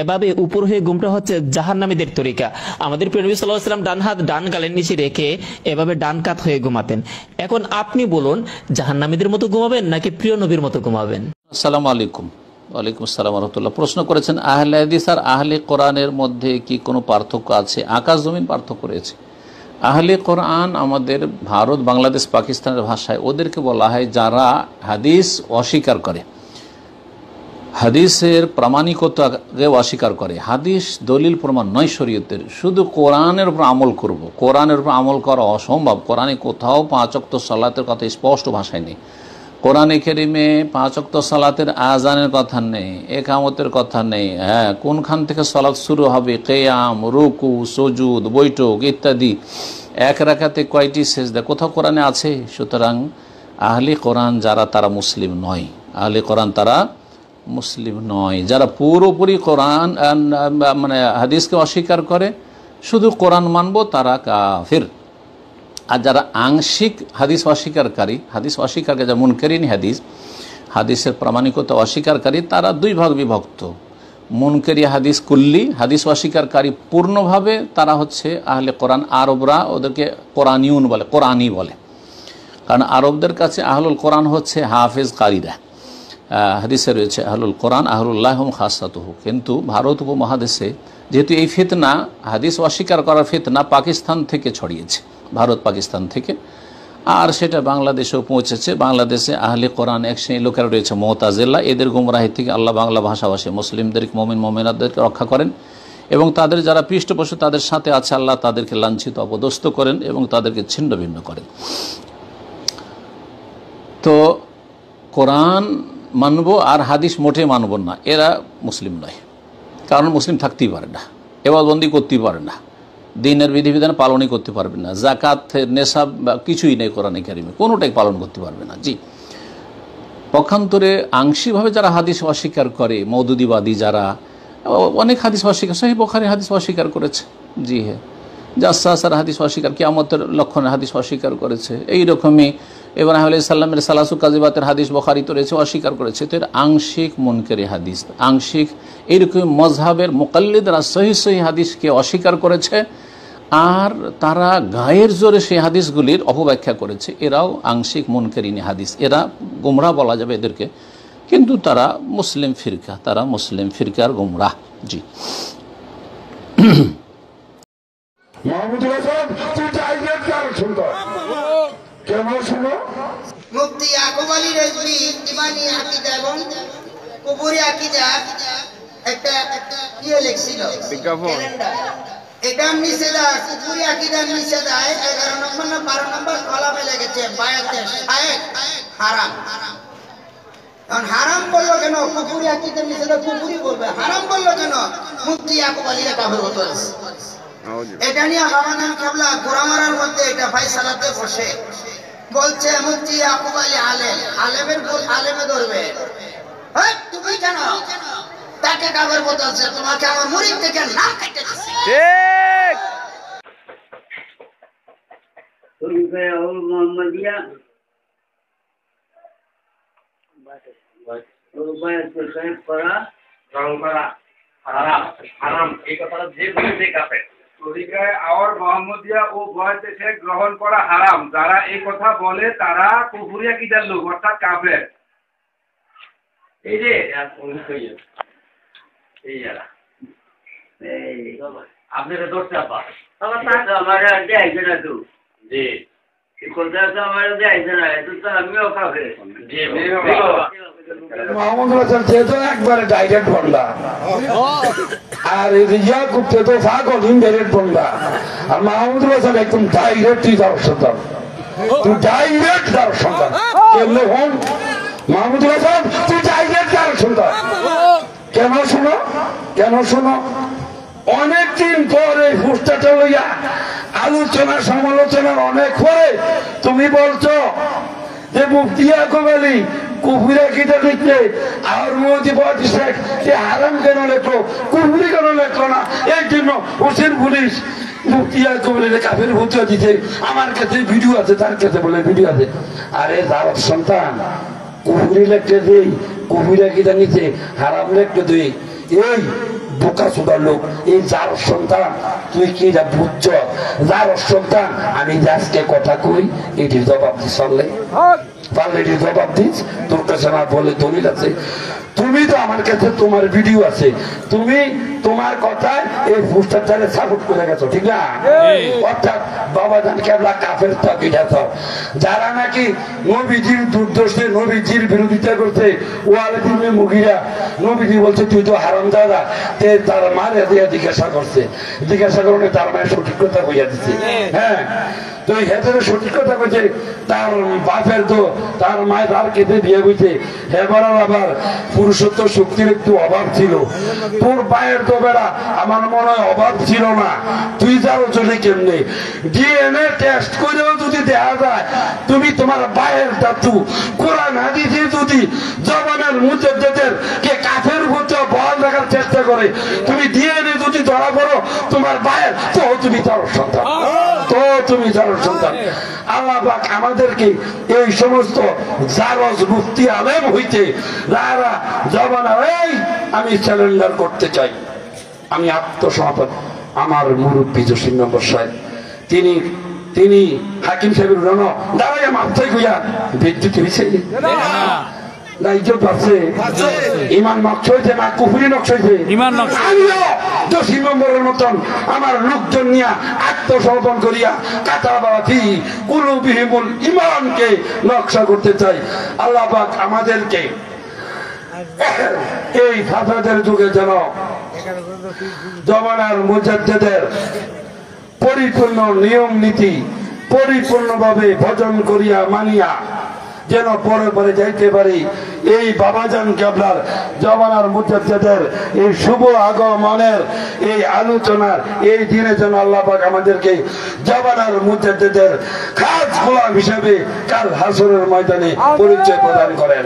এভাবে উপর হয়ে ঘুমটা হচ্ছে জাহান্নামীদের তরিকা। আমাদের প্রিয় নবী সাল্লাল্লাহু আলাইহি ওয়াসাল্লাম ডান হাত ডান গালের নিচে রেখে এভাবে ডান কাত হয়ে ঘুমাতেন। এখন আপনি বলুন, জাহান্নামীদের মতো ঘুমাবেন নাকি প্রিয় নবীর মতো ঘুমাবেন? আসসালামু আলাইকুম। ওয়ালাইকুম আসসালাম রাহমাতুল্লাহ। প্রশ্ন করেছেন আহলে হাদিস আর আহলে কোরআনের মধ্যে কি কোনো পার্থক্য আছে? আকাশ জমিন পার্থক্য রয়েছে। আহলে কোরআন আমাদের ভারত, বাংলাদেশ, পাকিস্তানের ভাষায় ওদেরকে বলা হয় যারা হাদিস অস্বীকার করে, হাদিসের প্রামাণিকতাকে অস্বীকার করে। হাদিস দলিল প্রমাণ নয় শরীয়তের, শুধু কোরআনের উপর আমল করব। কোরআনের উপর আমল করা অসম্ভব। কোরআনে কোথাও 5 ওয়াক্ত সালাতের কথা স্পষ্ট ভাষায় নেই। কোরআনে কারিমে 5 ওয়াক্ত সালাতের আজানের কথা নেই, একামতের কথা নেই। হ্যাঁ, কোনখান থেকে সালাত শুরু হবে, কিয়াম, রুকু, সুজুদ, বৈঠক ইত্যাদি, এক রাকাতে কয়টি সেজদা, কোথাও কোরআনে আছে? সুতরাং আহলে কোরআন যারা তারা মুসলিম নয়। আহলে কোরআন তারা মুসলিম নয়। যারা পুরোপুরি কোরআন মানে হাদিসকে অস্বীকার করে, শুধু কোরআন মানব, তারা কাফির। আর যারা আংশিক হাদিস অস্বীকারী, হাদিস অস্বীকারী যারা মুনকারিন হাদিস, হাদিসের প্রামাণিকতা অস্বীকারী, তারা 2 ভাগ বিভক্ত। মুনকারি হাদিস কুল্লি, হাদিস অস্বীকারী পূর্ণভাবে, তারা হচ্ছে আহলে কোরআন। আরবরা ওদেরকে কোরআনিউন বলে, কোরআনি বলে, কারণ আরবদের কাছে আহলুল কোরআন হচ্ছে হাফেজ কারীরা। হাদিসে রয়েছে আহলুল কোরআন আহলুল্লাহ হুম খাসাতুহু। কিন্তু ভারত উপমহাদেশে যেহেতু এই ফিতনা, হাদিস অস্বীকার করার ফিতনা পাকিস্তান থেকে ছড়িয়েছে, ভারত পাকিস্তান থেকে, আর সেটা বাংলাদেশেও পৌঁছেছে। বাংলাদেশে আহলে কোরআন এক শ্রেণী লোকেরা রয়েছে মুতাজিলা, এদের গুমরাহি থেকে আল্লাহ বাংলা ভাষাভাষী মুসলিমদের, মুমিন মুমিনাতদেরকে রক্ষা করেন এবং তাদের যারা পৃষ্ঠপোষক তাদের সাথে আছে, আল্লাহ তাদেরকে লাঞ্ছিত অপদস্থ করেন এবং তাদেরকে ছিন্ন ভিন্ন করেন। তো কোরআন মানব আর হাদিস মোটে মানব না, এরা মুসলিম নয়। কারণ মুসলিম থাকতেই পারে না, এবাদতবন্দি করতেই পারে না, দিনের বিধিবিধান পালনই করতে পারবে না, যাকাত, নেশাব কিছুই নেই কোরআনে কারিমে, কোনোটাই পালন করতে পারবে না। জি, পক্ষান্তরে আংশিকভাবে যারা হাদিস অস্বীকার করে, মওদুদিবাদী যারা, অনেক হাদিস অস্বীকার, সহিহ বুখারী হাদিস অস্বীকার করেছে। জি হ্যাঁ, জাসাসার হাদিস অস্বীকার, কিয়ামতের লক্ষণের হাদিস অস্বীকার করেছে। এইরকমই ইব্রাহিম আলাইহিস সালামের সালাসু কাযিবাতের হাদিস বুখারীতে রয়েছে, অস্বীকার করেছে। তো এর আংশিক মুনকারি হাদিস, আংশিক এইরকম মযহাবের মুকাল্লিদরা সহিহ হাদিসকে অস্বীকার করেছে, আর তারা গায়ের জোরে সেই হাদিসগুলির অপব্যাখ্যা করেছে। এরাও আংশিক মুনকারিনী হাদিস, এরা গোমরাহ বলা যাবে এদেরকে। কিন্তু তারা মুসলিম ফিরকা, তারা মুসলিম ফিরকার গুমরাহ। জি মুফতি ইয়াকুব আলী রিজভী ইমানি আকীদা এবং কুফরি আকীদা একটা ইয়ে লিখছিল ক্যালেন্ডার। এটার নিচে কুফরি আকীদার নিচে যায় 11 নম্বর না 12 নম্বর কলামে লেগেছে বায়াতে শায়েখ হারাম। এখন হারাম বললো কেন? কুফরি আকীদার নিচে তো কুফরি বলবে, হারাম বললো কেন? মুফতি ইয়াকুব আলী কাফের হতো। এটা নিয়ে হামাদান কেবলা গোরামারার মধ্যে এটা ফায়সালাতে বসে বলছে মুফতি ইয়াকুব আলী আলেম, আলেমের ভুল আলেমে ধরবে। তুমি কেন তাকে কাফের বলছে? তোমাকে আমার মুরিদ থেকে নাম কেটে দিচ্ছে। ঠিক তরিকা আল মুহাম্মাদিয়া করা গ্রহণ করা হারাম। হারাম এই কথাটা যে বলেছে কাফের। তরিকায় আর মুহাম্মাদিয়া ও বয়াতে শেখ গ্রহণ করা হারাম। যারা এই কথা বলে তারা কুফরি আকীদার লোক, অর্থাৎ কাফের। এই যে এই যারা আপনারা দশটা পা আমার যাইছে না তো জি কথা আমার যাইছে না, এত তো আমিও কাফের। জি মোহাম্মদ হাসান তো একবারে ডাইরেক্ট বললা, আর ইয়াকুব তো পাগল ইনডাইরেক্ট বললা, আর মাহমুদ হাসান একদম ডাইরেক্ট তার সন্তান, তুই ডাইরেক্ট তার সন্তান। কেমনে হন মাহমুদ হাসান? তুই ডাইরেক্ট তার সন্তান। কেন শোনো, কেন শোনো, অনেকদিন পরে ফুসটাটা লইয়া আলোচনা সমালোচনার অনেক পরে তুমি বলছো যে মুফতি ইয়াকুব আলী কুফরি আকীদা লিখলে আর মোদি বয়াতে শেখ হারাম কেন লেখলো, কুফরি কেন লেখলো না? এই জন্য হোসেন পুলিশ মুফতি ইয়াকুব আলী কাফের ভুতিয়া দিতে। আমার কাছে ভিডিও আছে, তার কাছে বলে ভিডিও আছে। আরে যার সন্তান কুফরি লেখতে দিই, কুফরি আকীদা নিতে হারাম লেখতে দিই, এই বোকা চোদার লোক, এই যার সন্তান তুই কি যা বুঝছ? যার সন্তান আমি আজকে কথা কই এটির জবাব দিস, পারলে এটির জবাব দিস। তোর কাছে আমার বলে দলিল আছে, তুমি তো আমার কাছে তোমার ভিডিও আছে, তুমি তোমার কথায় এই পোস্টারটারে সাপোর্ট করে গেছো, ঠিক না? অর্থাৎ বাবাজান কেবলা কাফের তাকিদাত, যারা নাকি নবীজির দুর্দশে নবীজির বিরোধিতা করছে, ওয়ালিদিনে মুগিরা নবীজি বলছে তুই তো হারামজাদা, তে তার মারে দিয়া জিজ্ঞাসা করছে, জিজ্ঞাসা করলে তার মায়ের সঠিক কথা কইয়া দিচ্ছে। হ্যাঁ, তো হেদের সঠিক কথা কইছে, তার বাপের তো তার মায়ের তার কেটে বিয়ে বইছে, এবার আবার পুরুষত্ব শক্তির একটু অভাব ছিল, তোর পায়ের তো বেড়া আমার মনে হয় অভাব ছিল না। তুই যাও চলে কেমনে ডিএনএ টেস্ট করেও যদি দেখা যায় তুমি তোমার পায়ের দাতু কোরআন হাদিসে যদি জবানের মুজাদ্দিদের কে কাফের ভূতে বল রাখার চেষ্টা করে, তুমি ডিএনএ যদি ধরা পড়ো তোমার পায়ের, তো তুমি তার সন্তান, তো তুমি তার সন্তান। আল্লাহ পাক আমাদেরকে এই সমস্ত জারজ মুফতি আলেম হইতে যারা জবানা এই আমি স্যালেন্ডার করতে চাই, আমি আত্মসমর্পণ। আমার মুরব্বী জসিম নম্বর সাহেব তিনি হাকিম সাহেবের রণ দাঁড়াইয়া মাথায় গুইয়া বিদ্যুৎ হয়েছে না, ইজ্জত পাচ্ছে, ইমান নকশ হয়েছে না কুফরি নকশ হয়েছে? আমিও 10 নম্বরের মতন আমার লোকজন নিয়ে আত্মসমর্পণ করিয়া কাতাবাতি কুলুবিহিমুল ঈমানকে নকশা করতে চাই। আল্লাহ পাক আমাদেরকে এই ফাসাদের যুগে যেন জমানার মুজাদ্দিদের পরিপূর্ণ নিয়ম নীতি পরিপূর্ণভাবে ভজন করিয়া মানিয়া যেন পরে পরে যাইতে পারি। এই বাবাজান কেবলার জমানার মুজাদ্দিদের এই শুভ আগমনের এই আলোচনার এই দিনে যেন আল্লাহ পাক আমাদেরকে জমানার মুজাদ্দিদের খাস গোলাম হিসেবে কাল হাসরের ময়দানে পরিচয় প্রদান করেন।